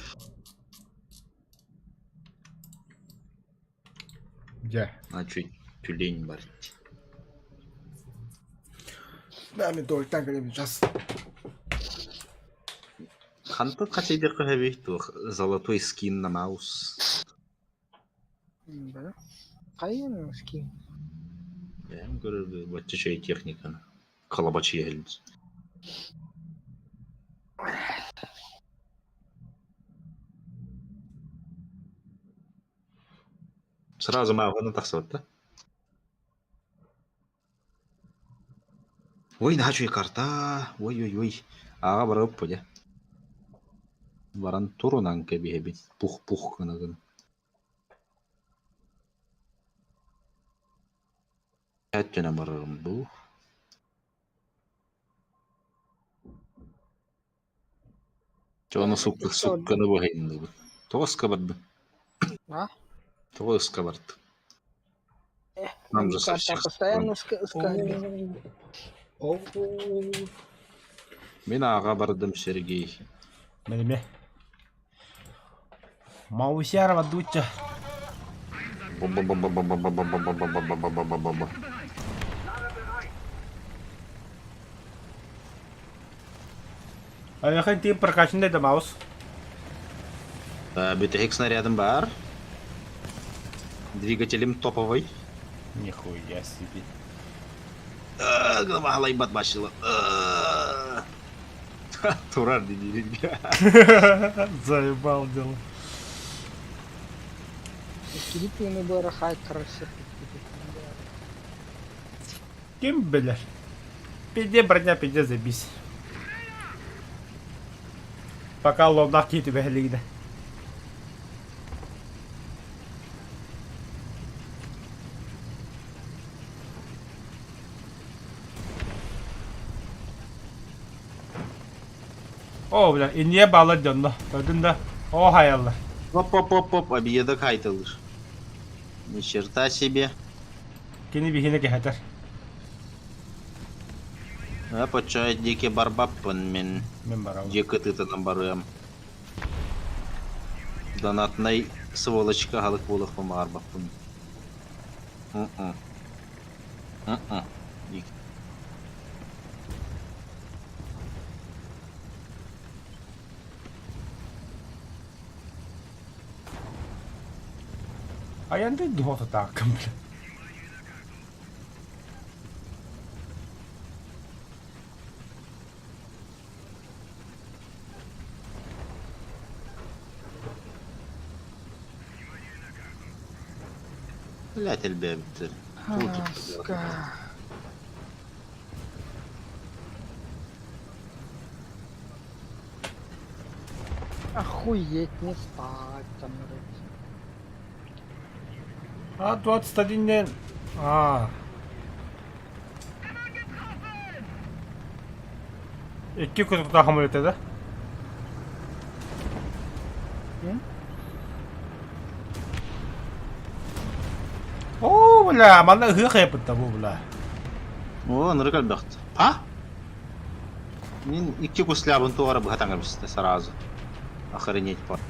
Я. А чё тюлень бар? Да, мне только так время сейчас. Ханты катейдер кахабейт, золотой скин на маус. Да. Кайын скин. Я говорю, вот чай техника. Колобачи ельниц. Сразу мағаны тақсат, да? Ой, начу карта. Ой. Аға барып пойда. Баран турунан кәбі. Пух кынагын. Әттені барарым бұл. Жоны суққаны бұғайынды бұл. Тоғыз қабарды. А? Тоғыз қабарды. Нам же Карта совсем постоянно сканит. Мен аға бардым, Сергей. Менеме. Маусярова дуча. А я хотел прокачанный да маус. Бітігік снарядым бар. Двигателем топовый. Нихуя себе. Главалай батбашила. Турар дедеринга. Заебал дело. Филиппины бара хайкерсы. Кем, блядь? Пиде, броня, пиде, забись. Пока лобнах кит тебе лигде. О, бля, и не бала дённо. Тадында. О, хаялла. Оп, объедок хайтылыш. Ни черта себе. Кини бихине кехатар. Почай деке барбаппын мен. Мен барау. Екі тытынан баруям. Донатнай сволочка халық болып помағар баппын. А я не думал, что так, бля. Блять, الباب. Охуеть, не спать там, блядь. А, 21-ден. А. Iki kutup tahammül etedi. О, бля, манда хы хайпытта бу, бля. О, ныркал бахт. А? Мен икки куслябын тугара бахатаңар бисте сразу. Охренеть пар.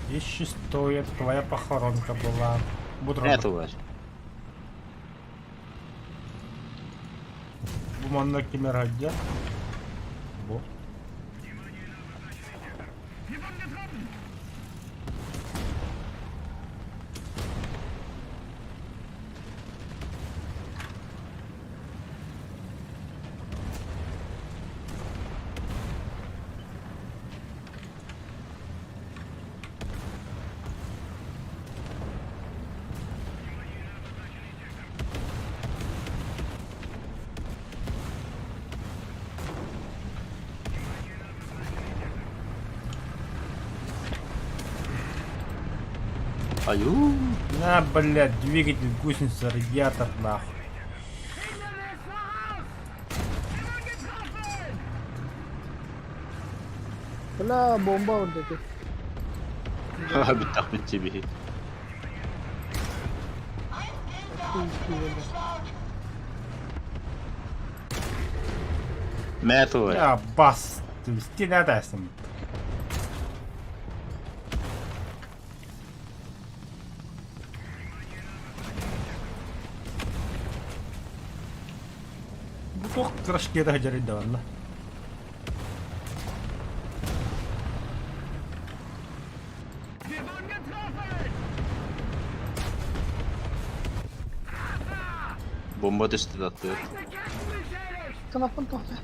Еще стоит, твоя похоронка была. Это var. Bu manda kimler hacca? Bu. Аю. На, блядь, двигатель, гусеница, радиатор, нахуй. Бля, бомба вот эти. Битах бит тебе. Mät var. Ya bas. Sen ne dersin? Bu çok crash keda hajar da valla. Bomba düştü de atıyor. Knappen tohtar.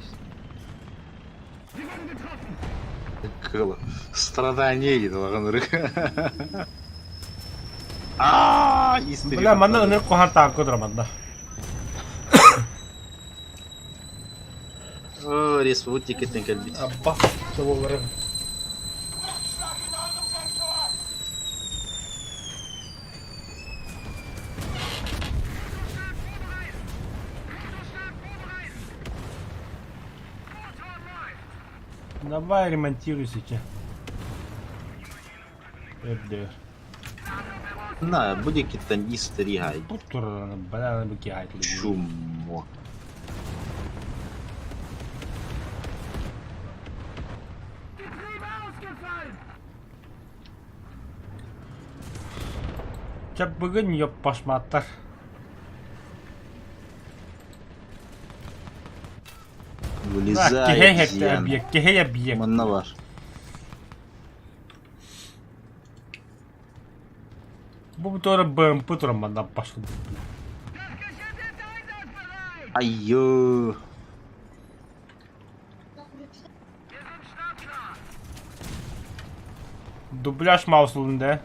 Кылы. Страдание дейді оған ұрық. Ааа, истерик. Бля, манда ыныр кохан таанко дura манда. О, республикеттен келбейді. Абба, чего говорим? Давай ремонтируй сейчас. Это. На, буде кеттен истеригай. Тут бля, на быки гайт. Чумо. Чак бүгін ёп пашматтар. Вылезай, зиян. Кехей объект. Манна var. Bu bir doğru BMP durumundan başladı. Ayyo. Dubляж mouse'unda.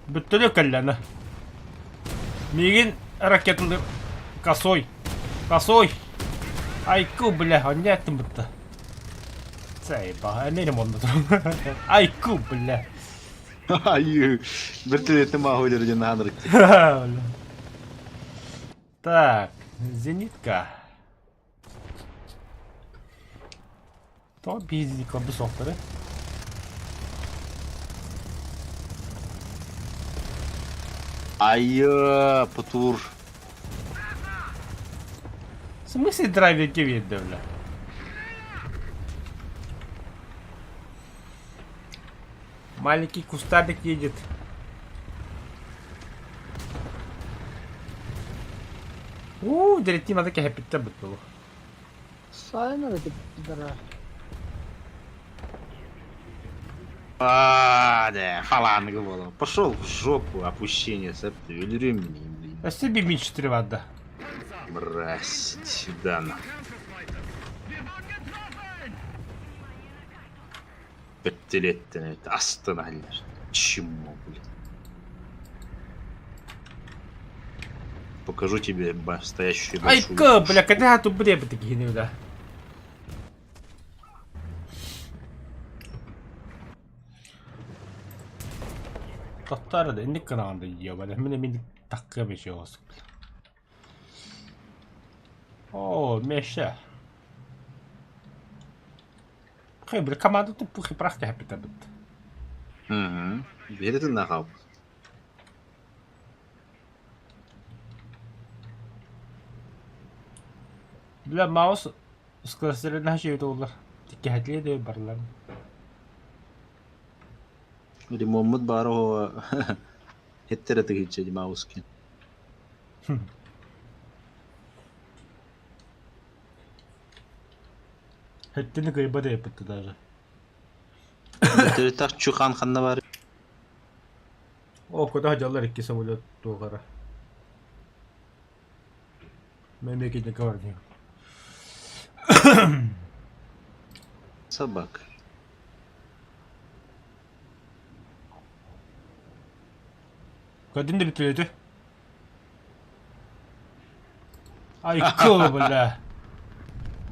Бүттілі кәлләні. Меген ракетылы косой. Косой. Айку, бля, не әттім бұтты. Сәйба, әнерім онды тұрым. Айку, бля. Ayyo. Bir türlü mağul edeceğin hanırık. Так, зенитка. То пиздик обы соқтыры. Ayyo, putur. В смысле драйверки ведді, бля? Маленький кустарник едет. Директива таки хэппитте бұттылы. Сайна эти пидора. Да, фалангы было. Пошел в жопу, опущение, сэп, ты өлірем мен, блин. А себе меч 4 ватта. Мразь, сюда на. Wir wurden getroffen! Пятилеттен это остановишь. Чему, блин? Покажу тебе настоящую Ай, большую. бля, когда тут бля такие не да. Totta da inni kananda yiyor böyle. Mini dakika bir şey olsun. Oo, meşe. Bakayım böyle kamada tupu kıprak da hep tabii. Угу. Береді нағал. Bля, mouse ıskılasırın her şeyde olur. Dikkatli de barlar. Ремонт бары хеттері тігітші мауске. Heptini gıyba da yapıttı даже. Бітері так чухан қанна бар. O kadar hacallar iki samolot doğara. Memleketine var diyor. Собак. Kadın da bitirdi. Ay kıl bля.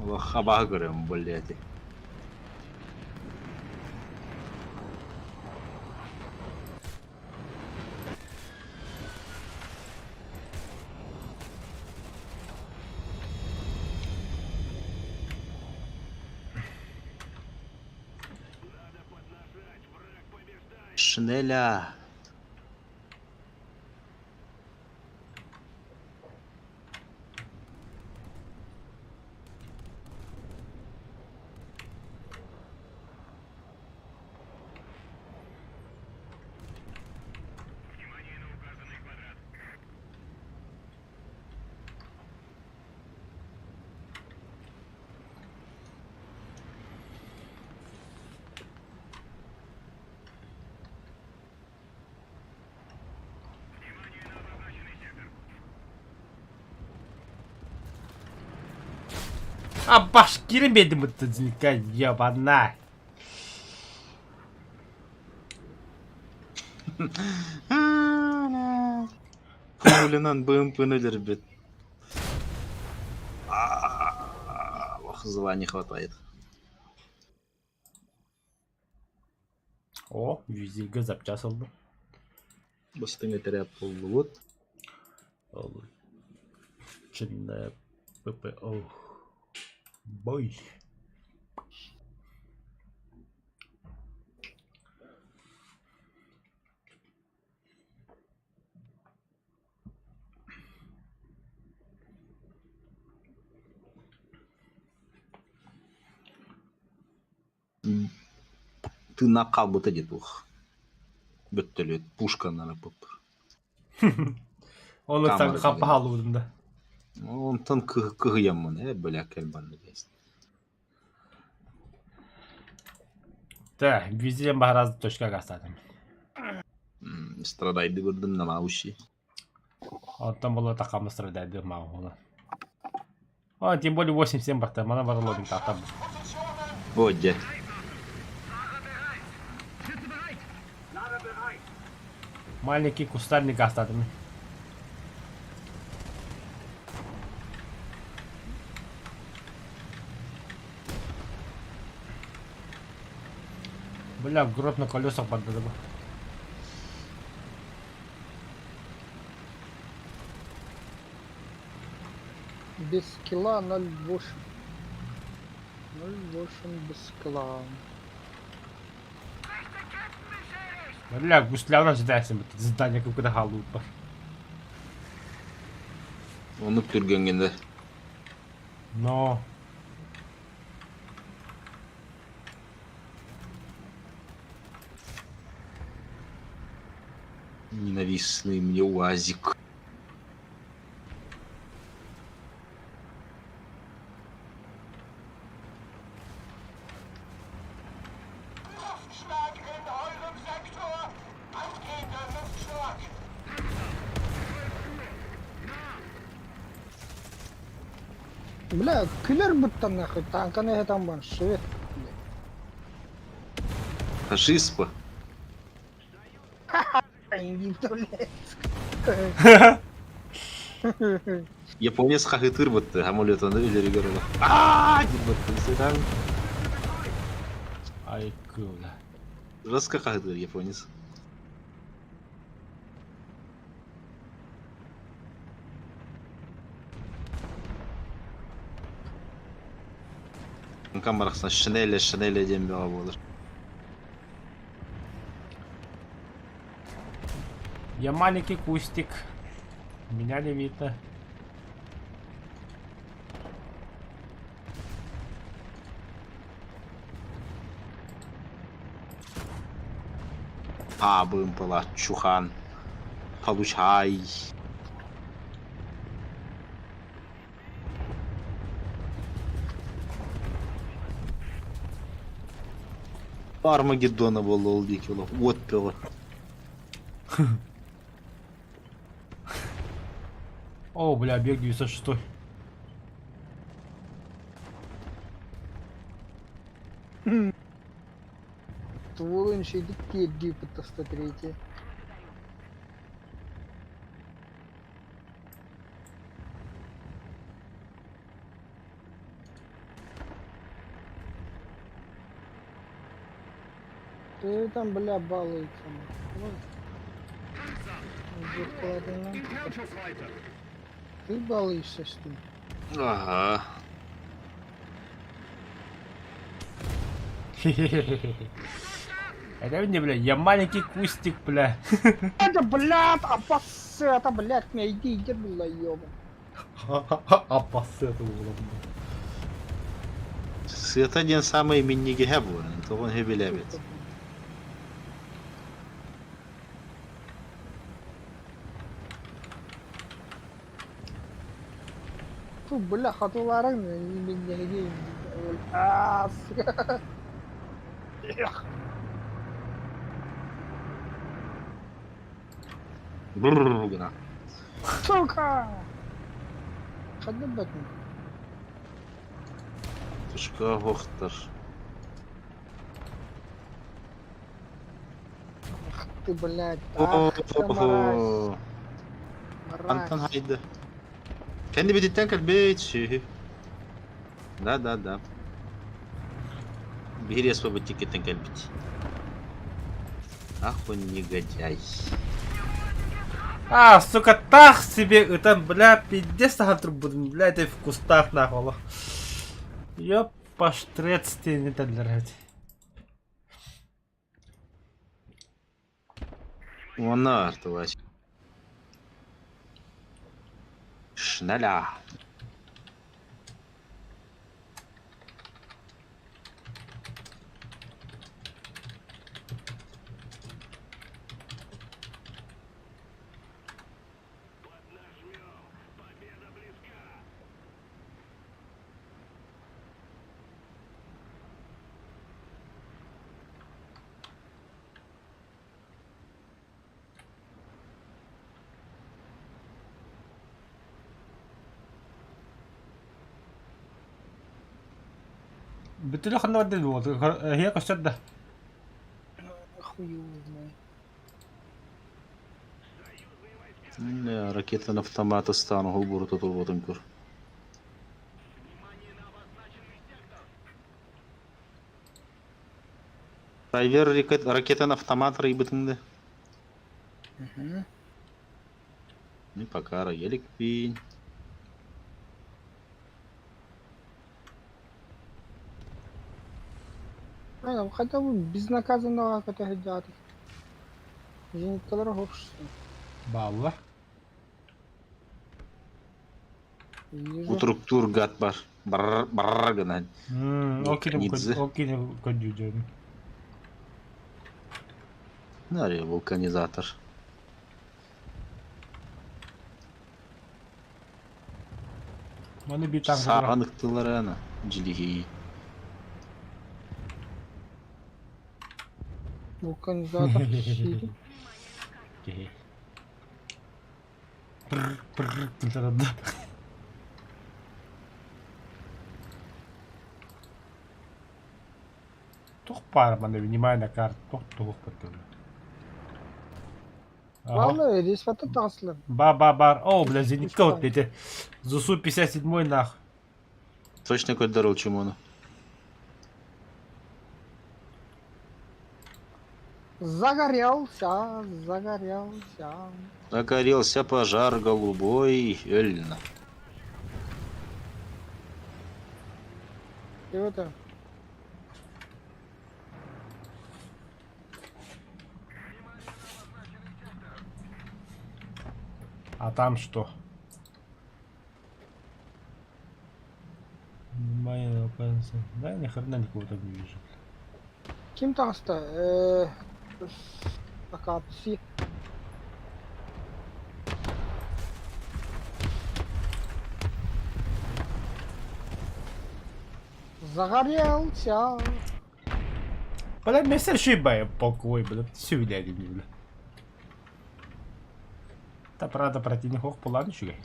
Хабаға көрем, блядь. Шинеля. А баш girmedim bu tızlıka yabana. Пулинан БМП-нелер бит. Зла не хватает. O yüzüge zapacağız oldu. Бастың етере полу вот. Olur. Çinle Pepe oh. Boy. Ты накал вот эти двух. Бөттөлөт пушка на поп. Onu sen Kamera kapı gibi. halında. Ondan kıhıyamın böyle kelbanı değil. Da, yüzüyen baharazı toşka gastadım. Страдайды көрдім на мауши. Ondan bolu takamı sıradaydı mağulu. O, тем более 8-7 бахта, мана бар лобин тахта. Вот где. Маленький кустарник gastadım. Бля, в грот на колесах поддадым. Без скилла 0.8. 0.8 без скилла. Бля, гуслявно ждайсың, здание какое-то халут бар. Оны түргенгенде. Но... Ненавистный мне УАЗик. Luftschlag in eurem Sektor! Angehender Luftschlag! Бля, киллер будто нахуй, танка не там бан, швед. Фашиспа. Иди, блядь. Японец хахытыр бутты, амулетаны үлери көрөлө. Ааа, деп бутты, седан. Ай, кыла. Жестко хахытыр японец. Камерасына шинеле дембеға болыр. Я маленький кустик. Меня не видно. Абым была чухан. Получай. Армагеддона болду ол декело. Отпело. О, бля, бег 96. Твой еще идет Египта 103. Ты там, бля, балуется. Encounter fighter. Ты балуешься, что ли? Ага. Это мне, бля, я маленький кустик, бля. Это, блядь, это, блядь, меня иди, бля, ёбан. Опасы это было. Света ден самый минниги хебу, то он хебелебит. Фу, бля, хатуларың мен неге сука. Брррр гына. Сука! Хады бәтін. Тышка хохтар. Ах ты, блядь, ах ты, мразь. Антон Мразь. haydi. Kendi beditten kalbeci. Да. Бери освободить это кальбить. Ах он негодяй. А, сука, так себе, это, бля, пиздец, нахуй, бля, это в кустах, нахуй. Ёп, паштрец, ты не так драть. Вон артовать. Шналя. بتقولي خلينا نودي الوقت هي قصة. Хуёво знаю. Не, ракеты на автоматы стану, губуру тут вот инкур. Тайвер ракеты на автомат рыбытынды. Не пока елик пень. Хотя бы безнаказанного какая-то гадость. Зениткалар горшысы. Балла. Вижу. Утруктур гад бар. Барр гана. Вулканидзе. Окей, кодюден. Наре, вулканизатор. Маны битам. Сағанықтылары ана. Джилихи. Вулканизатор. Сири. Тух парманы, внимай на карту. Тух потом. Ладно, здесь фото таслы. Бар. О, бля, зенитка вот эти. ЗУСУ 57 нах. Точно какой дорог чемону. Загорелся. Загорелся пожар голубой, Эльна. И это. А там что? Внимание, оказывается. Да, ни хрена никого там не вижу. Kim taştı? Akatsi. Загорелся. Бля, мистер Шибай полковой, бля, все видели, бля. Та правда противник хох поланчик.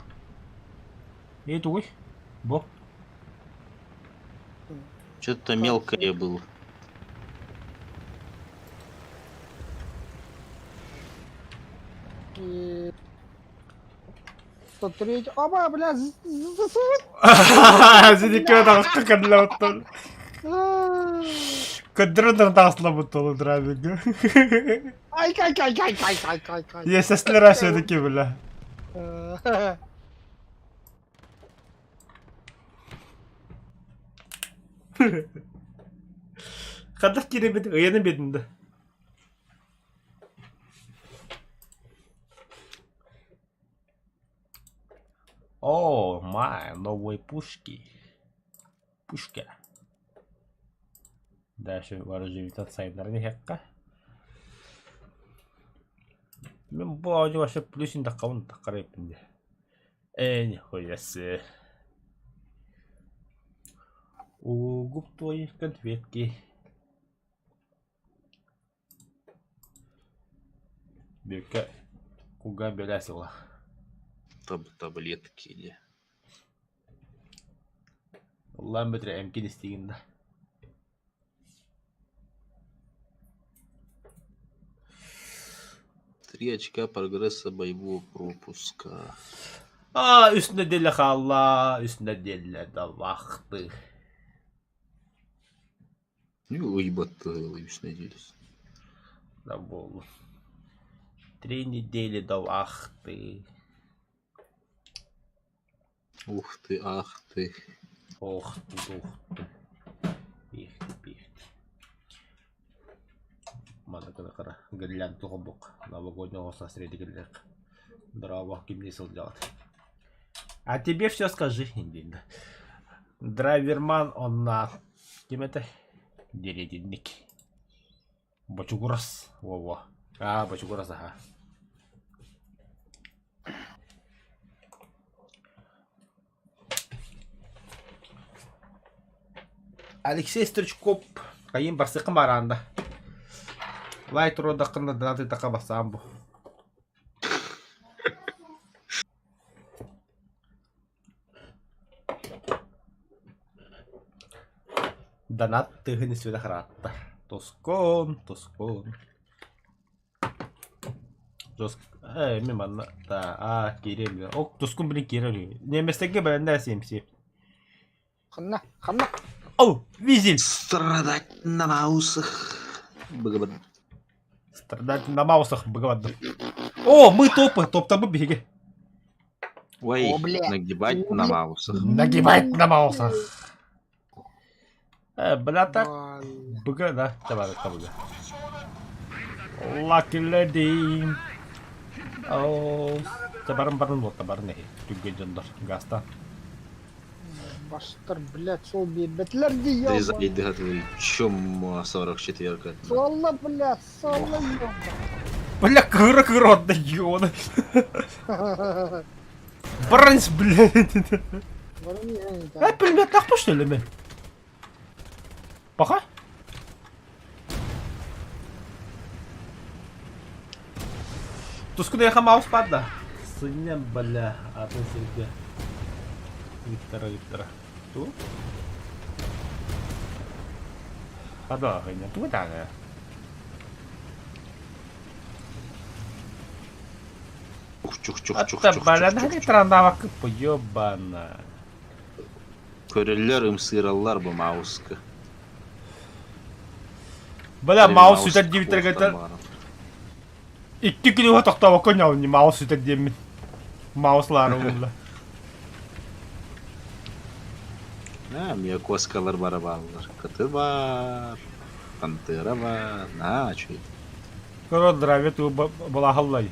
И туй. Бо. Что-то мелкое было. И 103. Оба, бля, Зенитка там скакала вот то. Кадрон тасло вот то драйвинга. Ай. Я сестра все-таки, бля. Хадах кире бит, ыяны бетинде. О, май, новые пушки. Пушка. Дальше вооружение от сайберни хекка. Мен бу аудио вообще плюсин такавын такарайпын. Нихуя себе. У губ твоих конфетки. Бека куга белясила. Таблетки или... Allah'ım bedre emkin isteğinde. Три очка прогресса боевого пропуска. Üstünde deli halla, üstünde deli de vakti. Ну, уебать-то, надеюсь. Забыл. 3 недели до вахты. Ух ты, ах ты. Ох ты, Пихти, пихти. Мана кара гирлянт тухабук. Новогоднего со среди гирлянт. Дрова кимнисел делать. А тебе все скажи, Индинда. Драйверман, он на... Кем это? Дерединник. Бочугурас. Во-во. Бочугурас, ага. Алексей Стручков. Кайын барсықым баранда. Лай тұру дақында дынаты тақа басам бұл. Донат тыгын сведа хратта. Тоскон. Миманна. Да, Кирилл. О, тоскон блин Кирилл. Неместеге бәрінде әсемсі. Ханна. Оу, визель. Страдать на маусах. Богобад. Страдать на маусах, богобад. О, мы топы, топ-тобы беги. Ой, О, бля. нагибать на маусах. Нагибать на маусах. Бля, так. Валь. Бога, да, давай, бога. Lucky lady. О, табарын вот, табарын не. Түгге жондар, гаста. Баштар, блядь, сол бейбетлер дiyem. Резай дыхатель. Чем 44-ка? Сола, блядь, сола, ёбан. Бля, кыра, отдаён. Бранс, блядь. Пулемет нахто, что ли, мен? Паха? Тускуда я маус падда. Сыня, бля, а то себе. Виктора. Ту? Подохни, туда, да. Чух-чух-чух-чух-чух. Это, блядь, да не трандавак, поёбана. Körüller ымсыраллар bu мауска. Бля, маус ütät дивитергетер. 2 күнүгө токтоп окунял, не маус ütät демин. Мауслар улла. Мия коскалар барабанлар. Кыты бар. Пантера бар. Чуй. Корот драйвет у балахаллай.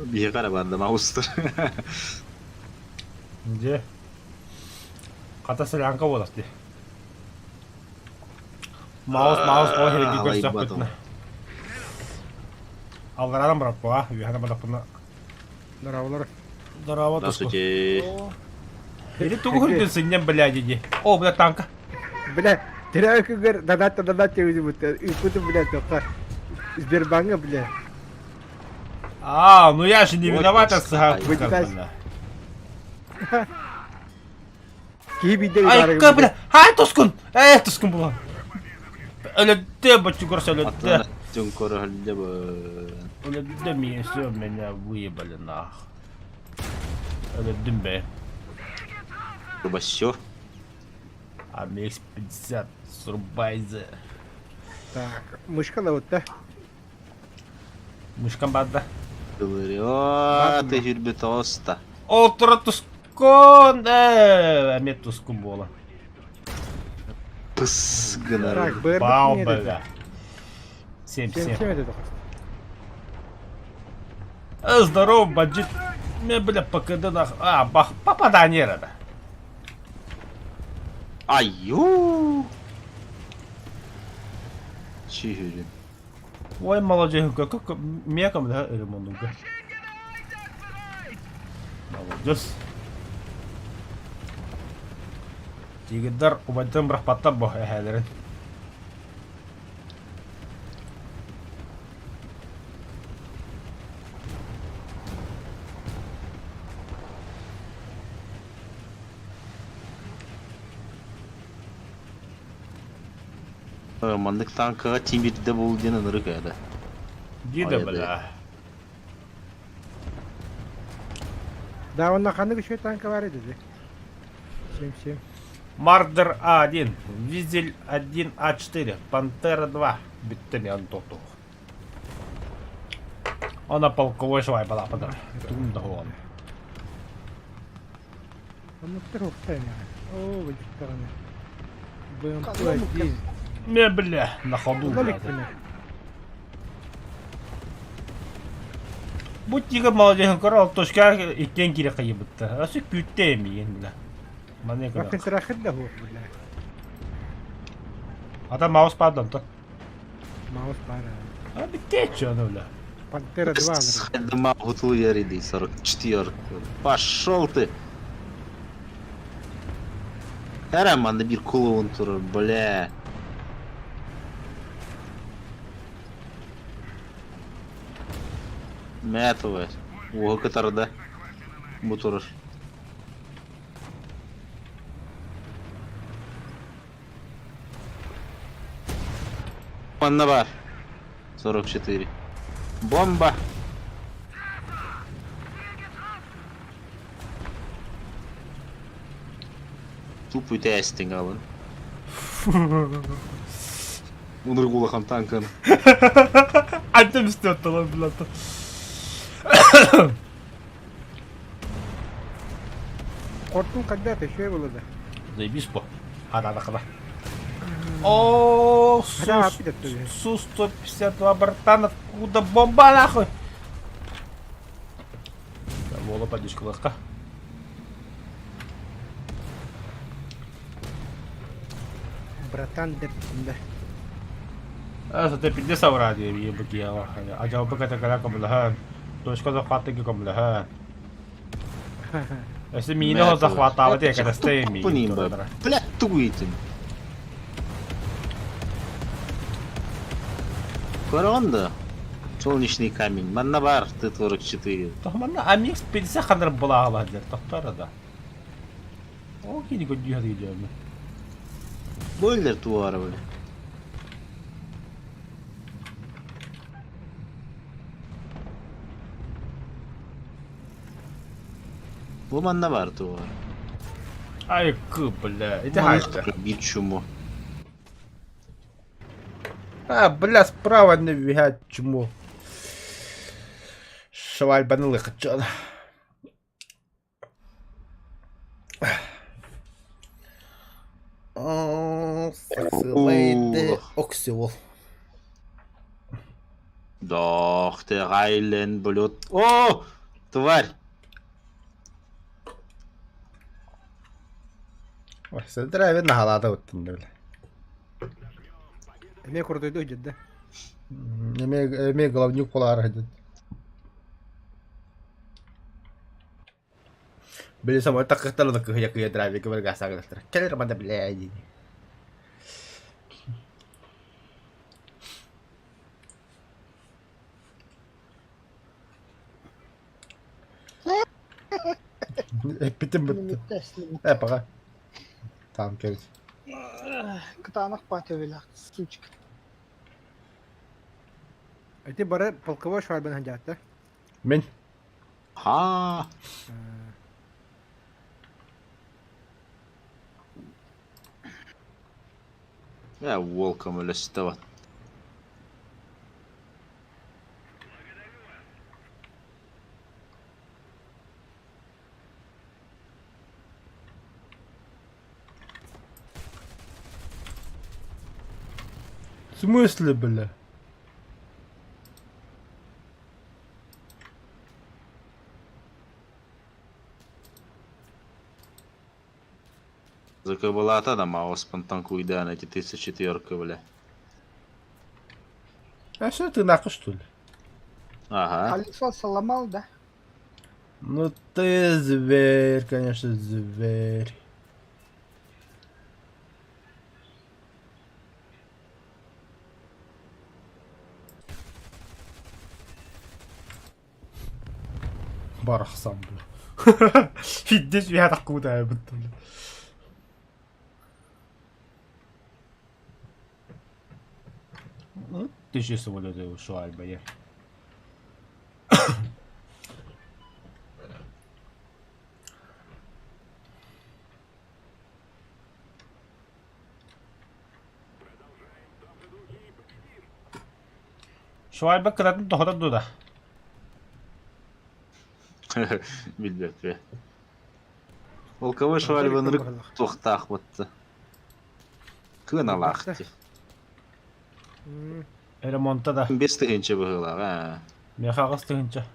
Бие карабанда маустар. Где? Ката селянка боласти. Маус ой хеги көрсөк кетне. Алгарадан барап ба, юхана барапна. Здорово. Здорово, туску. Здравствуйте. Или тугу синнен бляди. О, бля, танка. Бля, теряю кыгыр, донатте өзі бұтты. Үкуді, бля, тоқа. Сбербанка, бля. А, ну я же не виноват, Ай, бля. Кейбиде Ай, бля, ай, тускун була. Өлөдө, бачу көрсө өлөдө. Тюн көрөлдө бу. Өлөдө мен все меня выебали нах. Өлөдүм бе. Басё. А МХ-50 Сурбайзе. Так, мышка да вот, да? Мышкам бадда. Ты жүрбе тоста. Олтура тускун, әме тускун бола. Пыс гынар. Так, БРД Бау, не бля. Всем 7-7. это только. Здорово, бандит. Мне, бля, ПКД нах... А, бах, попадание рада. Аю. Чигирин. Ой, молодец, как меком, да, ремонтуга. Молодец. Тигидер, убайтым брахпаттап бо, эхәлерин. Мандык танкага тимирде бул дenen ырык эде. Диде, Ай, бля. Да, он на ханыг еще танка варит, да? 7-7. Мардер А1, Визель 1А4, Пантера 2. Биттеми Антоту. Она полковой швай была подар. Тунда он. Он на втором стороне. О, в этой стороне. БМП-1. Не, бля, на ходу, Нолик, бля. бля. Будьте молодец, корал, точка и кенкири кайыбытта. Асы күттеми, бля. Мане Как кара. интерахет да, вот, бля. Ата маус падам, то. Маус пара. А битте чё, ну, бля. Пантера 2, бля. Схэдма гутул яриди 44. Пошел ты. Herhalde bir kulağın turur bля. Мэтове. О, катарда. Bu turur. Banda var. 44. Bomba. Тупый тестинг алın. Bunları kulakam tankın. Антем істетті, lan, бля. Коротун когда-то еще было, да? Заебись, по. Ада. О, Хотя опять оттуда. Су-152, братан, откуда бомба, нахуй? Вола, поддержка, ласка. Братан, да. А, ты 50 в радио, ебать, я. А я бы как-то когда-то Точка захвата гигомля, ха. Если мина захватывать, я когда стоим мина. Блядь, тугуйтын. Коронда. Солнечный камень. Манна бар, Т-44. Тохманна Амикс 50 хандар была аладер, тохтара да. Окей, не годю хады идем. Бойлер туара, бля. Bu manna var tuara. Ай, бля, иди хайта. Бить чуму. А, бля, справа не вигать чему. Швальбанули хочу. Сексилейте оксиол. Doch, der Heilen Blut. О! Тварь! Ой, смотри, видно халата вот там, бля. Эме курдойду жидде. Эме головнюк полар ходит. Бля, самой так как-то надо я драйвик выргаса, говорит. Келлер мада, блядь. Битим бит. Пора. Там келс. Кытанах патевелах, сучка. Эти бары полковой швабен ходят, да? Мен. Ha! Ya волком öyle stavat. В смысле, бля? Закабалата да мало спонтанку идея на эти 34, бля. А что ты нахуй, что ли? Ага. Колесо сломал, да? Ну ты зверь, конечно, зверь. Барахсан, бля. Идешь, я так куда я буду, бля. Ну, ты же самолеты ушел, альба я. Şuayba kıradın doğru duda. Bilmem be. Волковой шваль рык тохтах вот. Кын алахти. Ремонта da. Без тыгынча быгыла, ha. Meha kastığınca.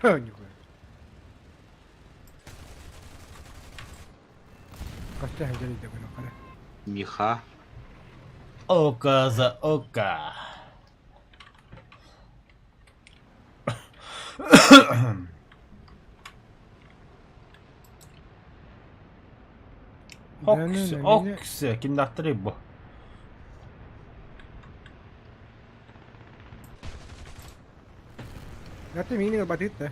Нихуя. Kaçta heceli de böyle kare. Миха. Ока за ока. Окс, окс, киндактыры bu. Гати мини батит да.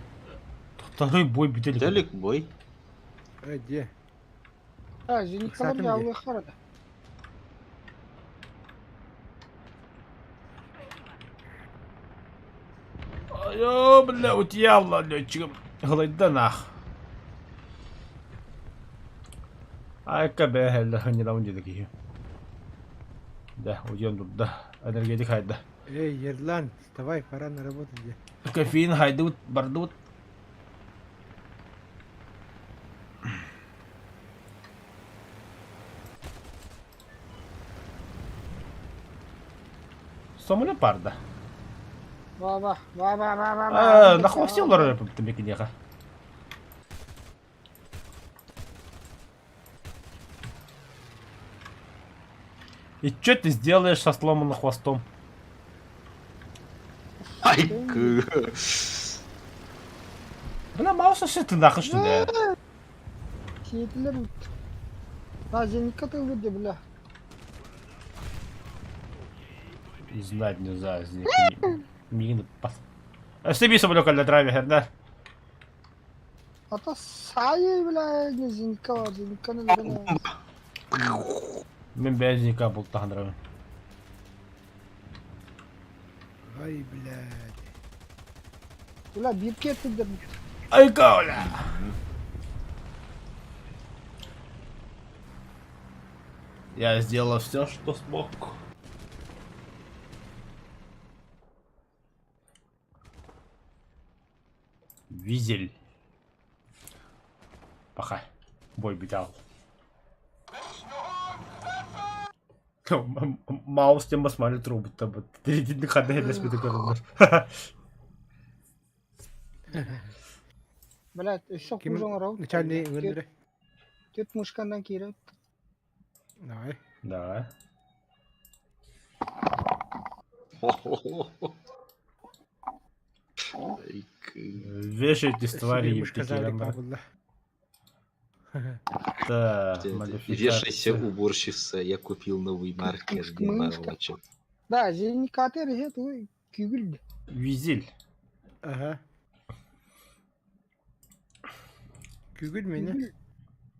Второй бой бителик. Далек бой. Где? А, зеникалар Сатым ялы де. харада. Ай, бля, утьяла летчиком. Глайда нах. Ай, кабе, хелла, не даун дедики. Да, уйдем тут, да. Энергетик хайда. Эй, Ерлан, вставай, пора на работу где. Кофеин хайдут, бардут. Самолет парда. Баба, баба, баба, Нахватилар темекинеха. И что ты сделаешь со сломанным хвостом? Айкы. Бля, маус ошибтын ақы үстінде. Сейтілер өтті. А, зенитка тылды, бля. Знать не знаю, здесь мигін пас. Өстебейсі бұл өкілді драйверді. Ата сайы, бля, не зенитка var, зенитканы бля. Мен бәзінка бұл тағындырам. Ай, блядь. Бля, bir kettidir. Ай, кауля! Я сделал все, что смог. Визель. Пока. Бой битал. Маус тем посмотрит трубу, там вот 3 хода для спидокоров. Bля, şok Kim? uzun ara. Начальный öldürü. Tüt muşkandan kire. Давай. Давай. Айкы. Вешайтесь, твари, Себе мышка евтики, залипа Рамбар. была. Так, модификация. Вешайся, уборщица, я купил новый маркер для морочек. Da, zenikatı rehet o kügüldü. Визель. Aha. Kügül mü ne?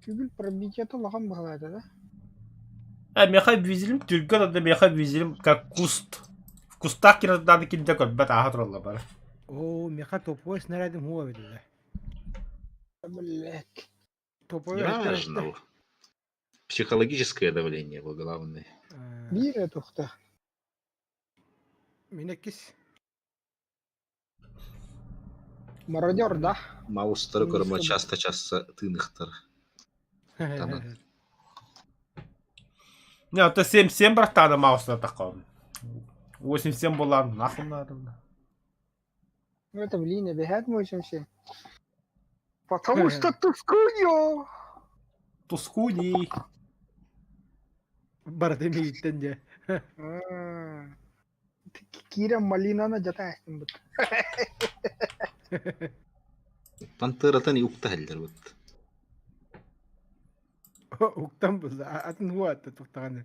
Kügül пробитие лахан bağladı da. А, мехай визелим, тюрьга надо мехай визелим, как куст. В кустах надо кинуть такой, бета ахатролла бар. Oo, meka topu снарядом huwa billah. Блядь. Topu Важно. Психологическое давление было главное. Bir etukta. Minekis. Marodior da. Маустар корма Несу. часто тынықтар. Tamam. Не, это 7-7, братан, маус на таком. 8-7 была, нахуй надо. Это, блин, бегать можем все. Потому что тускуньо. Тускуни. Бардами gittin diye. Kira Malina jata açtım. Пантера не уктахалдер вот. Uktan buldu. Atın huwa attı tuktanı.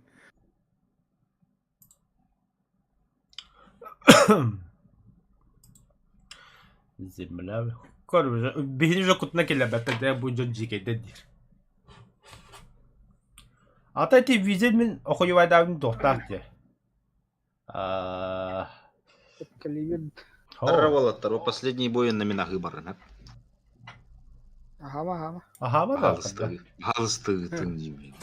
Земля. Короче, бегни же кутна келе бәтті де бұл жон жекейді дир. Ата ти визель мен оқой вайдағын тоқтақ де. Каливид. Арравалаттар, последний бой на минах выборы. Ага. Аха, ма да. Балысты тыңдеймін.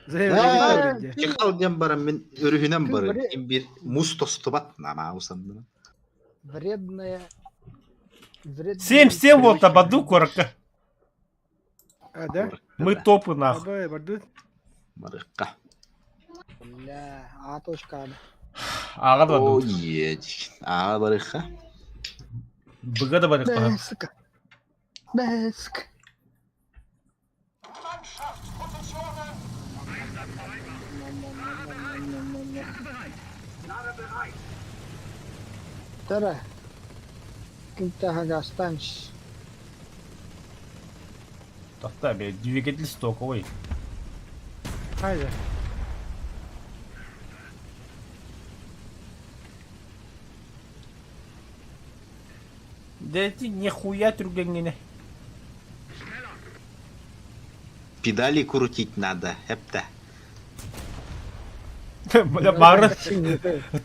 Zayıf diye. Чехал дем барам мен өрүхүнөн Кыз бары. бары- Ким бир муз тостубат нама усандым. Вредная. 7-7 вот абаду корка. Ha da. Мы топы нахуй. Abi bardu. Марыкка. Бля, атошкада. Ағад О, баду. едик. А барыкка. Бұғады бады қағам. Беск. Беск. Тара. Кимтаха гастанш. Тақта бе, двигатель стоковый. Haydi. Да ты нихуя трюгангене. Педали крутить надо. Хепта. Бля, бары.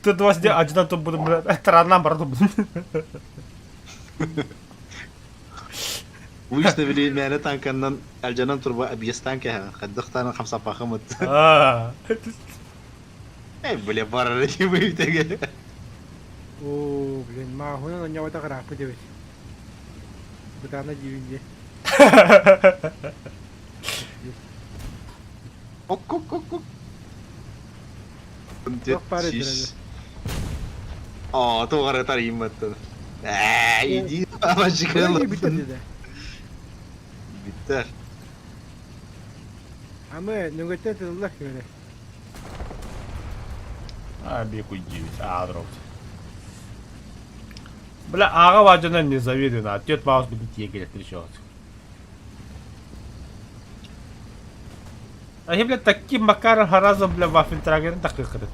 Тут вас де адждан топ буду, бля. Тараннан бар топ буду. Выяснили меня танканнан алжанан турба объезд танка. Хаддахтана хамса пахамат. Бля, бары не выйдет. Oo, блин, mahuna nyawa ta karapu diye. Butana jiwinje. Ок. Çok para ettiler. Aa, тугары таримматтан. Иди, Böyle амачыкалып. bitti dedi. Биттер. Ama nöbette tırıldak böyle. А, беку 9. А, дроп. Бля, ага, ваджана не завидует, отец маус будет егерь встречался. Они, блядь, таким макаром разом, бля, вафельтрагером так и ходят.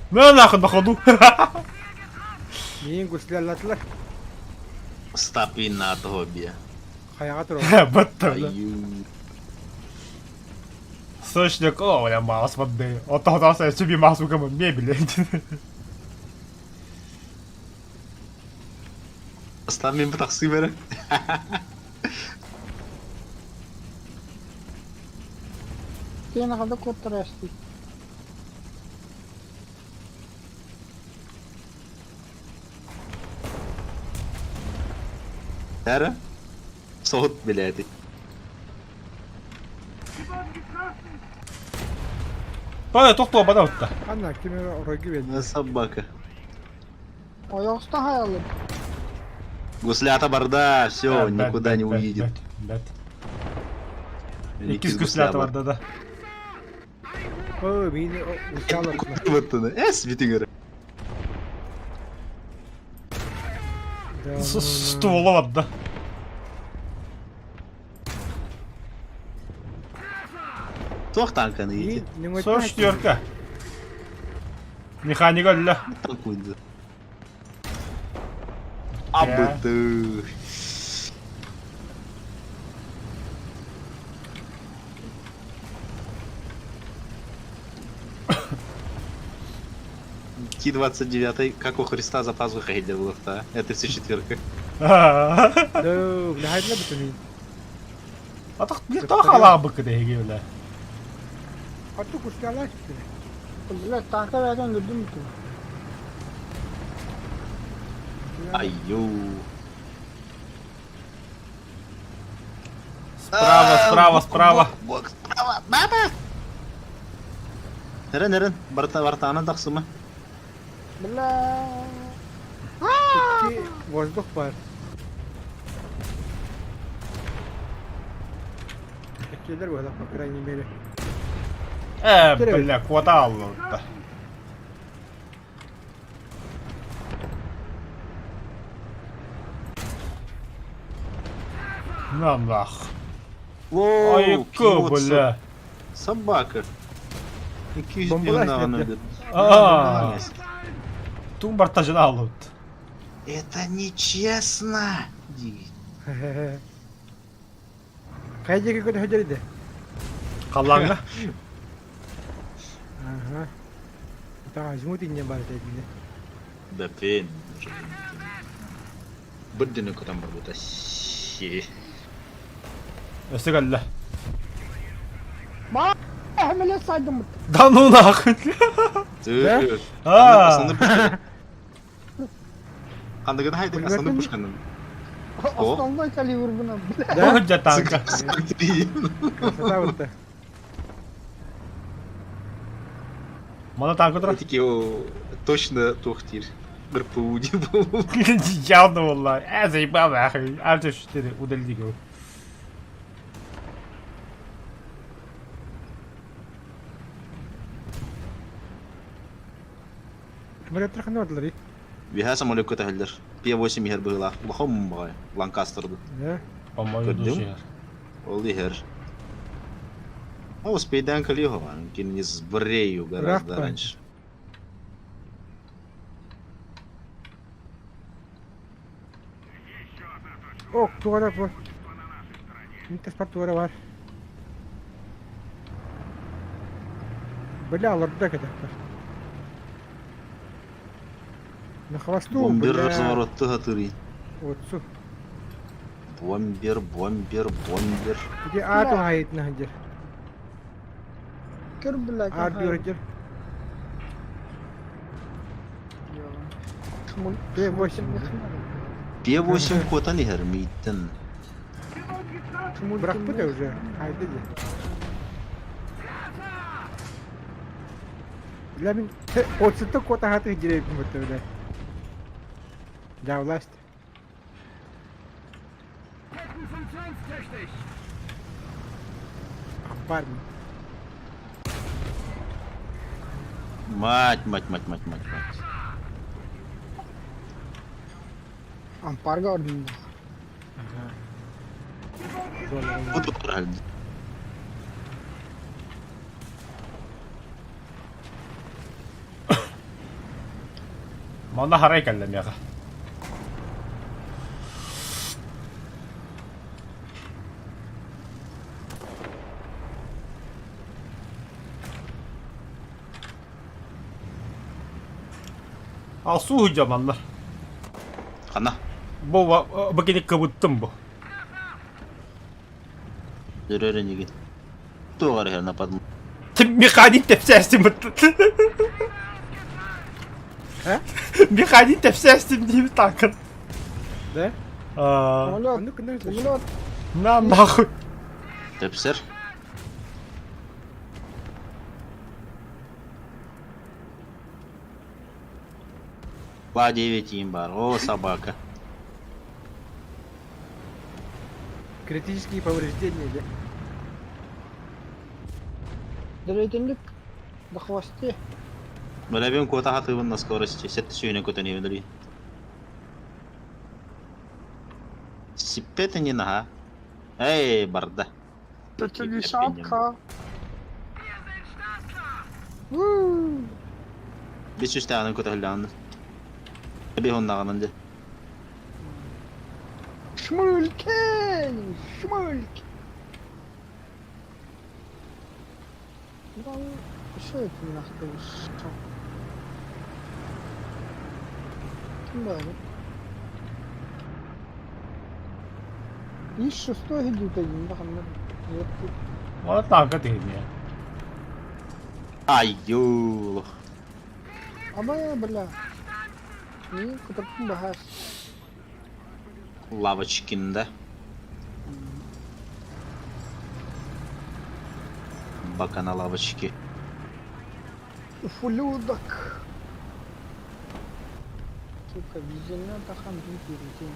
Ну нахуй на ходу. Мин гуслялатлар. Стапи на того бе. Хаяга туру. Баттар. Аю. Сочник, о, бля, маус воды. Вот тогда я себе маусу кому мебель. Ставим таксимера. Kaya nakadakot resty. Ара? Сот, блядь. Ой, тухту бадавта. Анна кемера ороги велdi. На собака. Ayaksta hayalim. Гуслята борда, все, никуда не уедет. İkiz güçlü var da. О, мин гуслялар. Вот она. Свитигара. Ствола var da. Тох танканы еди. Сош diyorka. Mekanik öyle. Танкуйды. Абыты. Ки-29, как у Христа за пазухой ходил в лофта. Это все четверка. Да, бля, хайдла битми. Atak bir daha hala bıkkı diye geliyor. Attu guslyallar işte. Bile tankta verden öldürdüm bütün. Аю. Справа. Бок, справа. Баба! Нерен. Бартаны тақсымы. Bile. Ki воздух var. Tekkeler var bak по крайней мере. Бля, куда алdı? Lan bak. Воу, Ayıkı bля. Собака. 200 Бомбалась дивна нет, Aa. Tüm bartajını aldı. Это нечестно. Қай жерге көтө жүрді? Kallanla. Ага. Тага жмут инне бар дегенде. Да фен. Бірден көтен бар бұта. Ши. Öste geldi. Bak. Hemele saydım mı? Dan onu akın. Түр. Aa. Асаны пушкан. Қандығын хайды, асаны пушканын. Aslanlı kaliber buna. Bu hüccet tanka. Красота вот та. Mana tankı dur. Тики о точно тохтир. Бір пауди бұл. Явно vallahi. Заебал ахи. Альтыш dedi. Удалили его. Мөрөт трахны ордылар. Виха самолет көтө хелдер. P8 хер была. Лохом багай. Ланкастерді. Да. По-моему, Gördüm. души. Ол ихер. А успейдан калиho, кин не сбрею гораздо Рахпа. раньше. О, туара var. Интерспорт туара var. Бля, аларда кадактар. На хвосту, Бомбер бля. разворотты хатырый. Вот су. Бомбер. Где ату хайт на хадер. Kır bile. Ат бюргер. P8. P8 котан ихер мейтін. Бырақ bu da уже. Haydi de. Бля, мен 30 кота хаты директім бұтты бля. Да, власть. парни. Мать. Ампар gördüm. Zorla. Bu da herhalde. Manda haray kellem ya. Al su hücamanlar. Kana. Begini kebuttum bu. Dörörün git. Doğru her napad. Mekanik tepsestim. He? Mekanik tepsestim diye bir tankın. Да? Самолет, Ну-ка, ну, самолет. Na nahut. Tepser. Ба 9 им бар. О, собака. критические повреждения, да? Дрейтинlik до хвосте. Бля, кота хатывын на скорости. Сетті сүйіне көтіне бедірі. Сиппеті не нага. Эй, барда. Это десятка. Вуу. Biz üstənin kötəhləndi. Bir onlarında. Шмульки! Шмульки! Ну, что это нахуй? Что? Да. И шестой идет один, да, нет. Valla tanka değil ya. Ay yuh. Ama ya, бля. И кто-то bahas. Lavaçkinde. Bakana lavaçki. Уфулюдок. Сука, везена тахан перейти.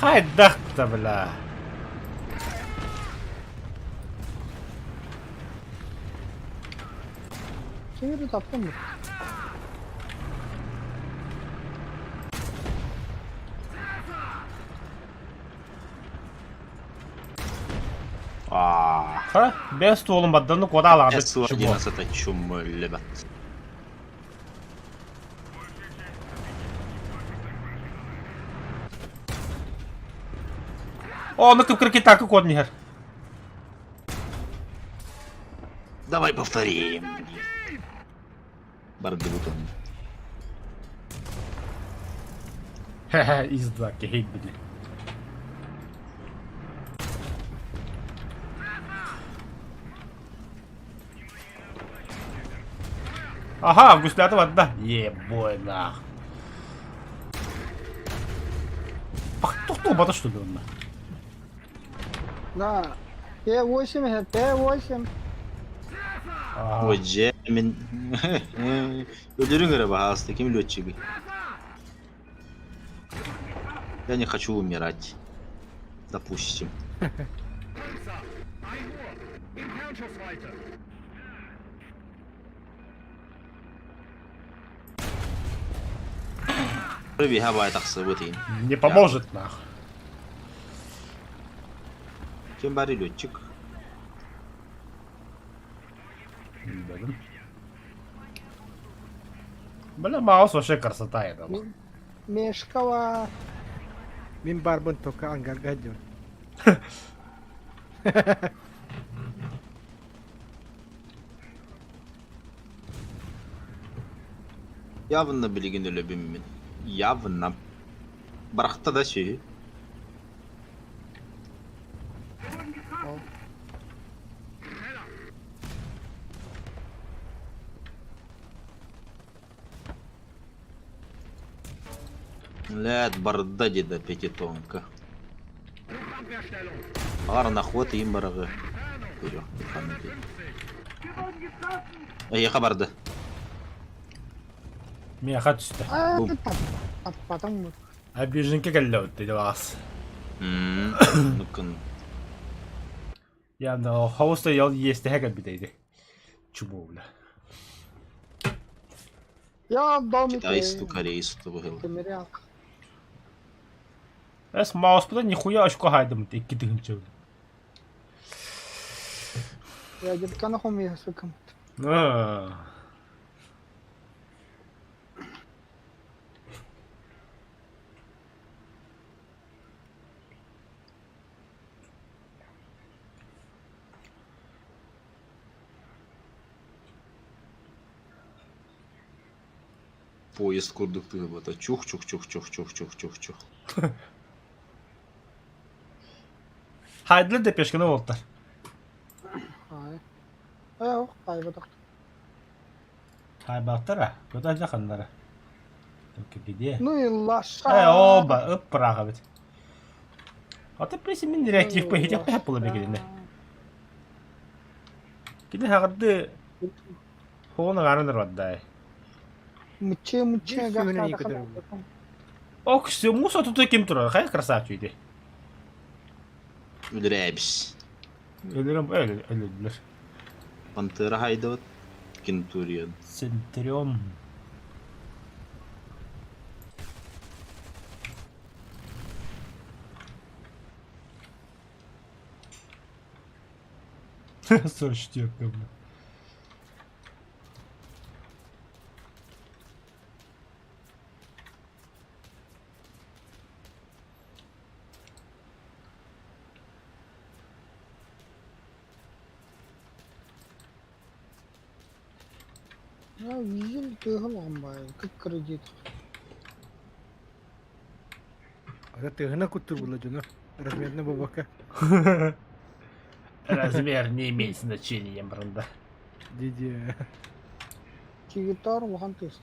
Haydakta bile. Şimdi taptın mı? Aaa. Ha? Ben stolun baddanı koda aladı. Eswa dinasa ta çumölle bat. О, ну кырки танка код не Давай повторим. Барды бутон. Хе-хе, изда кейт били. Ага, гуслята вода. Ебой нах. Ах, кто бата что ли он? Да. Т8, Т8. Ага. Hoca min. Öldürün göre bahasta kim lotçubi. Я не хочу умирать. Допустим. Encounter-Fighter. Пробега бай таксы бутин. Не поможет нах. Kim bari lotçuk? Bilmedim. Бля, маус вообще красота это. Мешкова. Мин барбан только ангар гадер. Явно білген өлөбім мен. Явно. Барақта да şey. Лед барда деда пятитонка. Ағар нахуат ең барағы. Жоқ, қанады. Яқа барды. Меха түсті. А, Бум. ты там. А потом вот. Обиженка галлёт, или вас. Мүмкін. Yani o hosta yol yeste hega bideydi. Чубо, бля. Я в домике. Китайсту, корейсту был. Темиряк. Эс мауспуда нихуя очко хайдым, ты китыгынча. Я детка на хуме сукам. Поезд курдукту вот а чух-чух-чух-чух-чух-чух-чух-чух. Haydiler de peşkine oldular. Ай. Yok, kaybettik. Hay baktara, göden yakınlara. Только где? Ну и лоша. Оба, ıppırağı bit. Ata presi min direktif bu hidep hep bula begirine. Gidin haqırdı. Hoğuna qarınır vadday. Муче Есть гахта. сегодня некоторые. O kişi musa tutu kim turar? Hay krasavçıydı. Ülrebis. Ölürüm öyle ölürler. Пантера хайдават. Кентуриан. Centurion. Сочтет, бля. Я видел, ты голомбай. Как кредит. Это ты гна кутур была, Джуна. Размерно бабака. Размер не имеет значения, бранда. Диди. Гитар вахан тест.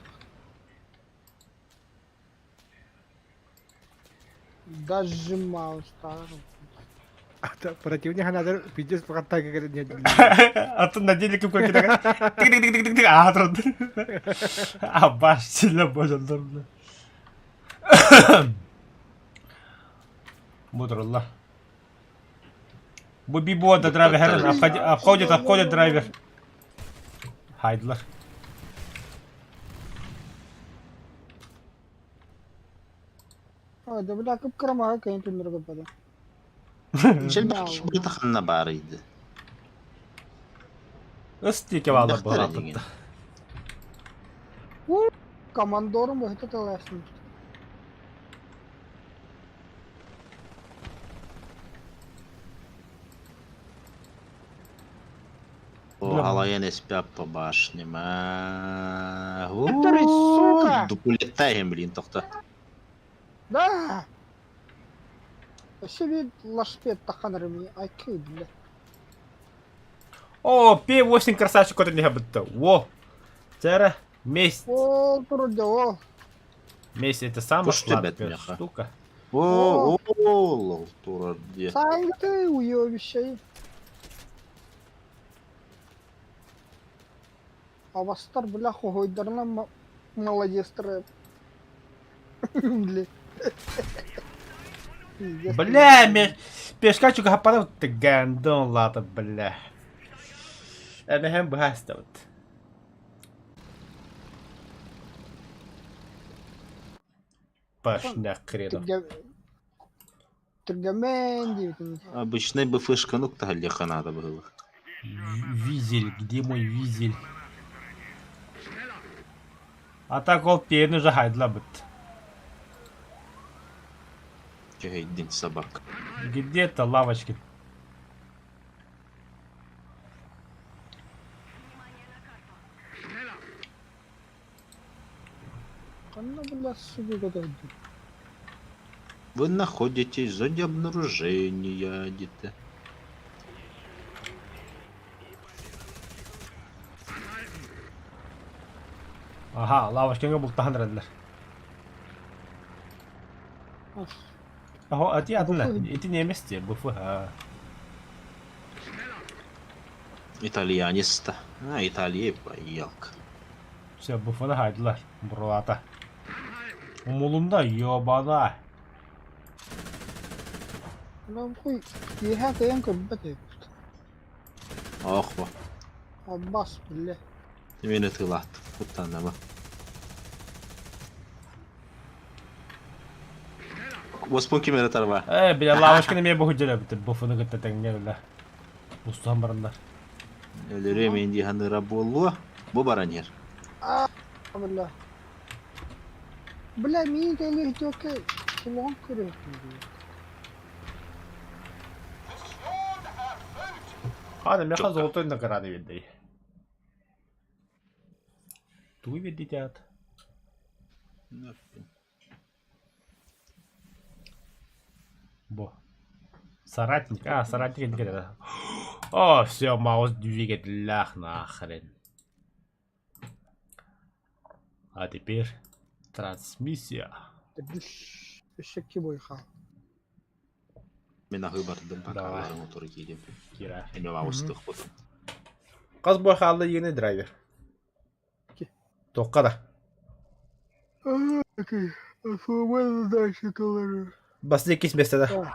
Даже маус старый. А противник надо пиздец покатать, как это нет. А то на деле какой то тык-тык-тык-тык-тык, а трудно. А баш сильно божен дурно. Мудрулла. Бубибода драйвер, обходит драйвер. Хайдлер. اه ده بلا كم كرم هاي كاين في المرقب هذا. Желбек бытаханна бар иди. Ыстыки вала Мындактар была. деген. Командором это талашный. О, алаян эспяп по башням. Который, сука! Дупулетаем, блин, тохта. Да. Себе лашпет таханрами. Ай кей, бля. О, P8 красавчик, который не habitта. Во. Тера. Месть. О, трудя, о. Месть это самая Пусть тебя сладкая мяха. штука. О, лол, тура где. Сай ты уёбище. Авастар, бля, хуйдарна молодец трэп. Бля. Бля, пешкачу хапанов ты гандон лата, бля. Это hem бхастаут. Пашня хренов. Тыргамен, Обычный бы флешка, ну кто леха надо было. Визель, где мой визель? А так ол пейны же хайдла бит. Чего один собак. Где-то лавочки. Она, бля, сука, какая-то. Вы находитесь в зоне обнаружения где-то. Ага, лавочкаға бұлттахан рәділер. Ахо, әти адылар. Эти неместе, бұфы, ха. Итальяниста. А, Италия поелка. Все, бұфыны хайдылар. Бұрылата. Умулумда ёбана. Lan koy. Yeha kayan kıbbet. Ох, во. Abbas bile. Meni tığlattı. Kutlanma. Боспун кемері тарва. Бля, лавашканы мен бұхыджелі бітір. Бұфыны күтті тәңгелі. Ұстан барындар. Өлері мен дейханыра болу. Бұл баран ер. Bile. Bile mi gelir yok ki. Kulağın kırıyorsun diye. Hadi меха золотой награды віддай. Туй віддітят. Бо. Соратник. Соратник не говорят. О, все, маус двигатель лях нахрен. А теперь трансмиссия. Düş. Eşekki boy ha. Мен нахуй бардым, пока Давай. лары моторы кейдем. Кира. Эме маустық бұдым. Қыз бой қалды ені драйвер. Ки. Тоққа да. Окей. Освободил дальше колоры. Басты екес месте да.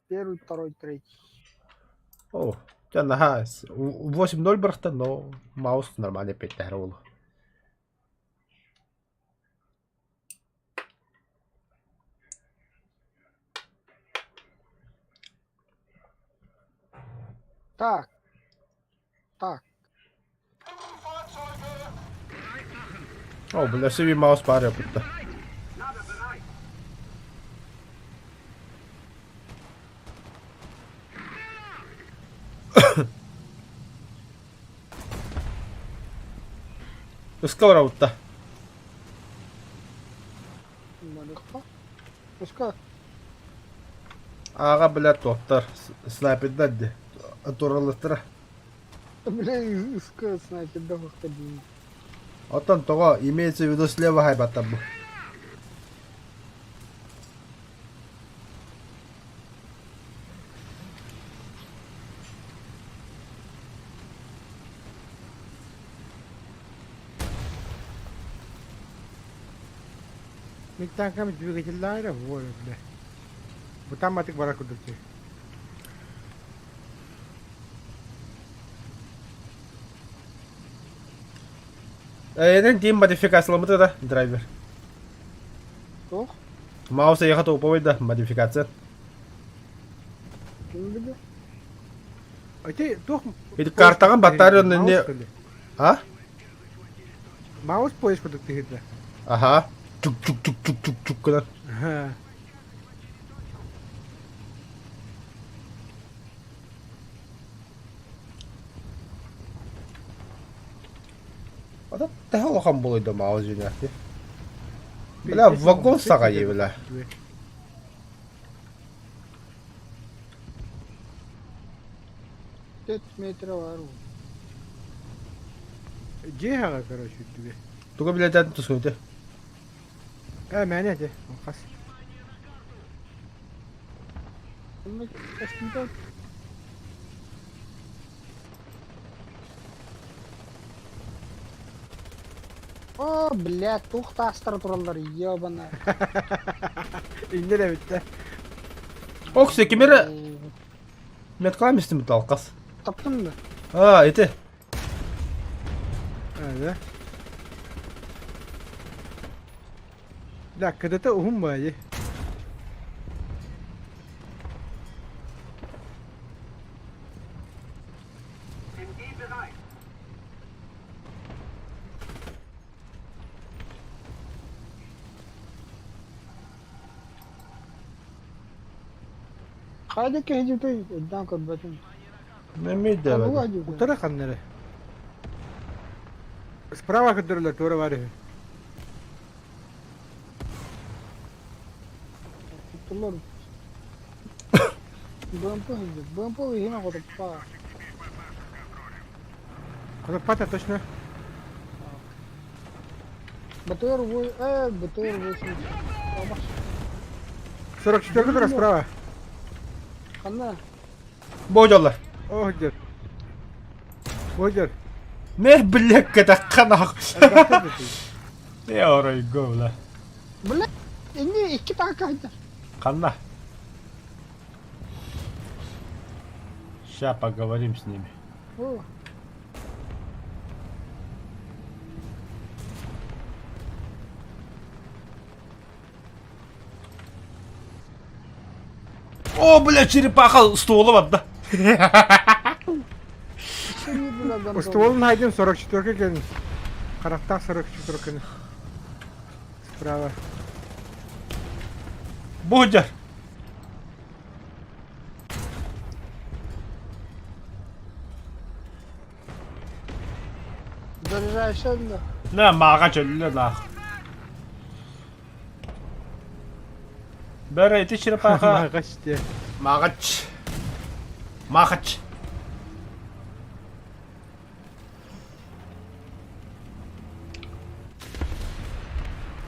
Первый, второй, третий. О, жаңа ха. 8-0 бұрықты, но маус нормально 5 тәрі олы. Так. Так. О, бля, себе маус паря путта. Скоро утта. Малюха. Пуска. Аға, бля, тоқтар. Снайпер дәдді. Туралыстыра. Бля, иска снайпер да выходи. Отан тоға, имеется в виду слева хайбата бұл. Мектанками двигатель лайра, вот, бля. Вот там матик бараку дурти. Енен дейін модификациялымыды да, драйвер. Toch? Мауса еға тоқпауы да, модификация. Kim bilir? А ты, тох... Это картаған батареяны не... А? Маус поиск продукты гидра. Аха. Чук-чук-чук-чук-чук-чук кыдан. Ага. Ада тәхі оған болойды маус жөнәқті. Бля, вагон саға ей, бля. Tet metre var o. Джейхага, короче, тебе. Туға бля дәдің тұскөйді. Мәне де, қас. Bunu aslında О, блядь, тухтастыр туралар, ебана. Инде де бітті. Оксы, кемері... Метқалам істі мұты алқас. Таптın mı? Еті. Да. Да, когда-то ухум бәді. Haydi ki hecete iddian kabbatın. Мемейді Bu бәді. hacı. Утара қаннары. Справа кадырлар, тура бары. Tutulur. Бампу hacı. Бампу hina kodup pa. Қанат пата, точно. БТР вой, БТР 80. Бабаш. 44 тура справа. Қанна? Бойдалар. Ох, дер. Ой, дер. Не, бля, кәді қанақ. Ne orayı go la. Блядь, не, iki tane kaydır. Канна. Ща поговорим с ними. О, О, бля, черепаха стволом одна. что не было гандона. Ствол найден 44 екен. Қарақтақ 44 екен. Справа. Будер. Заряжаешься да? Ne mağa çöllü la. Böyle iti черепаха. Мағаш те. Мағач. Мағач.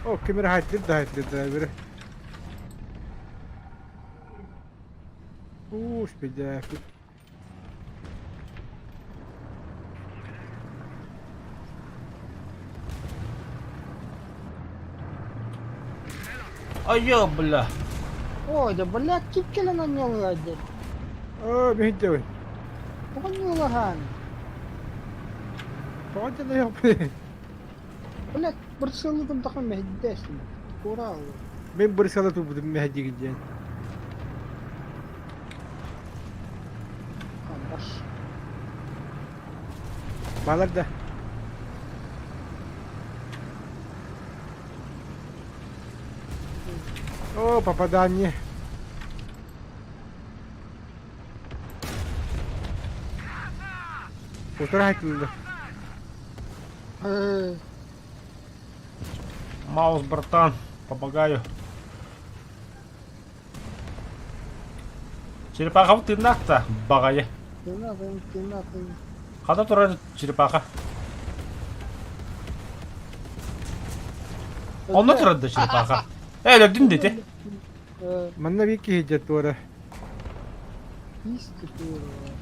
О, камера хайтледі, бері. Уш, бедя. Ай-ё, бля. Ой, да блядь, кипкелі на нього гадять. О, мен де. Бұған не олаган. Тоғанды да yok. Блядь, бір сылыдым тақын мәхеддесін. Тура ол. Мен бір сала тубудum мәхәди гиден. Қандаш. Балар да. О, попадание. Утра айтылды. Маус, братан. Помогаю. Черепаха в тырнақта бағайы. Тынатын. Қада тұрады черепаха? Онда тұрады черепаха. Өлдің деді. Манна вики хиджет туара. Писки тура.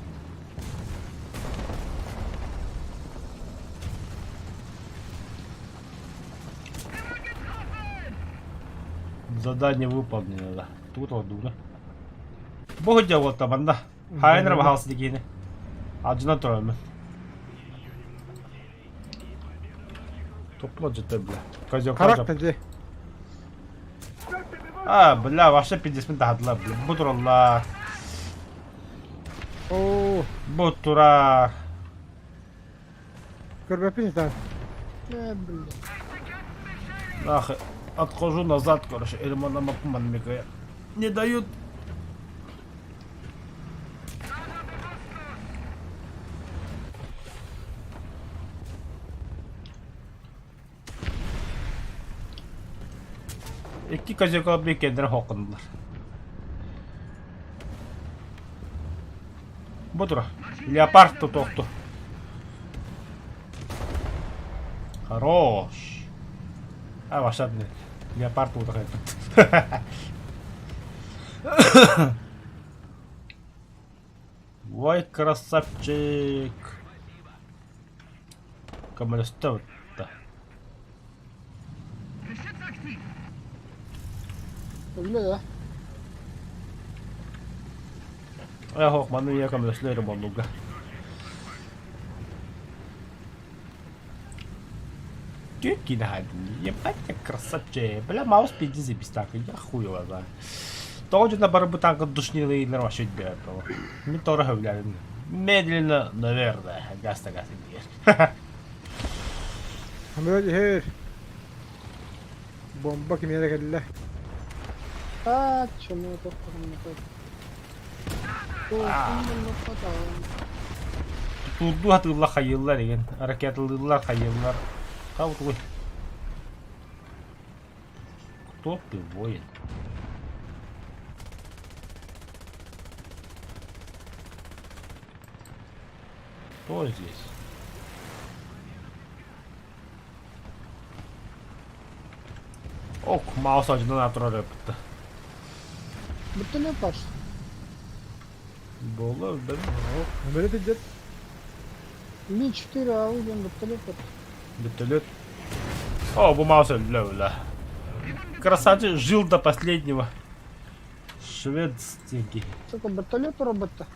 Задание выполнено, да. Тут вот дура. Богодя вот там, анда. Хайнер бағалсы дегені. Аджына тұраймын. Топло жетті, бля. Козёк Қарақ жап. тазе. А, бля, вообще 50 минут тағадыла, бля. Бұ тұралла. О, Бұ тұра. көрбәппін тан. Блядь. Ах, отхожу назад, короче. Эльмана Макманмика не дают. İki kazık bir kendine hokundular. Budur. Leopard tutoktu. Хорош. А, волшебный. Леопард вот такой. Ой, красавчик. Камалистов-то. Öyle ya. Я хохману я камалистlerim olduga. Тётки надо. Ебать, как красавчик. Бля, маус 50 без так. Я хуево, да. Тоже на барабу танка душнилый и нормально бегает. Не то раховляли. Медленно, наверное. Гаста гасит. Hamle her. Bomba kimyere geldiler. Kaç şunu topladım. Tuttu hatırla hayırlar igen. Hareketliler hayırlar. Kavut koy. Кто ты, воин? Кто здесь? Ок, маус acıdan atrar yaptı. Bütün yapar. Olur ben. Hamle de jet. Ми 4 аудион bütün yapar. Бітелет. О, бумался лёвля. Красавчик жил до последнего. Шведский. Сука, вертолет робота.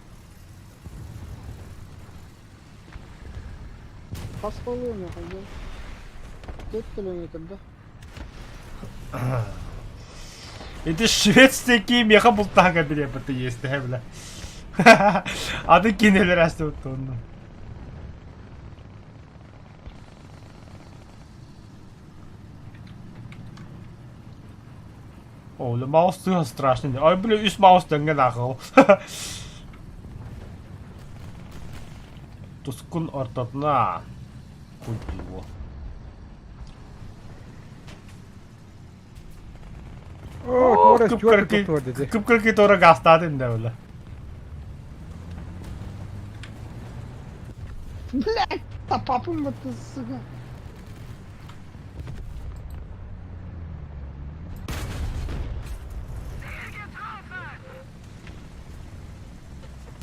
Посполовину ходил. 5 километров, да? Это шведский меха бултага бля, это есть, бля. А ты кинули растет тонну. О, le маус тоже страшный. Ой, бля, и с маус тенге нахал. Тускун ортотна. Купи его. О, Торрес Стюарт dedi. Кыпкырки тора гастадын да бля. Блядь, да папа ты, сука.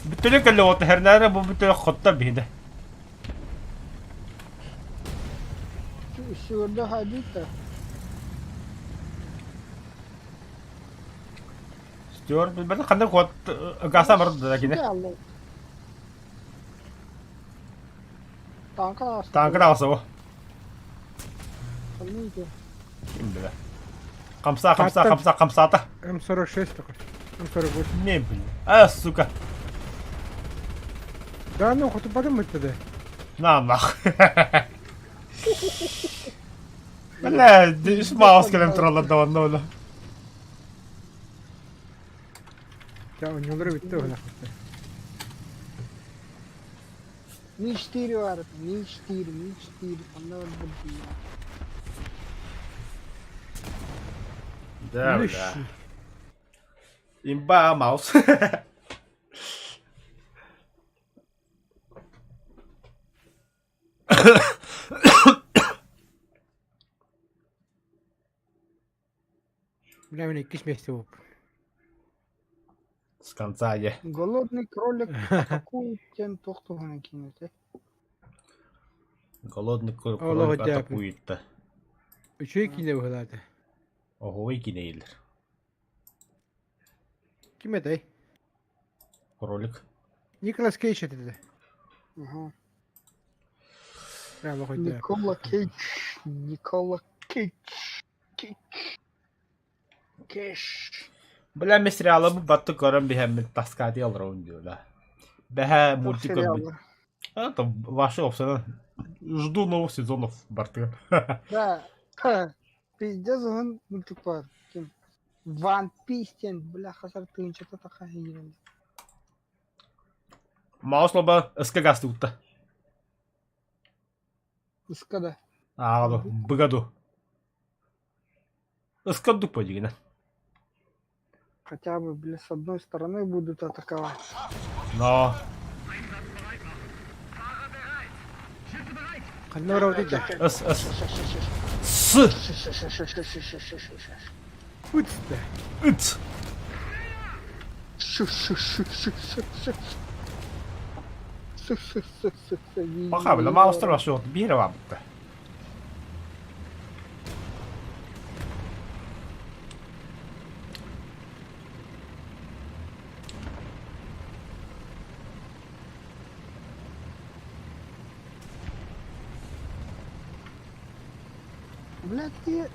Бүтөлөк эле от хернара бу бүтөлөк хотта биде. Şurada hadi de. Стюарт билбеден кандай хот гаса барды да кине. Allah. Tanka astı. Танкы алса о. Neydi? Ким биле. Камсата. М46 такой. М48. Не блин. А, сука. Да ну, хоть подумать тогда. На нах. Бля, иш маус келем тролла да нола. Ya onları bitti o nafakta. Mi-4 var. Mi-4. Onlar burada ya. Да, Лещи. бля. Имба маус. Бля, меня киш вместе оп. С конца я. Голодный кролик. Какую тен тохтугана кинете? Голодный Аллах кролик дякую. атакует. Üçe ikiyle bu kadar. Ого, и кинейлер. Kime dayı? Кролик. Nicolas Cage dedi. Ага. Ya Allah koydu ya. Никола Кейдж. Никола Кейдж. Кеш. Бля, мен сериалы бу батты көрөн бихем таскати алрон диyorlar. Бэхэ мультик. Это ваши опции. Жду новых сезонов, Барты. Да. Ха. Пиздец, он мультик бар. Ким? Ван Пистен, бля, хасар тыынчата такая ерунда. Мауслоба эскагасты утта. Искада. Ааду, быгаду. Эскаду подигина. Хотя бы, бля, с одной стороны будут атаковать. Но. Kanına uğradı da. С. Uts be. Ыц. Пока, бля, маустер вашу бира вам. Блядь, ты...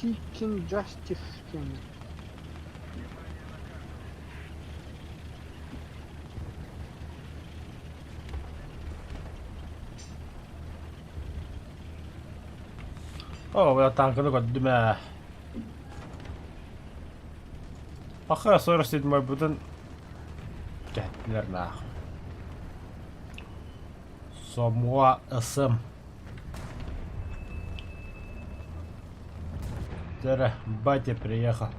Teaching Justice тема. О, я танкını gördüm. Bakın sonra mой бүтін. Gittiler nah. Самуа СМ. Тера, батя приехал.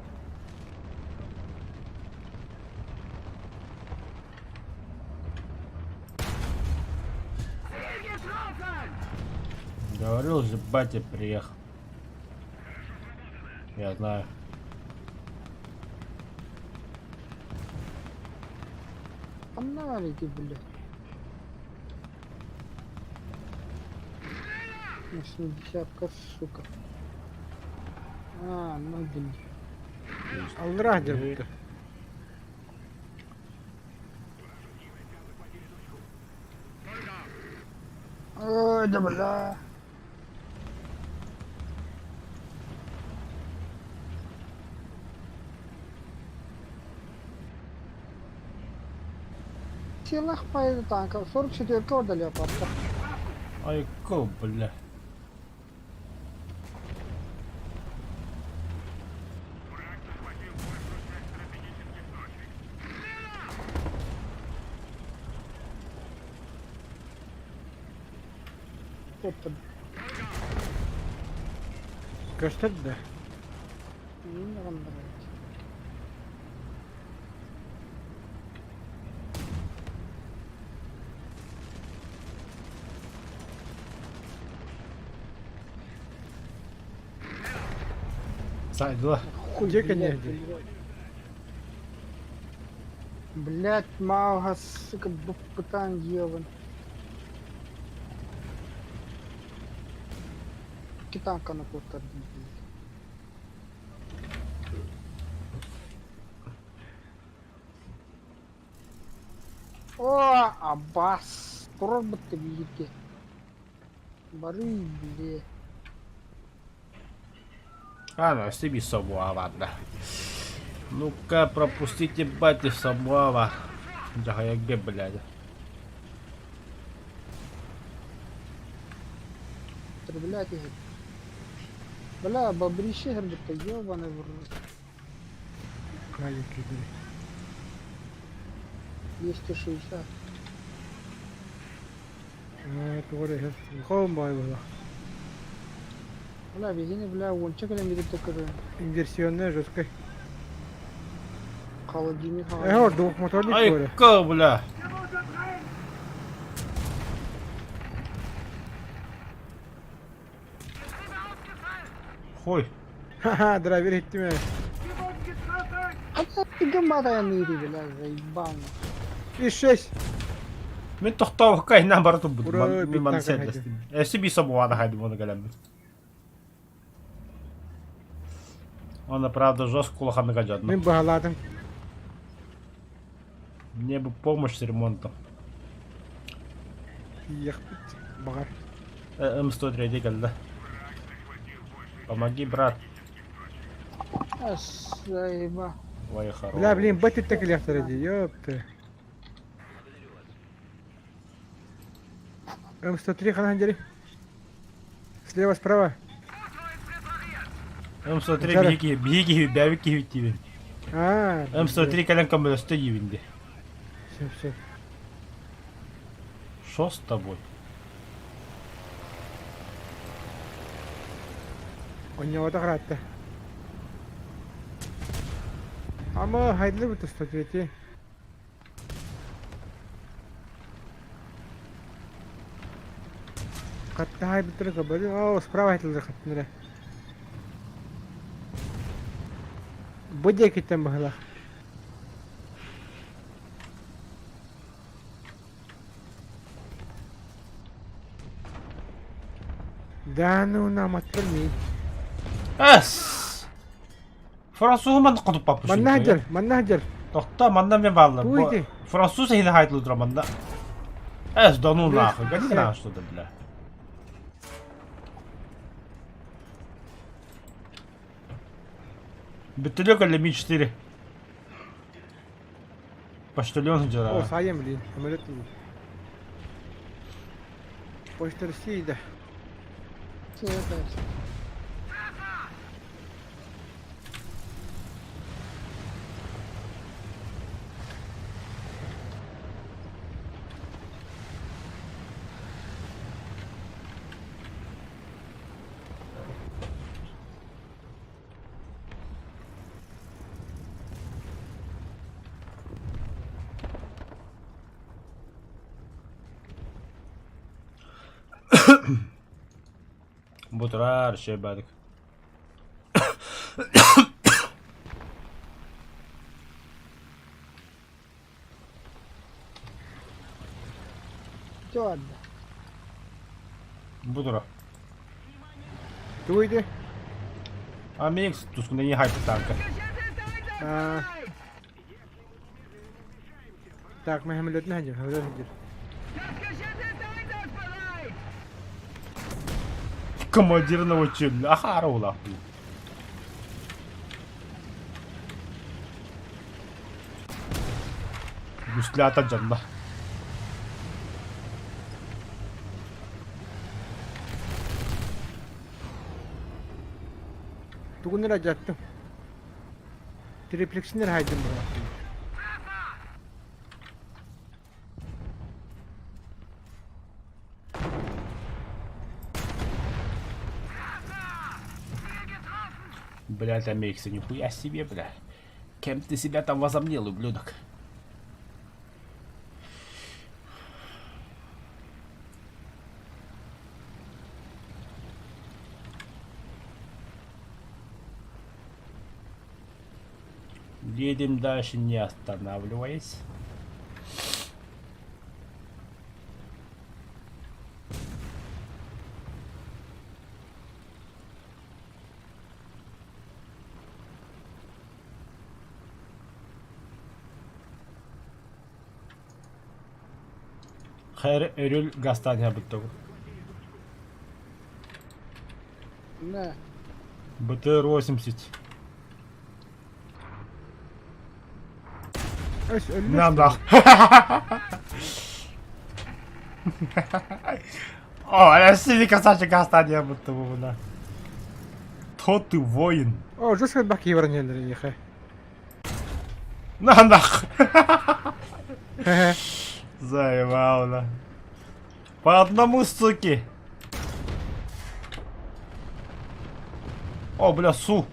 Говорил же, батя приехал. Я знаю. Фонарики, блядь. На 70-ка, сука. А, ну блин. Алдырақ жүріпті. Ой, да бля. Силах поеду танков. 44-ка отдали просто. Ай, ко, бля. Кто-то. Gösterdi. Не нравится. Сайдла. Хуй, Где, блядь, конечно. блядь. Блядь, мага, сука, бупутан ебан. Китанка на полтора. О, Аббас. Пробы ты велики. Бары, блядь. А, ну, себе Самуа, ладно. Ну-ка, пропустите батя Самуава. Да, я где, блядь? Стрелять их. Бля, бобрище, это ебаный в рот. Маленький, блин. 260. Это вот это. Холм бай было. Бля, везде, бля, вон, чекали мне такое. Инверсионная, жесткая. Холодильник. Вот, двухмоторник Ай, говорю. ко, бля. Хуй. Ха-ха, драйвер хитти меня. А ты гамада ныри, бля, заебал. И 6. Мен тоқтау кай набар тубуд. Ура, Мен бит ман така седлес. Себе Самуа хайду моны галам. Она правда жестко кулахан гаджат. Мен бағаладым. Мне бы помощь с ремонтом. Ехпит. Бағар. М103 geldi. Помоги, брат. Заеба. Ой, хорош. Бля, блин, бэтит так лехтер иди, ёпты. М103, хана дери. Слева, справа. М103 Жара. биги бәвик кивитти. А, М103 кален камбелесте евинде. Все. Что с тобой? Он не вот агратта. Ама хайдлы бут 103. Катта хай битер кабали. О, справа хайдлы хаттнера. Будя киттен бахла. Да ну нам отверни. Эс! Француз ман кудуп папы. Маннахджар. Тохта манна мен балла. Уйди. Француз хили хайтлы дра манда. Эс, да ну Блядь, нахуй. Гони всё. на что-то, бля. Бетелек или Ми-4? Почтальон О, джара. саем, блин. Самолет. Почта России, да. Все это. Bu turar şey badık. Чё? Bu turar. Туйди. А микс тускunda iyi hype tanka. Так, мы хамлет нахер, хамлет нахер. Командир научил. Ахара ула. Güçlü atacaksın da. Тугунера жаттым. Триплексинер хайдым бара. Блядь, Амексия, нихуя себе, бля. Кем ты себя там возомнил, ублюдок? Едем дальше, не останавливаясь. Her Eylül gastane yaptık. Не. БТР-80. Эш, ölmüş. Надо. О, Россия красавчик гастане yaptık buna. Тот ты воин. О, жестко бак евронелер ехай. На нах. Заебал, да. По одному, суки. О, бля, су.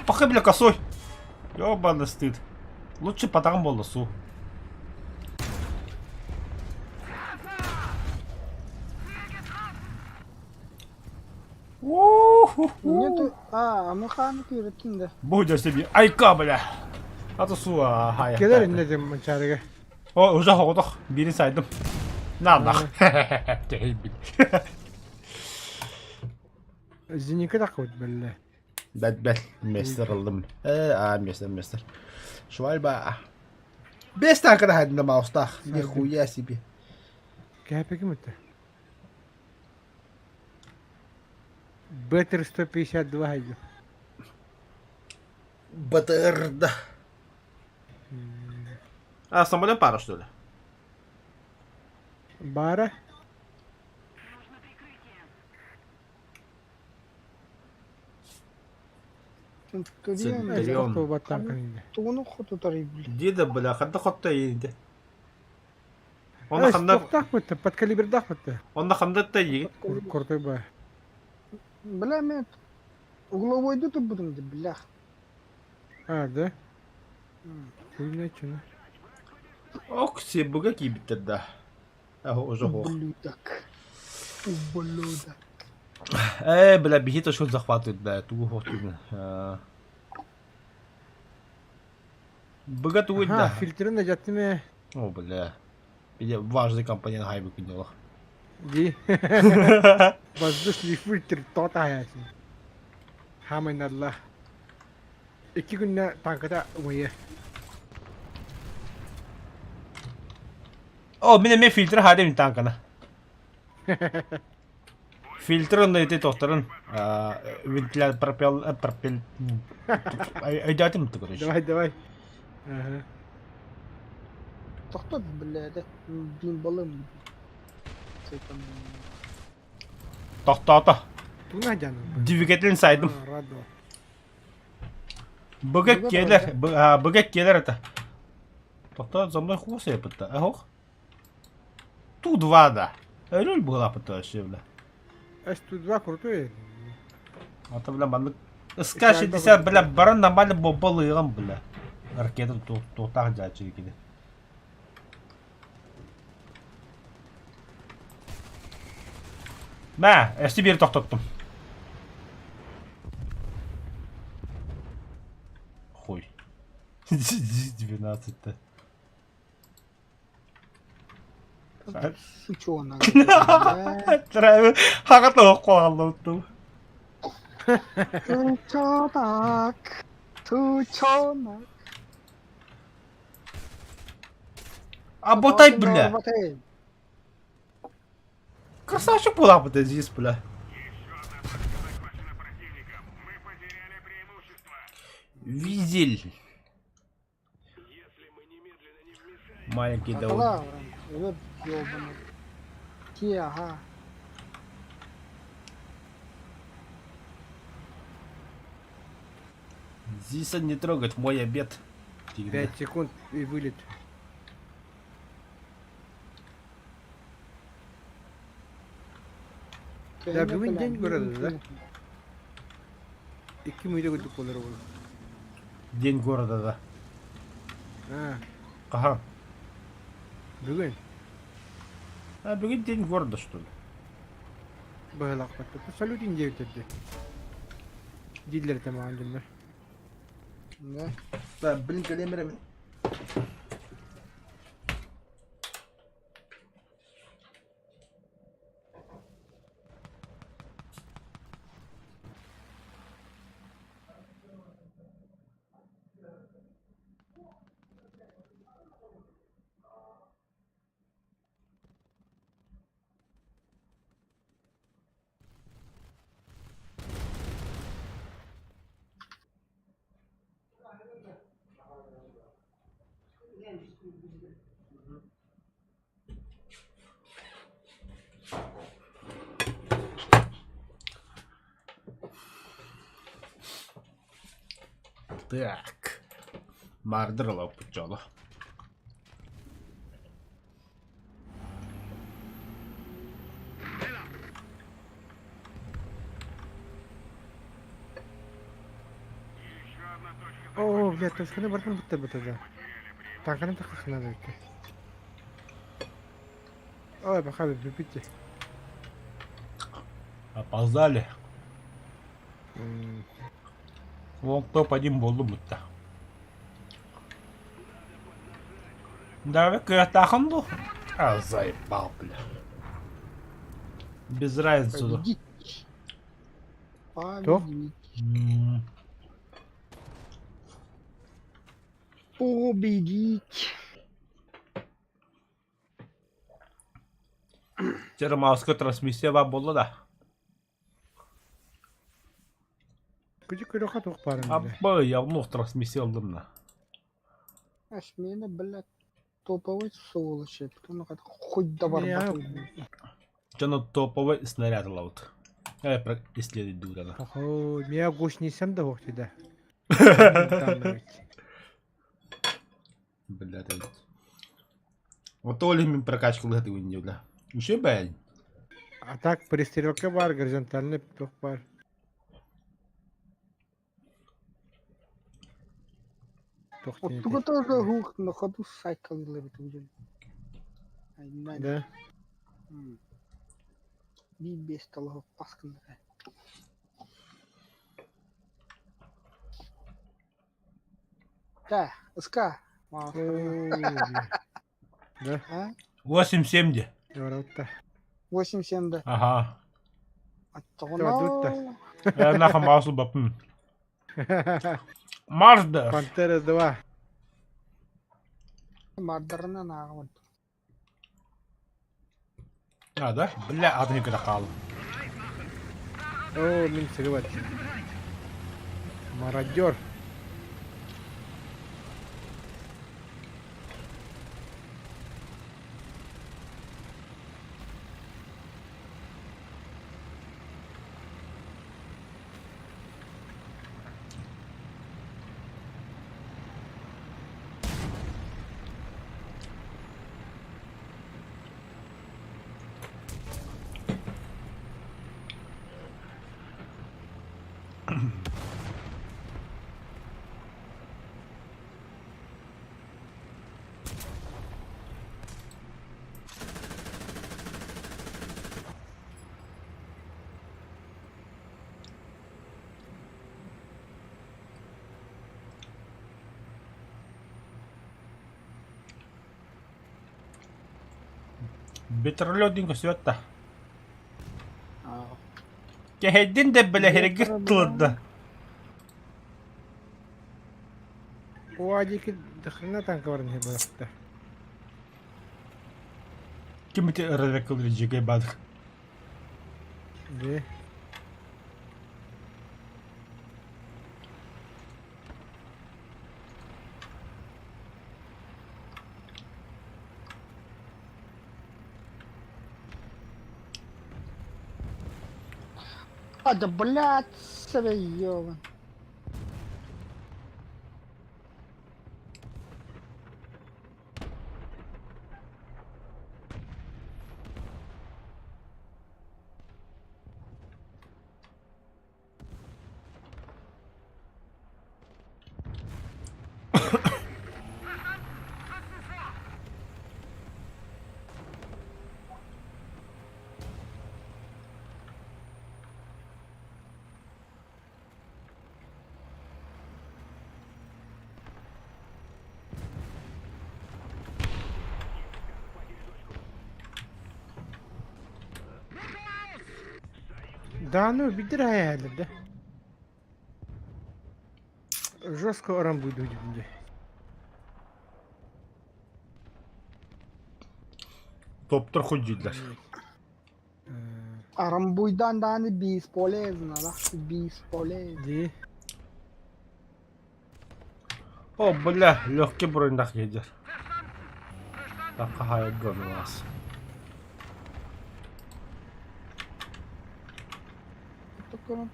Пахай, бля, косой. Ёбаный стыд. Лучше потом было су. Нету... механик üretin de. Будь себе. Айка, бля. Atı su hayır. Gelir inledim içeriye. O uzak olduk. Birini saydım. Ne anlak? Değil bil. Zinika da koydu belli. Ben Mester aldım. Mester. Şuvalba. 5 tane kadar haydında mouse'da. Nихуя себе. Кепики мыты. Беттер 152 хайду. БТР, да. А, самолет пара, что ли? Бара. Центурион. Кто батам канинде. Тугunu kutu tarayıp. Деда, бля, ханда хотта егенде. Он Эш, ханда, тоқтақ мыты, под калибрдақ мыты. он ханда та еген. Куртой ба. Бля, мен угловойду тут будем, да, блях. А, да? Хуйня чуна. Ох, все буга кибиттер, да. Ага, уже хох. Ублюдок. Ублюдок. Бля, бегит, что захватывает, да, ту хохту. Буга тует, Ага, да. фильтры на жаттыме. О, бля. Bir de важный компонент хайбы күнделік. Ди. Воздушный фильтр тот аясын. Хамын Аллах. 2 günde tankada umayı. O, men filtre hade min tankana. Filtren da ite tohtarın. Ventilat propel. Aydatım mı tıkırış? Давай. Ага. Tohtat bля, de. Bin balım. Şeytan. Tohtata. Tuna canım. Двигателin saydım. Радо. Bıgak gelir это. Tohta за мной хвост yapıttı. Ох. Тут два, да. Роль была вообще, бля. Эш, тут 2 крутой. Ата, бля, банды. СК-60, бля, баран нормально балыгам, бля. Ракета тоқтақ жачы екеді. Mə, ST1 toxtatdım. Хуй. 12-то. Сучонок. Хагат оқып қалдым. Сучонок. Сучонок. Аботай, бля. Работай. Красавчик была бы здесь, бля. Визель. Маленький Да Дауд. ладно, вот ёбаный. Те, ага. Зиса не трогать мой обед. Всегда. 5 секунд и вылет. Да, бүгін день көреді, да? 2 мире өтіп болар ол. День города, да. Ага. Бүгін А бүгін день города, что ли? бағалақ баттı. Салютин де өтеді. Дилер тамаған дилер. Да. Да, блин, калемерами. Так. Мардерлов пчела. О, блядь, точканы бартын бітті бітті. Танканы таққысына да бітті. Ой, бақа бітті. Опоздали. Вон топ-1 болду будто. Давай катаханду. А, заебал, бля. Без разницы. Победить. Кто? Победить. М, Победить. Термалская трансмиссия var болду да. Küçük kırıka tok barın bile. Абба, я вновь трансмиссия алдым на. Ашмена, блядь, топовый сволочь. Потому что хоть давар Я- батый. Чё топовый снаряд лаут. Я про исследовать дурана. Охо, меня гош несем да охти да. Бля, ты. Вот то ли мне прокачку этой не бля. Еще бэль. А так перестрелка бар, горизонтальный ток бар. Тох Вот не тут тоже гух на ходу сайкл ловит уже. Ай, надо. Да. Би без того паскана. Да, СК. О, бля. Да, А? 8-7. ворота. 8-7, да. Ага. Аттоно. Я нахам маусу бапн. Мажда. Пантера 2. Мардарна на вот. А, да? Бля, одни крахал. О, min срывать. Мародер. Бетерлёдин көсөтта. Aa. Кеһедин де беле херегит тылда. O acıki dıkına tanka var ne bıraktı. Кимите эререкл жеге бадык. De. Да, блядь, ёбан. Да ну bitir hayalinde. Жестко орам буйду gibi. Топтор хуйдилер. Арамбуйдан да не бесполезно, да? Бесполезно. De. О, бля, легкий броньдах едер. Так, хая гон у нас. Такое.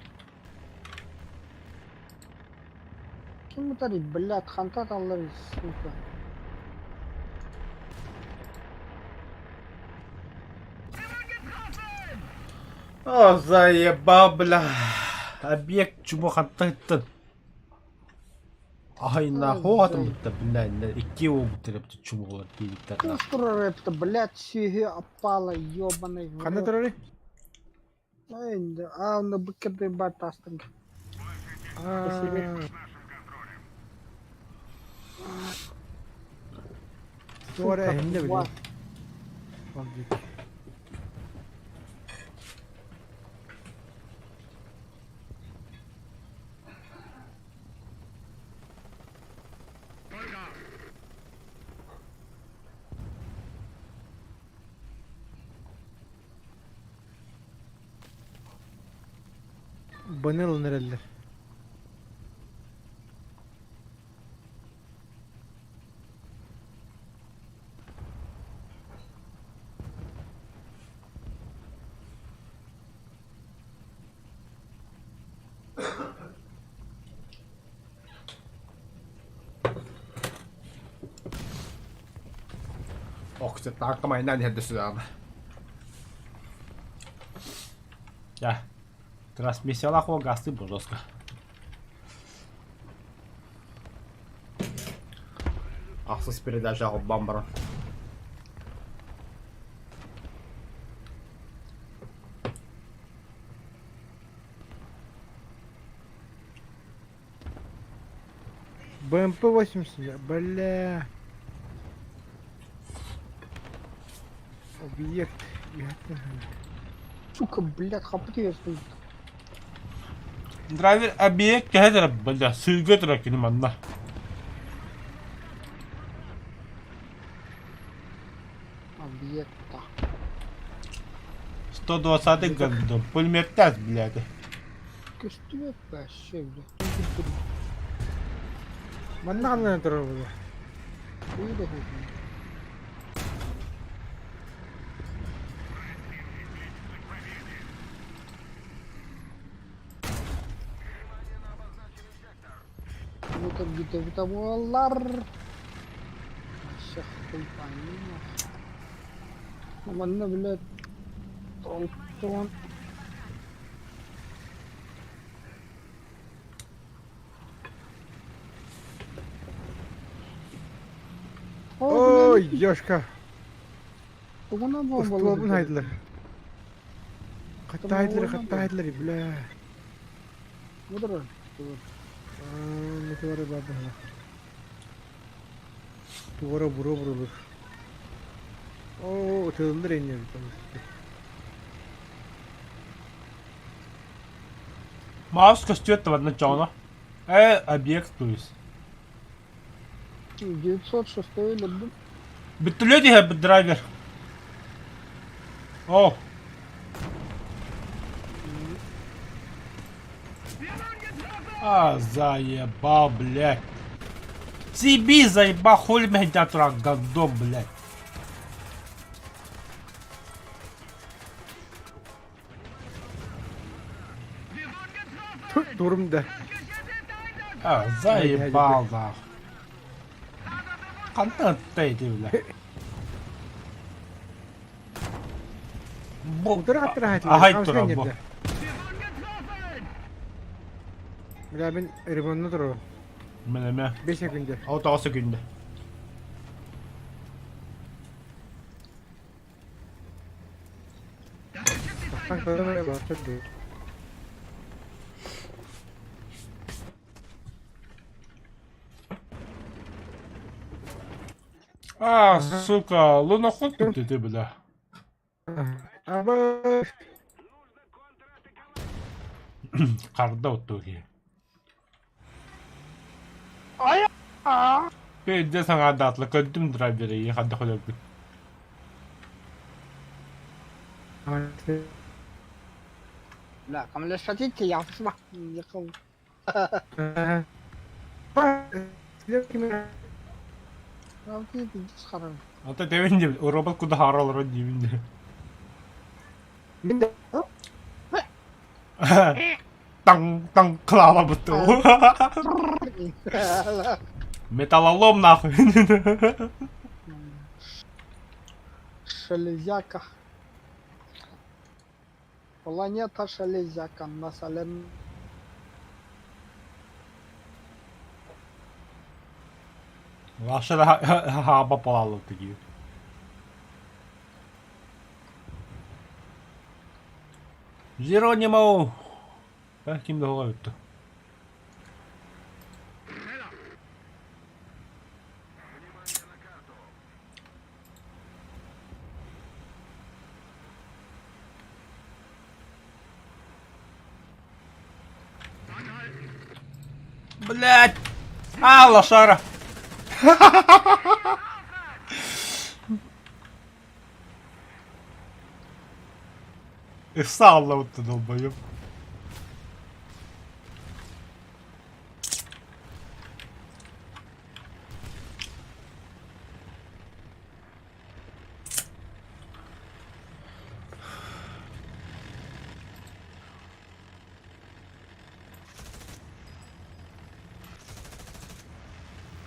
Kim bu tari, блядь, ханта таллар, сука. О, заебал, бля. Объект чему хантыттын. Ай, нахуй атымытта, бля, икки ол бітіріпті чумулар кейдіктер. Кустура рэпта, блядь, сүйе аппала, ёбаный. в Kanı рот. torari. Енді, оны бікірді бат астың. Sonra elinde bile. Var. Aldık. Bana alınır eller. Onko se taakka näin heti syömä? Ja. Трансмиссия гасты, пожалуйста. Ахсыз передача бамбара. БМП-80, бля. Объект. Сука, блядь, хапытıyorsun. Драйвер объект кәдір, бля, сүйге тұра кенім анна. Объекта. 120 году, пулеметтаз, блядь. Küstüvet be şey bile. Bana alınır torari. İyi de hızlı. Вот где-то в того лар. Сейчас хуй пойми. Ладно, блядь. Толтон. Ой, Yoshka. Buna Ustolabın haydılar. Katta haydılar, bля. Budur. Ne kadar baba. Duvara vura vurulur. Oo, tığıldır iniyor. Маус кастет в начало. Объект, то есть. 906 өлірдім. Бітулеті ге драйвер. О. Заебал, блядь. Себе заебал, хули меня тура гандон, блядь. Durumda. Заебал, да. Контент ты, блядь. Dur at rahat. Ahayt duran bu. Ya ben Eriban'da duruyorum. Менеме. 5 sekunda. 6 секунди. Bak böyle bak. Çok değil. Сука, луноход ты, бля. Ama Карда оттуги. Ay! Aa! Пейде саңа датлы көндүм драйвери, хадда холёбу. لا كم الاستراتيجية يا فشمة يقوم Ya ki çıkarım. Ата девинде, робот куда харалар девинде. ben de Танк клава буту. Металлолом нахуй. Шелезяка. Планета Шелезяка. Населен. Лаша да хаба полало таки. Жеронимо. Kimde hava yuttu. Блять! Лошара! И сало вот ты долбоёб.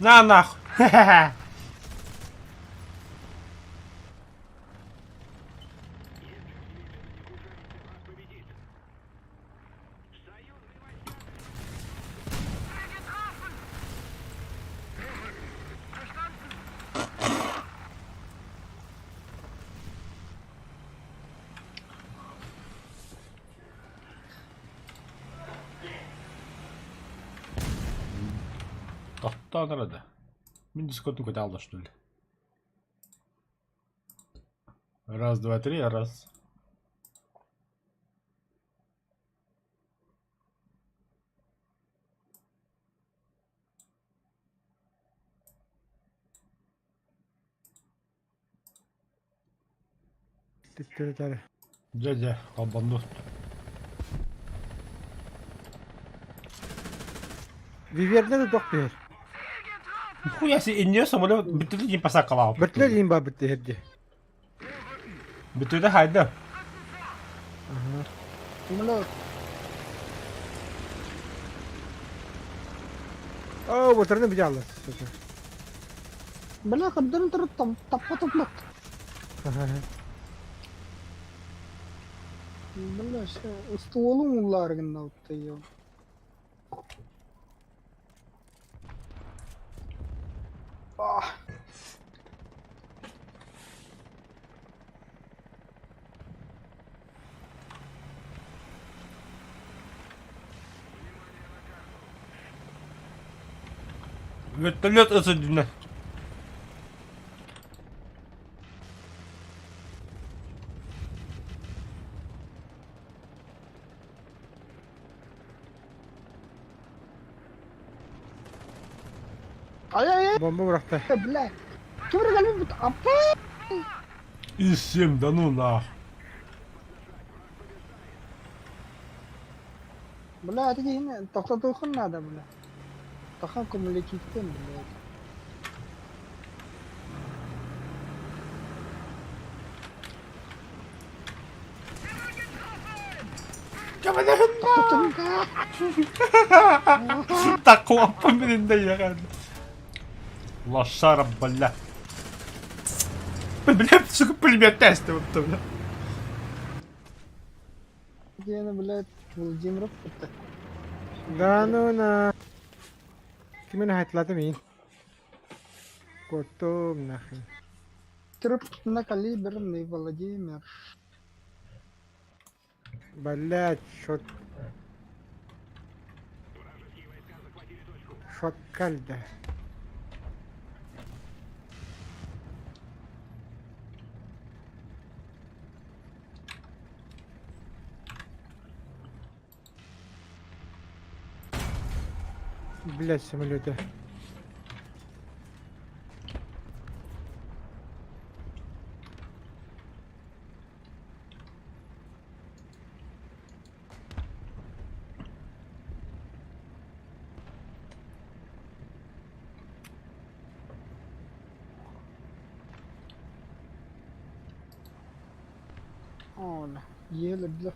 На нахуй. Тохто надо. Мне дискоту дало, что ли? Раз, два, три, раз. Sekreter. Дядя, обманул. Viver'de de doktor. Нихуя себе, инне самолет битүле не посакала. Bırtlar diyeyim bak bitti hadi. Битүле хайда. Самолет. Oo motorunu bir aldı. Бля, кабдан тыр тапка топлат. Бля, стволун уларгын алты я. Вертолет осадина. Ay, Bomba bıraktı. блядь. Кемер gelmiş bu. Apa? Issem, да ну нах. Блядь, hadi yine. Tokta dokun nada блядь. Takhan kumule gittim блядь. Tokta Такого помнит, да я. Лошара, бля. Бля, сука, пулемет тестовый, бля. yine блядь. Vladimir Putin. Да ну на. Kimin hayatladı mıyım? Korktum nahim. Vladimir Putin'e kaliberный Vladimir. Блять, шот. Шот кальда. Блять, самолеты. Оля. Ели блядь.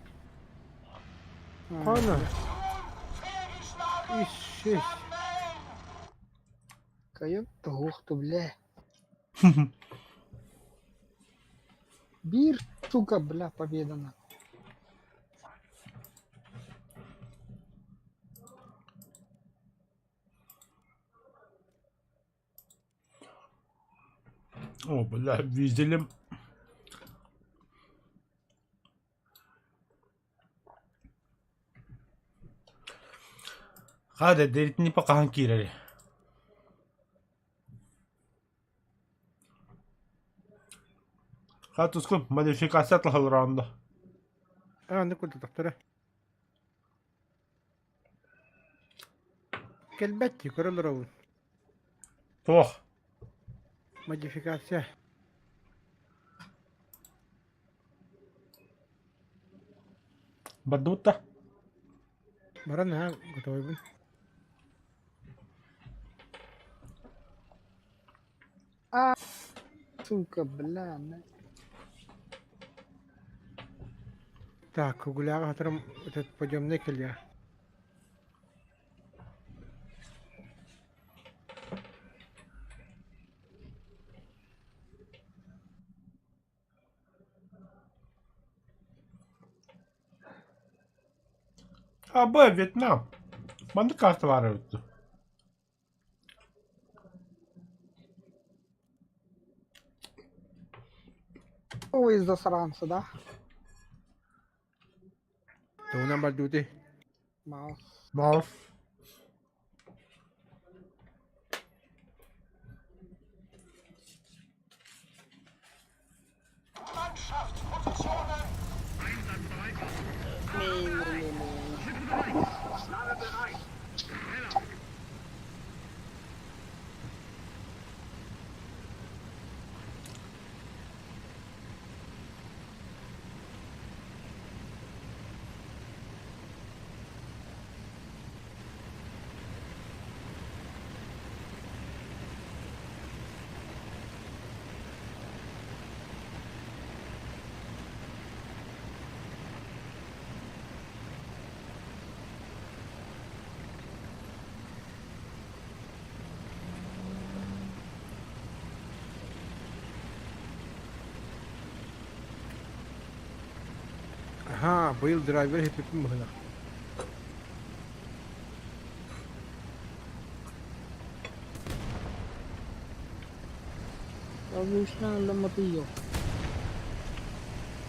Ana. İş. Kayıp doğuktu bile. Bir сука, бля, победа на. О, бля, видели. Hadi deritni pa kahankirari. Хатускун модификация атлахал раунда. Anda kuntu doktora. Kelbette kırılır avun. Тох. Modifikasyon. Бадута. Baran ha готовый был. Сука, бля, на. Так, гуляга hatırım этот пойдем некель я. АБ Вьетнам. Банда карта варывают. O из засранца, да? Doğunan balduti. Маус. Маус. Ha, bu yıl driver hep mi bana? Различные ломатые.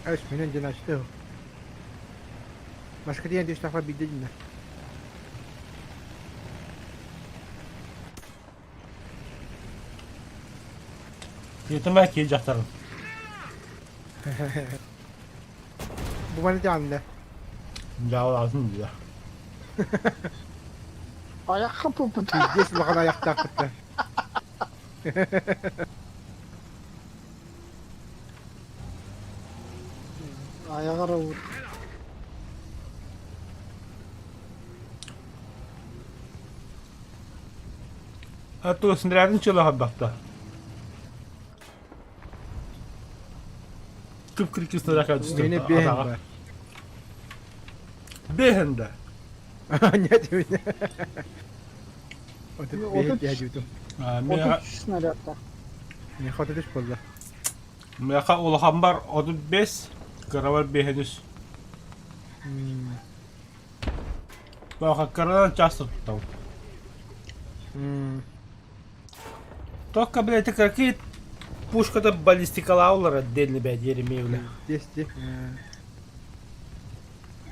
Evet, benim can açtı o. Başka diyen düş defa bir dedin. Yetemek yiyeceklerim. Bu bana canlı. Ya lazım diyor. Ayakkabı bu da. Geç bakalım ayakta hakikaten. Ayağara vur. Hatta sinirlerin çöle habbakta. Kıpkırık üstüne dakika düştü. Yine behen var. Behende. Ne diyorsun? Bir Otur otur. behen diye diyordum. Otur snaryakta. Ne kadar düş bolla. Meka olahan var 35. Karaval behenüz. Bak karadan çastır tutam. Только, блядь, какие пушка-то баллистикалаулар отдельно, блядь, еремеевля. Desti.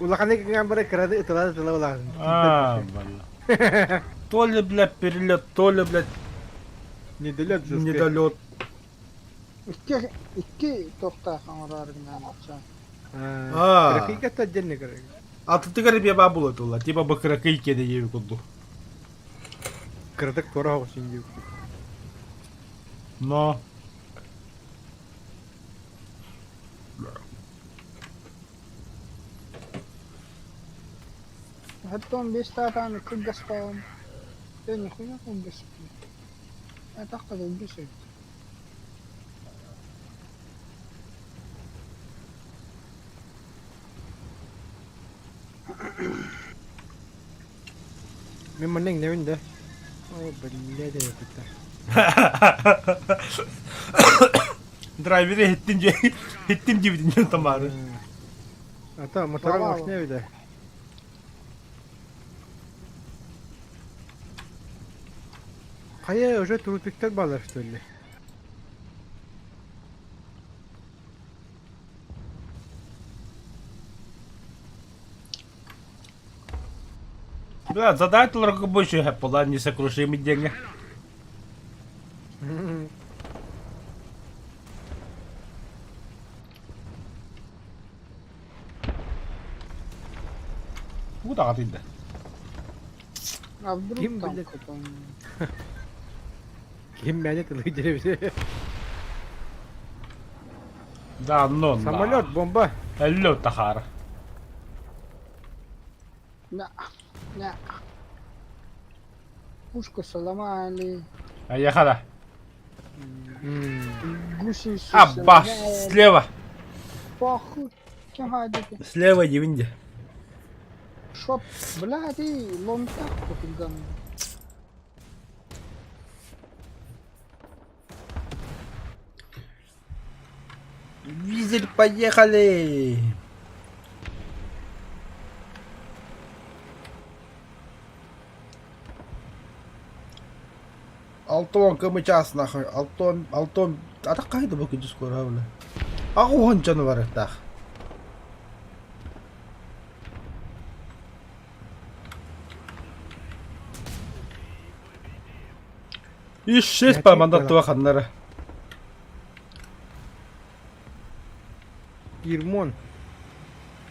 Улаханы кеген бары кырады ытылады ытыла улахын. Бля. То ли, блядь, перелет, то ли, блядь, Недолет жесткий. недолет. İki tokta kanarlarından atacağım. Кракыйка отдельно кырады. А ты говоришь, я бабу это, типа бакракайки да ею куду. Кырдык тора хоқсын деп. Но. Hatta 15 tane kırgas falan. Ben nihayet 15. Ya takta 15. Мен мынның невінде. Ой, блядь, это. Драйвери hittim gibi tamam. Ата, моторың Bravo. машина evde. Кая уже трупиктер балар, что ли? Бля, задай только больше была несокрушимые деньги. Куда отойди? А вдруг Kim там bilir? кто-то... Kim beni tılıcı bize? Да, ну на. Самолет, бомба. Алло, Тахара. Не. Пушку сломали. Поехали. Гусеницы Аббас, сломали. слева. Похуй. Кем хайдете? Слева Евинди. Шот, блядь, и ломта пофиган. Визель, поехали. Алтон, кымычас нахуй. Алтон. А так кайда бу кыдыс көрәүле. Агуын жанвар так. И 6 по мандатова ханнары. Ирмон.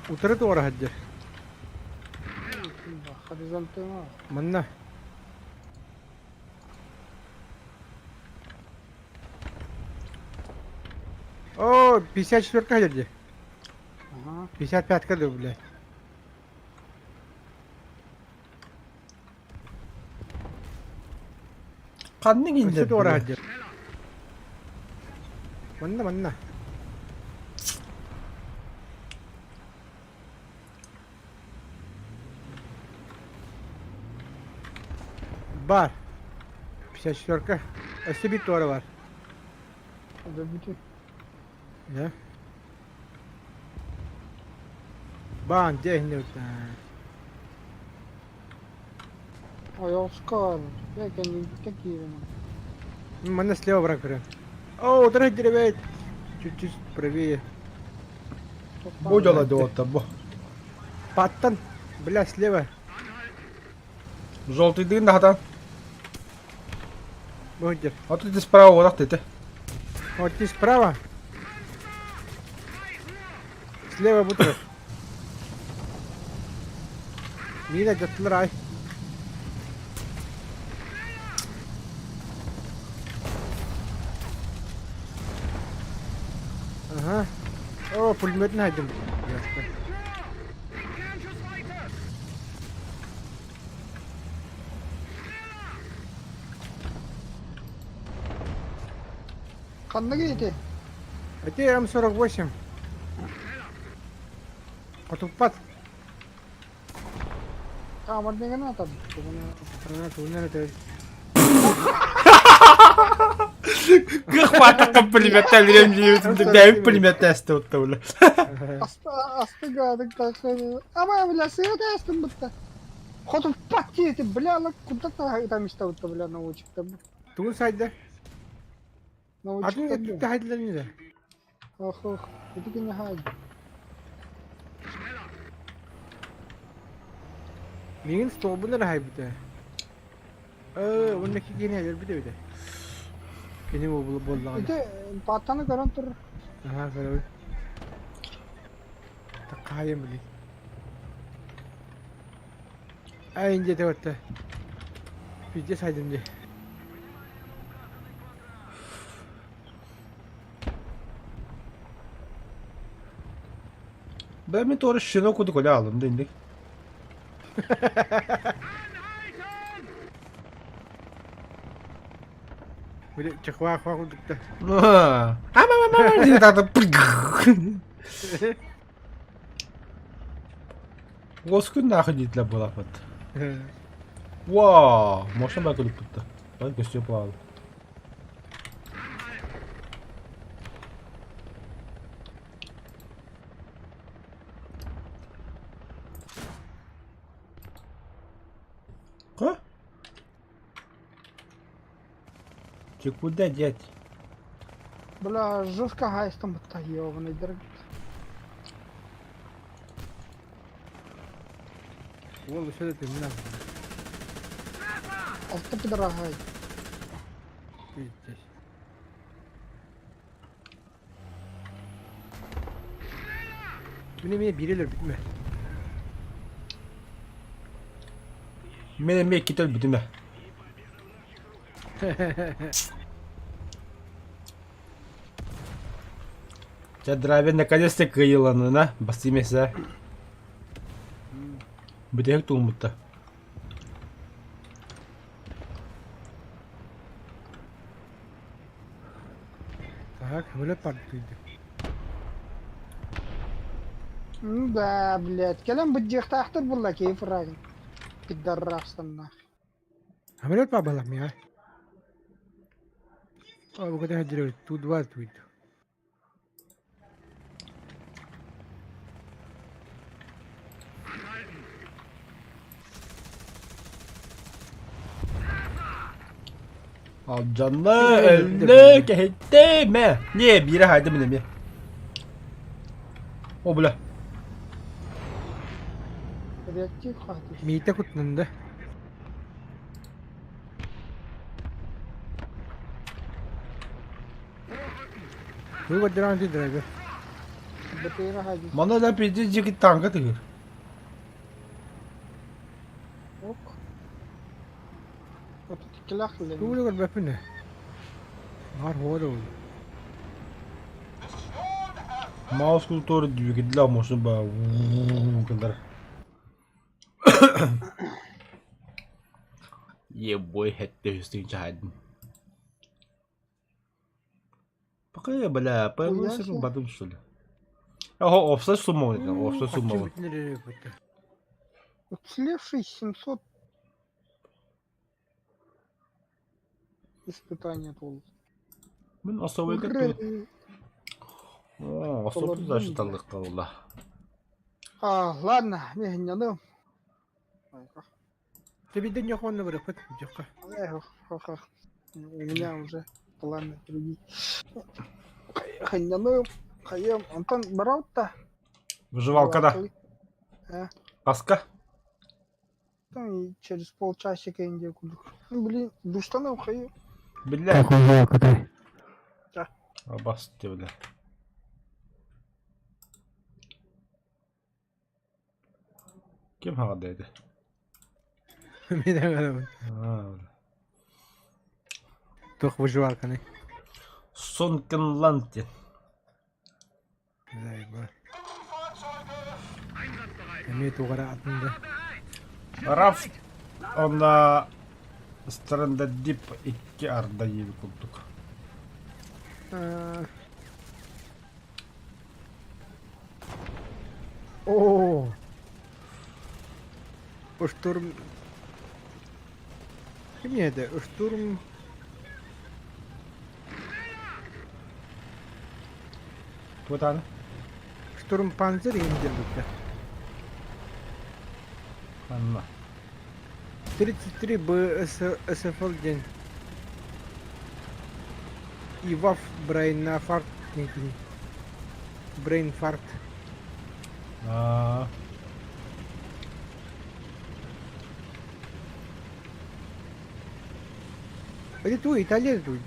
Утыры ора хаджа. Хоризонтально. Манна. О, 54-ка хаджа. Ага. 55-ка да, блядь. Канның инде. Өсөт ора хаджа. Манна. Бар. 54-ка. Өсі бит ора бар. Это bütün. Ya. Ban cehennep. Ой, Оскар. Я какие. Манна слева враг прям. О, ударить деревья. Чуть-чуть правее. Будь ладота, бо. Паттан. Бля, слева. Желтый дым нахатан. Будет. А тут ты справа, вот так ты. Вот здесь справа. Слева бутер. Мина жаттылар. Oo pulmetin haydım. Kanına gitti. Это М48. Потупат. Kamar ne kadar atar? Она туннель это. Хвата към пулемета, дайв пулемета естеството, бля. Aslı gadı kalkıyor. Ama bile sıyı da astım bitti. Kotum pat gitti. Bля, la kudda tam işte bitti bля navuçukta. Тун сайда. Navuçukta Адын bu. это хайдлар не да. Oh oh. Dedi ki ne hal? Мигин стобуна да хайбыта. Оннaki gene hayır bir de öyle. Benim o bollan. Dedi patanı garan tur. Aha böyle. Takayım bile. Aynı de orta. Bir de saydım diye. Ben mi doğru şunu okuduk öyle aldım dindik. Böyle çıkva akva kurduk da. Ama diye tadı. Госкун нахуй для была вот. Вау, можно бы куда то. Ой, гостю плавал. Ка? Ты куда, дядь? Bля, жестко гайстом bitti yovanı direkt. Vallahi şöyle dedim lan. Altı pidara hay. Benim yine biriler bitme. Мен мек кетел битиме. Тебя драйвер наконец-то кыйыланына бастимесе. Битек тумутта. Так, böyle partiydi. Да, блядь. Келем бджехта ахтар булла кайф рагын. Пидорастан. Ameliyat babalam ya. Abi bu kadar hediye tu dua tuydu. Al canlı öldü gitti mi? Niye biri haydi mi mi? O bile. Reaktif hadi. Mite kutlandı. Bu kadar anti driver. Batera hadi. Bana da bir cik tanka tıkır. Ok. Otutikilak Bu lan. kadar weapon ne? Var hoda oldu. Mouse kulturu diyor ki la motion ba kadar. Yeah boy hette hüstin çaydın. Bakaya bala pa Uyan nasıl siya. badım şöyle. Ya o offset sumo ne? Offset sumo. Nereye yaptı? Уцелевший 700 испытания толк. Ben asabaya gittim. Oo, asabı da şıtallık kaldı. А, ладно, я не надо. Тебе да не охота быrakıp yok. У меня уже планы другие. Ханьяным, хаем, Антон брал-то. Выживалка да. Каска. Там и через полчасика Индия куда. Блин, душтаны хаем. Бля. Да. Абас бля. Kim hağdaydı? Bir de galiba. Ha, öyle. Toch выживалка ne? Sunken Lantin. Güzel. var. Emniyet o kadar atında. Raf onda Stranded Deep 2 arda yedi kulduk. Oo. Sturm. Kim yedi? Sturm. Bu tane. Sturm Panzer indirdik. Anla. 33 БСФЛ день. И ваф брейнафарт. Брейнфарт. Aa. Это твой, Италия тут.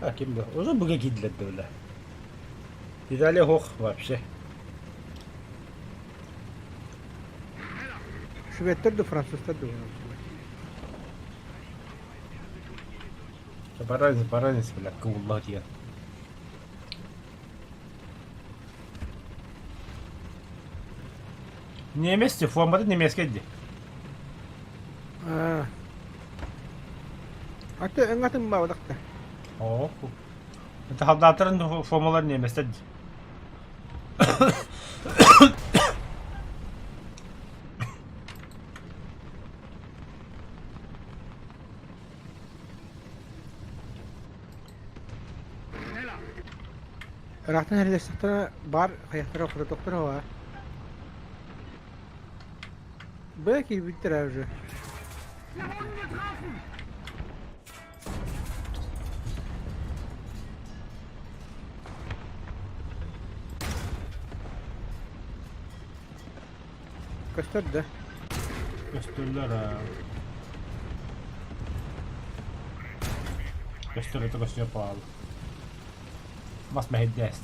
Ha kim bu? Uzun bugün gidildi öyle. İtalya hoch вообще. Шведтер да Французтар да. Баранец, бля, кулла diye. Немецti, formada немецкийdi. Hatta engatın mı bakta. Oo. Haldatların formaları немецтер. Rahatın her destekten bar hayatlara okuduk doktor hava. Belki bitir abi. Kaçtır da. Gösterirler ha. Göster это все pahalı. Mas me hediyest.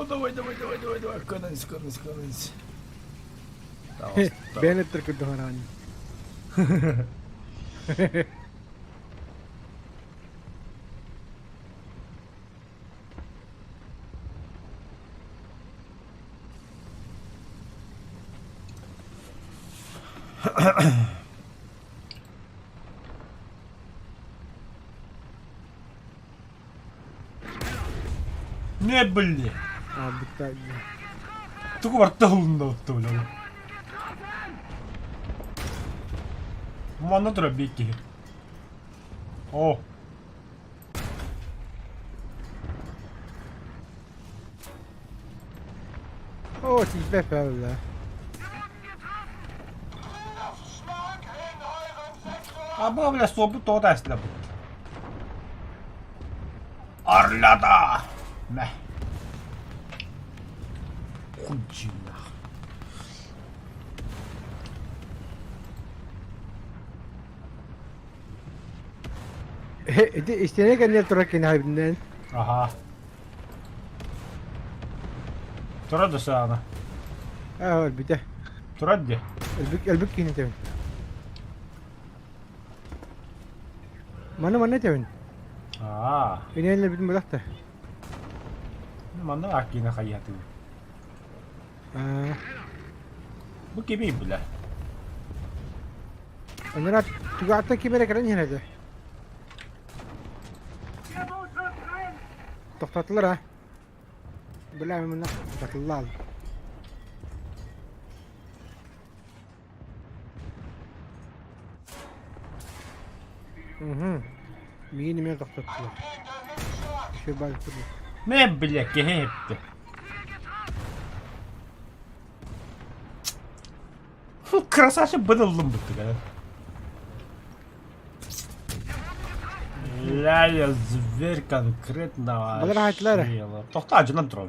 Давай, канайся. Ben Türk'ü doğran. Ne bildi? Abi tabii. Tuku варталында отты бля. Мана тұра бекке. О. O sizde fazla. Abi bля sobu to da bu. Arlada. Meh. Kucina. İsteyene kadar Türk'ün habinden. Aha. Tura da sana. Evet bir de. Tura de. Elbük yine de. Mana tevin. Aa. Yine elle bildim bırak da. Mana akine hayatı. Bu gibi bile. Onlara tügatta kimere kadar yine de. Toxtatdılar ha. Bilmem bunu toxtatdılar. Mini mi toxtatdılar. Şu balık tuttu. Ne bilek ki hepti. Красавчик быдылдым бітті кәді. Я зверь конкретного. Балар айтылар. Тоқта acından тұрам.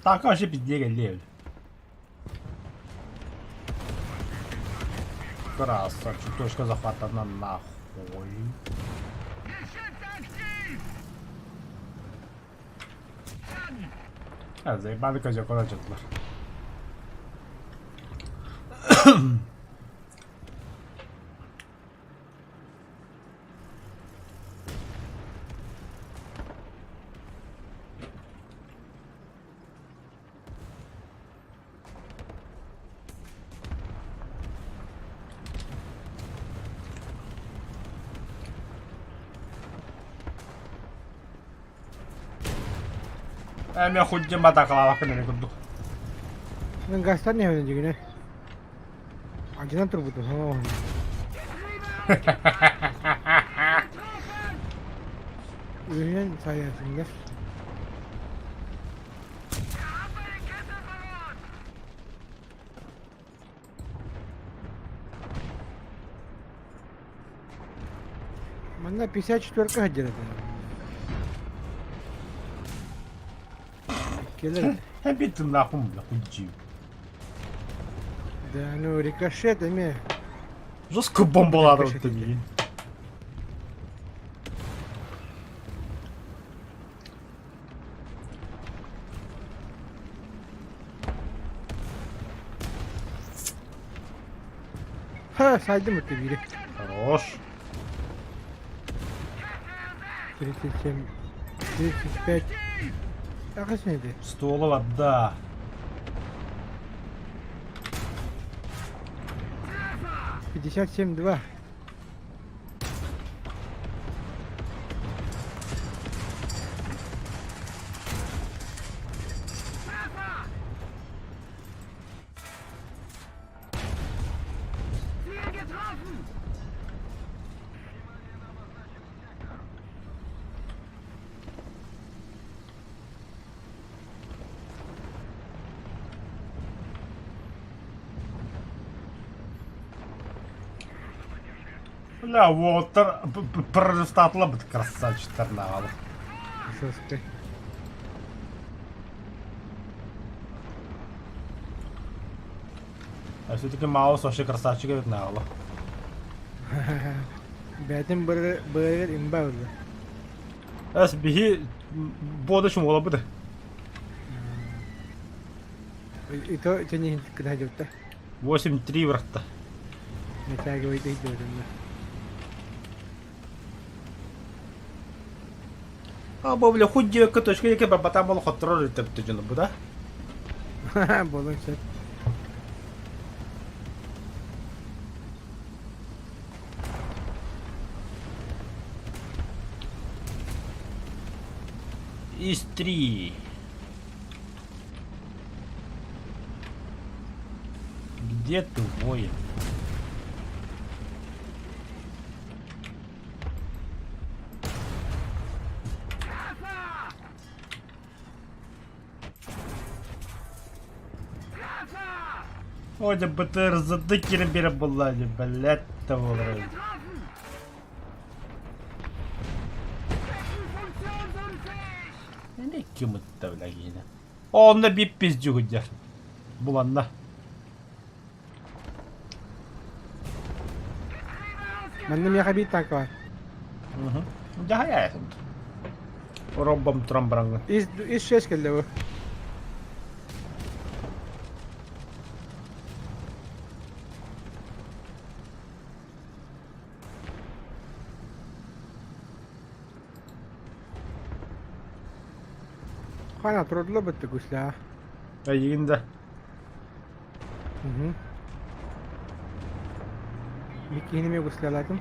Так вообще пизде келді. Красавчик, точка захватана нахуй. Заебали козёк начатылар. Ämiä hujjin matakalaa vaikka ne niinku. Nang gastar niya yun juga na. Aja tur butuh. Oh. Ini saya singgah. Mana 54 hajar itu. Killer. Hem bittim nahum la hujjim. Да, ну рикошетами. Жестко бомбалады öldürmeyin. Ha saydım öte biri. Хорош. 37, 35. Kaç neydi? Ствола var da. Пятьдесят семь два. Бля, Уотер просто отлабит красавчик торнадо. Жестко. А все-таки Маус вообще красавчик ведь навало. Бәтін бір имба oldu. Эс бихи бода шумола буде. И то не когда идет-то. 8-3 врата. Натягивает и идет. Або бля худдия каточка яке бабата мол хотрор итеп жана буда. Ха-ха, болон сет. Из 3. Где ты, воин? Ой, да БТР задыкеры бере болады, блядь, того вроде. Ne kim ıttı yine? Onda bir pizci hüccar. Bulanla. Mandam ya kabit tak var. Daha ya. Robbam trambrangı. İş ses geldi bu. Kana turdular bitti kuşla. Yine Bir kinime kuşlaladım.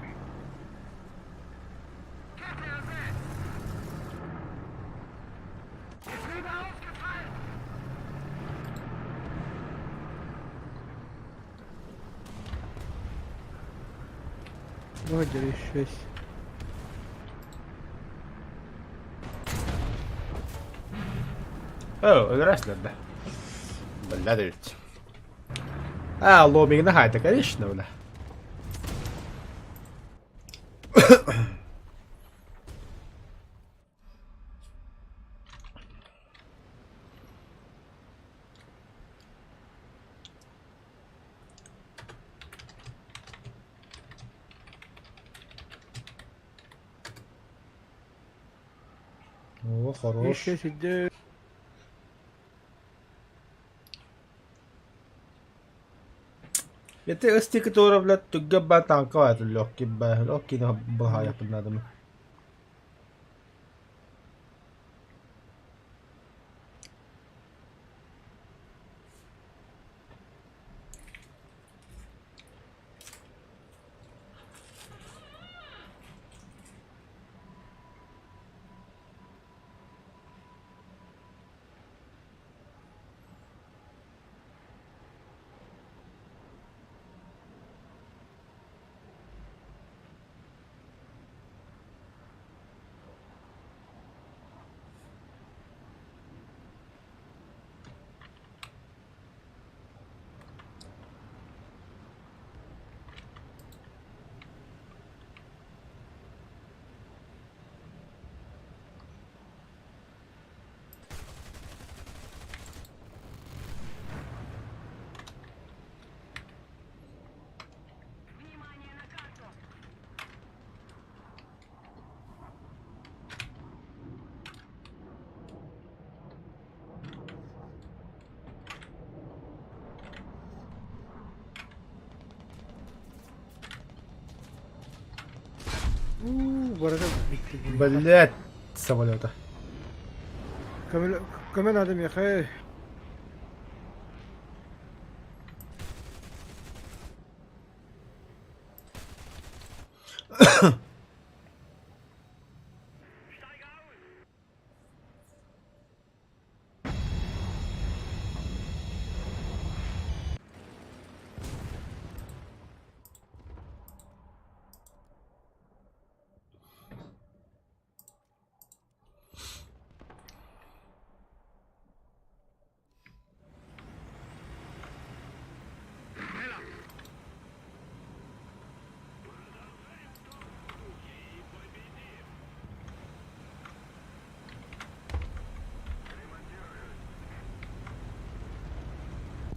Вот же 6. öldürəslər də. Belə deyil. Lobby'ni hayda, конечно, бля. О, хорош. Еще сидит. Jätte östikin tuoda vielä tykkää tankaa että lokkiin on paha ja näitä. Барада битти. Блять, самолета. Камен адам яхай.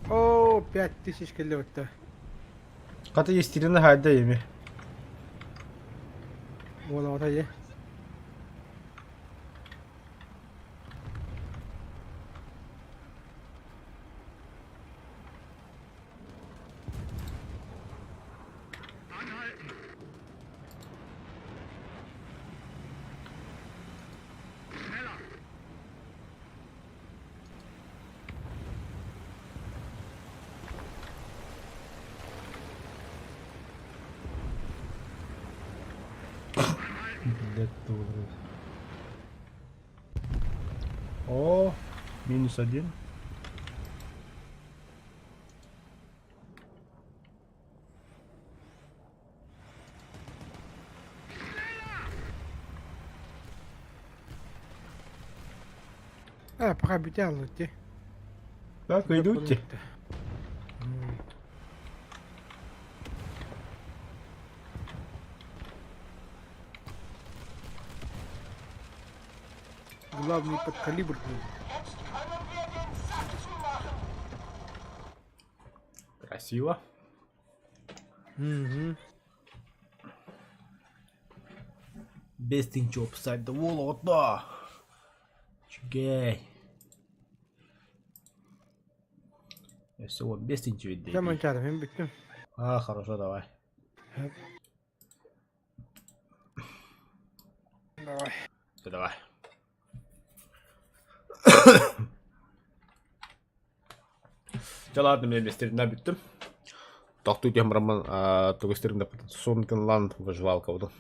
О, 5000 километр. Ката естеріне хайда еме. Ола ота ye. Anhalten! Schneller! Блять, дура. О, -1. Пока битя аллыти. Так, идете. Главный под калибр. Красиво. Угу. Best thing to upside the wall, вот да. Чигай. Я все, вот best thing to it, Я манчаров, им биттим. А, хорошо, давай. Давай. Все, давай. Жалаадны мен местерине бүттүм. Токтуу тембраман тугестеримде сонкин ланд выживалка болду.